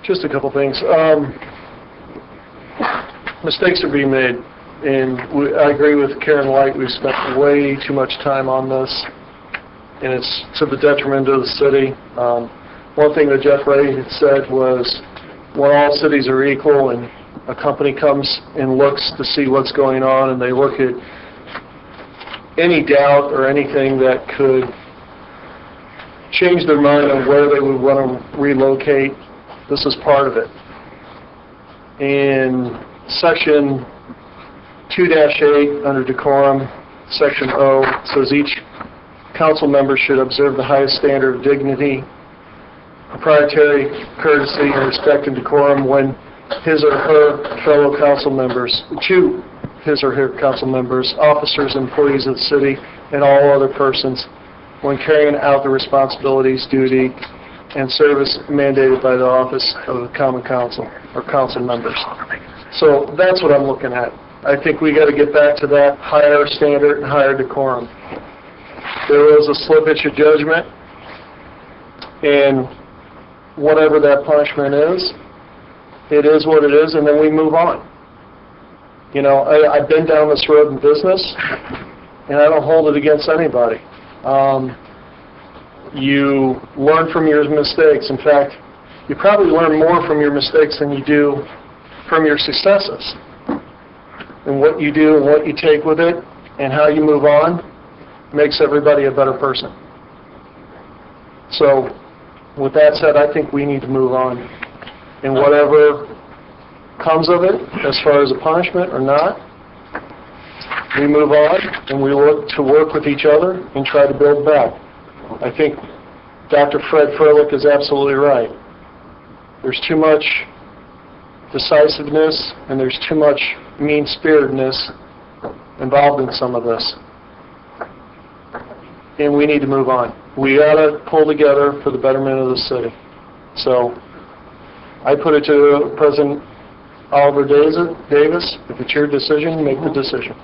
H: Just a couple things. Mistakes are being made, and I agree with Karen White. We've spent way too much time on this, and it's to the detriment of the city. One thing that Jeff Ray had said was, when all cities are equal and a company comes and looks to see what's going on, and they look at any doubt or anything that could change their mind on where they would want to relocate, this is part of it. In Section 2-8 under decorum, Section O, says each council member should observe the highest standard of dignity, proprietary courtesy, and respect and decorum when his or her fellow council members, to his or her council members, officers, employees of the city, and all other persons when carrying out the responsibilities, duty, and service mandated by the office of the common council or council members. So that's what I'm looking at. I think we got to get back to that higher standard and higher decorum. There was a slippage of judgment, and whatever that punishment is, it is what it is, and then we move on. You know, I've been down this road in business, and I don't hold it against anybody. You learn from your mistakes. In fact, you probably learn more from your mistakes than you do from your successes. And what you do and what you take with it and how you move on makes everybody a better person. So, with that said, I think we need to move on. And whatever comes of it, as far as a punishment or not, we move on and we look to work with each other and try to build back. I think Dr. Fred Froelich is absolutely right. There's too much decisiveness and there's too much mean-spiritedness involved in some of this. And we need to move on. We got to pull together for the betterment of the city. So I put it to President Oliver Davis, if it's your decision, make the decision.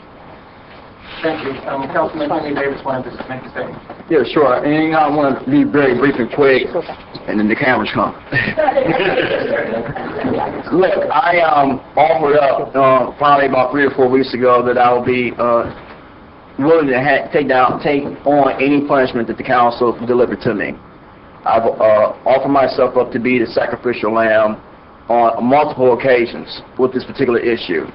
A: Thank you. Councilman Henry Davis wanted to make a statement.
F: Yeah, sure. And I want to be very brief and quick, and then the cameras come. Look, I offered up probably about 3 or 4 weeks ago that I would be willing to take on any punishment that the council delivered to me. I've offered myself up to be the sacrificial lamb on multiple occasions with this particular issue.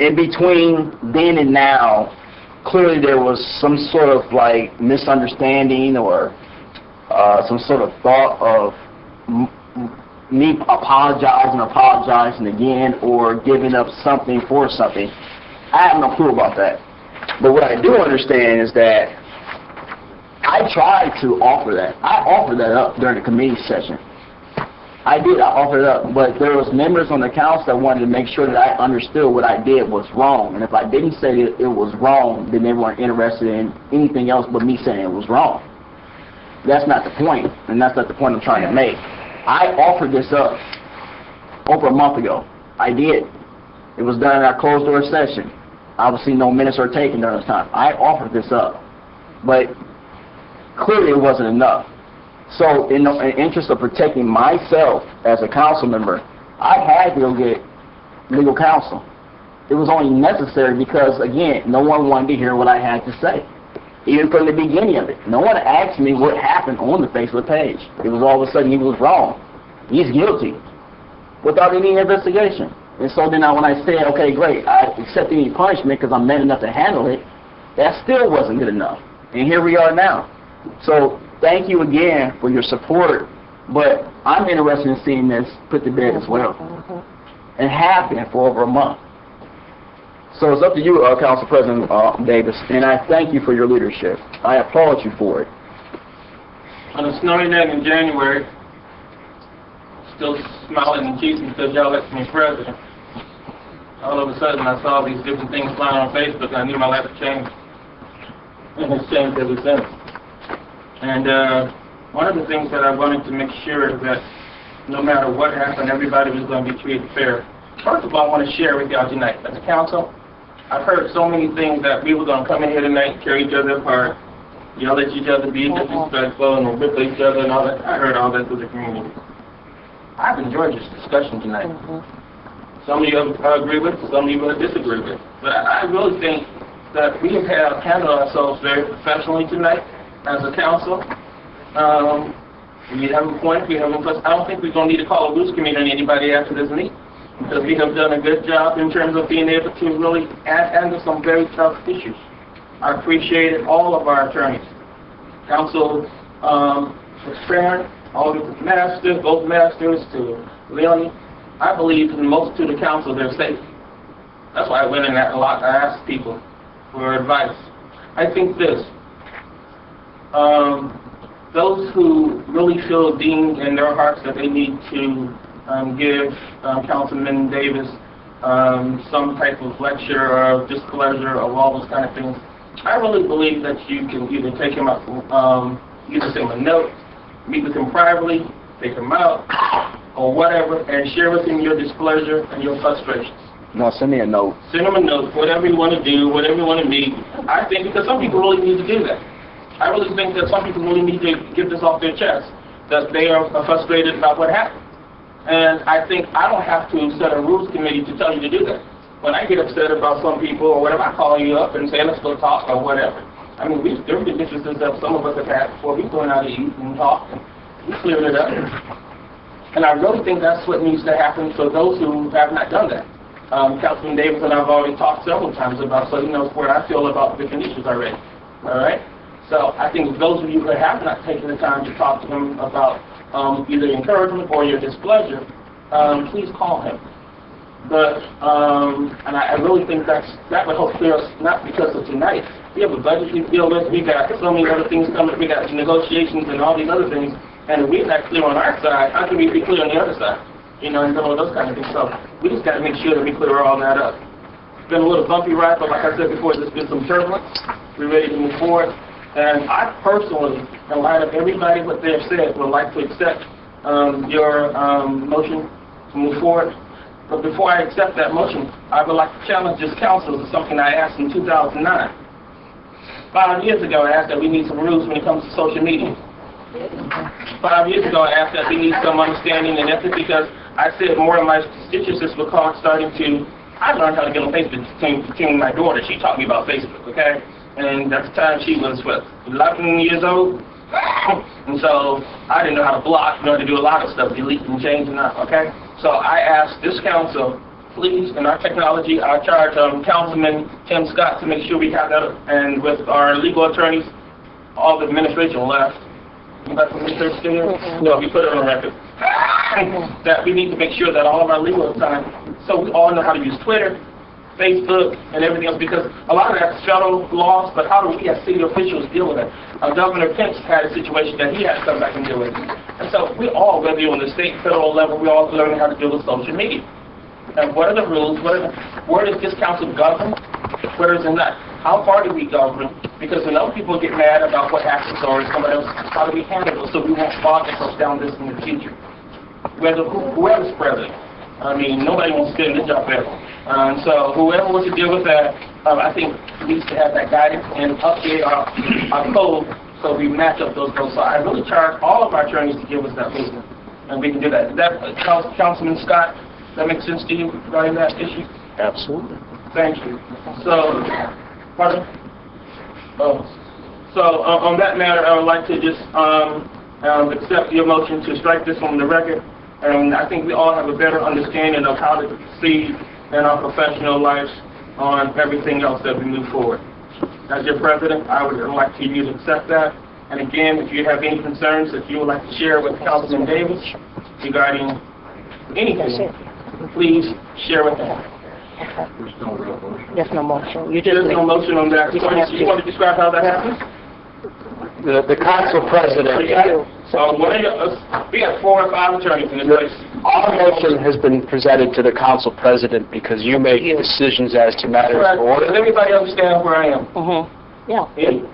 F: In between then and now, clearly there was some sort of like misunderstanding or some sort of thought of me apologizing again, or giving up something for something. I have no clue about that. But what I do understand is that I tried to offer that. I offered that up during the committee session. I did. I offered it up. But there was members on the council that wanted to make sure that I understood what I did was wrong. And if I didn't say that it was wrong, then they weren't interested in anything else but me saying it was wrong. That's not the point, and that's not the point I'm trying to make. I offered this up over a month ago. I did. It was done in our closed-door session. Obviously, no minutes are taken during this time. I offered this up. But clearly it wasn't enough. So in the interest of protecting myself as a council member, I had to go get legal counsel. It was only necessary because, again, no one wanted to hear what I had to say. Even from the beginning of it. No one asked me what happened on the Facebook page. It was all of a sudden he was wrong. He's guilty. Without any investigation. And so then when I said, okay, great, I accept any punishment because I'm man enough to handle it, that still wasn't good enough. And here we are now. So thank you again for your support, but I'm interested in seeing this put to bed as well. And have been for over a month. So it's up to you, Council President Davis, and I thank you for your leadership. I applaud you for it.
A: On a snowy night in January, still smiling and cheesing because y'all elected me president. all of a sudden I saw these different things flying on Facebook, and I knew my life had changed. And it's changed ever since. And one of the things that I wanted to make sure that no matter what happened, everybody was going to be treated fair. First of all, I want to share with y'all tonight. As a council, I've heard so many things that we were going to come in here tonight, tear each other apart, yell at each other, be disrespectful, and rip at each other and all that. I heard all that through the community. I've enjoyed this discussion tonight. Some of you agree with, some of you disagree with. But I really think that we have handled ourselves very professionally tonight as a council. We have a point, we have a plus. I don't think we're going to need to call a rules committee on anybody after this meeting, because we have done a good job in terms of being able to really handle some very tough issues. I appreciated all of our attorneys. Council Farron, all of the masters, both masters to Leonie. I believe in most of the council they're safe. That's why I went in that a lot. I asked people for advice. I think this. Those who really feel deemed in their hearts that they need to give Councilman Davis some type of lecture or displeasure or all those kind of things, I really believe that you can either take him up, either send him a note, meet with him privately, take him out, or whatever, and share with him your displeasure and your frustrations.
F: No, send me a note.
A: Send him a note, whatever you want to do, whatever you want to meet. I think because some people really need to do that. I really think that some people really need to get this off their chest, that they are frustrated about what happened. And I think I don't have to set a rules committee to tell you to do that. When I get upset about some people or whatever, I call you up and say, let's go talk or whatever. I mean, there have been differences that some of us have had before. We've gone out to eat and talk, and we cleared it up. And I really think that's what needs to happen for those who have not done that. Councilman Davis and I have already talked several times about, so he knows where I feel about different issues already. All right? So I think those of you who have not taken the time to talk to him about either encouragement or your displeasure, please call him. But and I really think that would help clear us, not because of tonight. We have a budget to deal with. We got so many other things coming. We got negotiations and all these other things. And if we're not clear on our side, how can we be clear on the other side? You know, and some of those kind of things. So we just got to make sure that we clear all that up. It's been a little bumpy ride, but like I said before, there's been some turbulence. We're ready to move forward. And I personally, in light of everybody what they've said, would like to accept your motion to move forward. But before I accept that motion, I would like to challenge this council to something I asked in 2009. 5 years ago, I asked that we need some rules when it comes to social media. 5 years ago, I asked that we need some understanding and ethics, because I said more of my constituencies were starting to. I learned how to get on Facebook between my daughter. She taught me about Facebook, okay? And at the time, she was, what, 11 years old? And so I didn't know how to block, how to do a lot of stuff, delete and change and that, okay? So I asked this council, please, in our technology, I charge Councilman Tim Scott to make sure we have that, and with our legal attorneys, all the administration left. Anybody from the administration still here? No, we put it on the record. That we need to make sure that all of our legal time, so we all know how to use Twitter, Facebook, and everything else, because a lot of that's federal laws, but how do we as city officials deal with it? Governor Pence had a situation that he had to come back and deal with. And so we all, whether you're on the state, federal level, we all learning how to deal with social media. And what are the rules? Where does this council govern? Where is it not? How far do we govern? Because when other people get mad about what happens or somebody else, how do we handle it so we won't bog ourselves down this in the future? Whoever's president. I mean, nobody wants to sit in this job forever. So whoever wants to deal with that, I think needs to have that guidance and update our code so we match up those goals. So I really charge all of our attorneys to give us that wisdom, and we can do that. Councilman Scott, that makes sense to you regarding that issue?
R: Absolutely.
A: Thank you. So, pardon? So on that matter, I would like to just accept your motion to strike this from the record. And I think we all have a better understanding of how to proceed in our professional lives on everything else that we move forward. As your president, I would like you to accept that. And again, if you have any concerns that you would like to share with Councilman Davis regarding anything, please share with him.
E: There's no motion.
A: There's no motion on that. You want to describe how that happens?
R: The council president.
A: We got 4 or 5 attorneys in this place.
R: Our motion has been presented to the council president because you make decisions as to matters of order.
A: Does everybody understand where I am?
E: Yeah.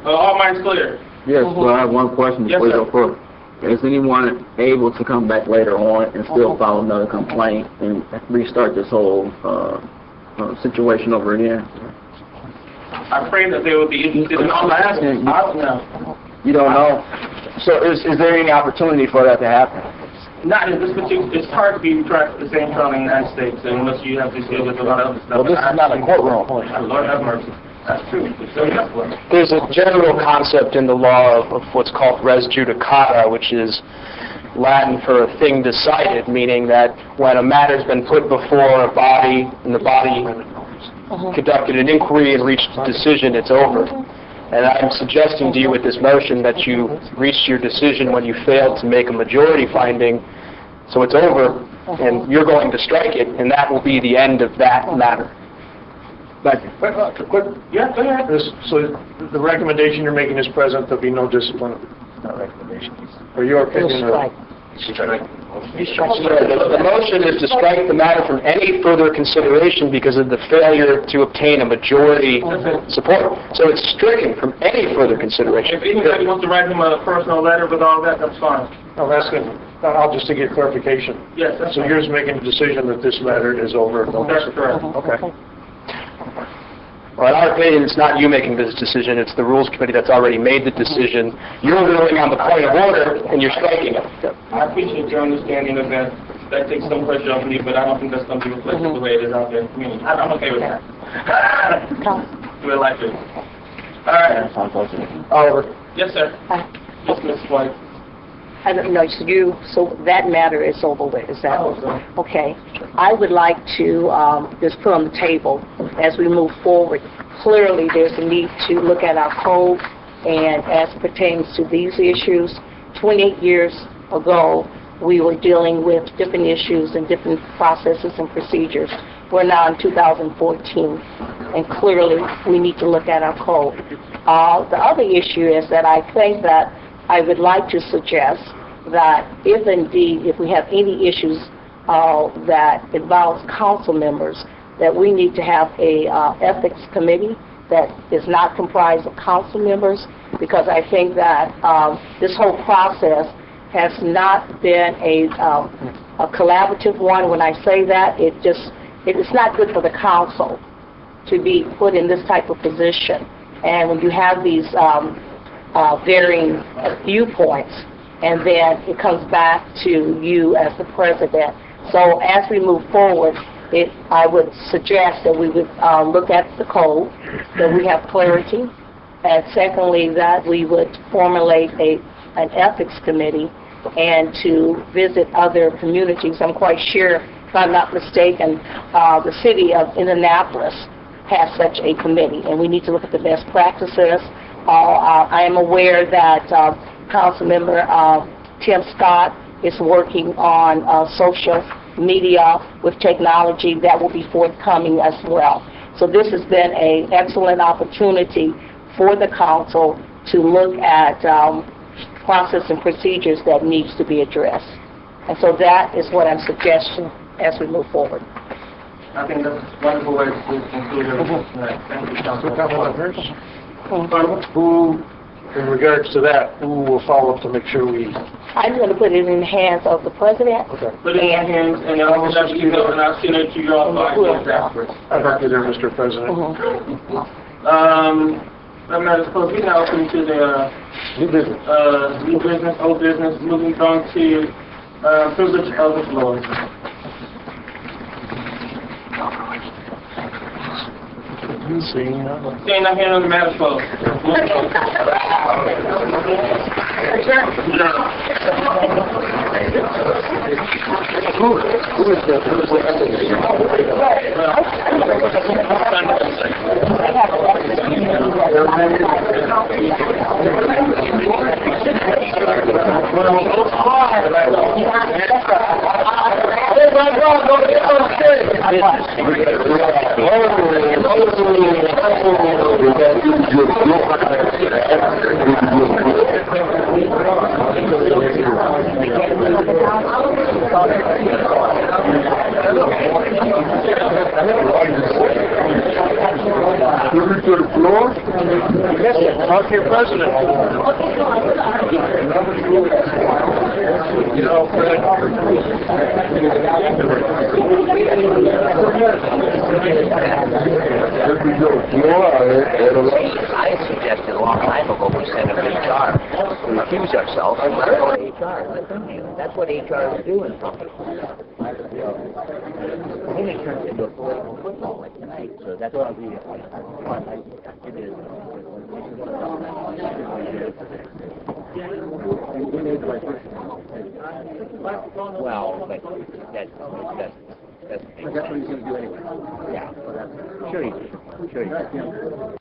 A: All minds clear?
F: Yes, well, I have one question
A: Yes,
F: before you
A: sir.
F: go further. Is anyone able to come back later on and still file another complaint and restart this whole situation over again?
A: I pray that they will be interested in...
F: No, I'm asking.
A: I don't know.
F: You don't know? So is there any opportunity for that to happen?
A: Not in this particular... It's hard to be tracked at the same time in the United States unless you have to deal with a lot of other stuff.
F: Well, this is not a courtroom.
A: Lord have mercy. That's true. So that's what...
R: There's a general concept in the law of what's called res judicata, which is Latin for a thing decided, meaning that when a matter's been put before a body and the body conducted an inquiry and reached a decision, it's over. And I'm suggesting to you with this motion that you reached your decision when you failed to make a majority finding, so it's over, and you're going to strike it, and that will be the end of that matter.
H: Thank you.
A: Yeah, go ahead.
H: So the recommendation you're making is present, there'll be no discipline?
F: Not recommendation.
H: Or your opinion?
E: Strike.
R: The motion is to strike the matter from any further consideration because of the failure to obtain a majority support. So it's stricken from any further consideration.
A: If anybody wants to write him a personal letter with all that, that's fine.
H: No, that's good. I'll just to get clarification.
A: Yes, that's
H: So
A: fine.
H: yours making a decision that this matter is over? No
A: That's
H: discipline.
A: correct.
H: Okay.
R: Well, in our opinion, it's not you making this decision, it's the Rules Committee that's already made the decision. You're ruling on the point of order, and you're striking it.
A: I appreciate your understanding of that. That takes some pressure off me, but I don't think that's going to be reflected the way it is out there in the community. I'm okay with that. We'll like it. All right.
H: Oliver?
A: Yes, sir. Yes, Ms. White.
E: I don't know, so that matter is over with, is that? Okay. I would like to just put on the table, as we move forward, clearly there's a need to look at our code, and as pertains to these issues, 28 years ago, we were dealing with different issues and different processes and procedures. We're now in 2014, and clearly we need to look at our code. The other issue is that I think that I would like to suggest that if we have any issues that involves council members, that we need to have a ethics committee that is not comprised of council members, because I think that this whole process has not been a collaborative one. When I say that, it's not good for the council to be put in this type of position. And when you have these varying viewpoints, and then it comes back to you as the president. So as we move forward, I would suggest that we would look at the code, that we have clarity, and secondly, that we would formulate an ethics committee and to visit other communities. I'm quite sure, if I'm not mistaken, the city of Indianapolis has such a committee, and we need to look at the best practices. I am aware that Councilmember Tim Scott is working on social media with technology that will be forthcoming as well. So this has been an excellent opportunity for the council to look at process and procedures that needs to be addressed. And so that is what I'm suggesting as we move forward.
A: I think that's a wonderful way to conclude everything tonight. Thank you, Councilman.
H: Who, in regards to that, who will follow up to make sure we...
E: I'm going to put it in the hands of the president.
H: Okay.
A: Put it in your hands, and I'll send you email, and I'll send it to you all afterwards.
H: I'd like to there, Mr. President.
A: I'm not supposed to be now open to the
H: New business.
A: old business, moving on to privilege of the floor.
H: Seeing
A: Seeing no hand on the matter closed.
O: Oh, To the floor? Yes, talk to your president. You know, Fred.
S: I suggested a long time ago we send them HR, we accuse ourselves, and let go to HR, let them deal. That's what HR is doing. Then it turns into a political football like tonight, so that's what we, it is. Well, but that's what he's going to do anyway. Yeah, well, that's, sure he did. Sure he did.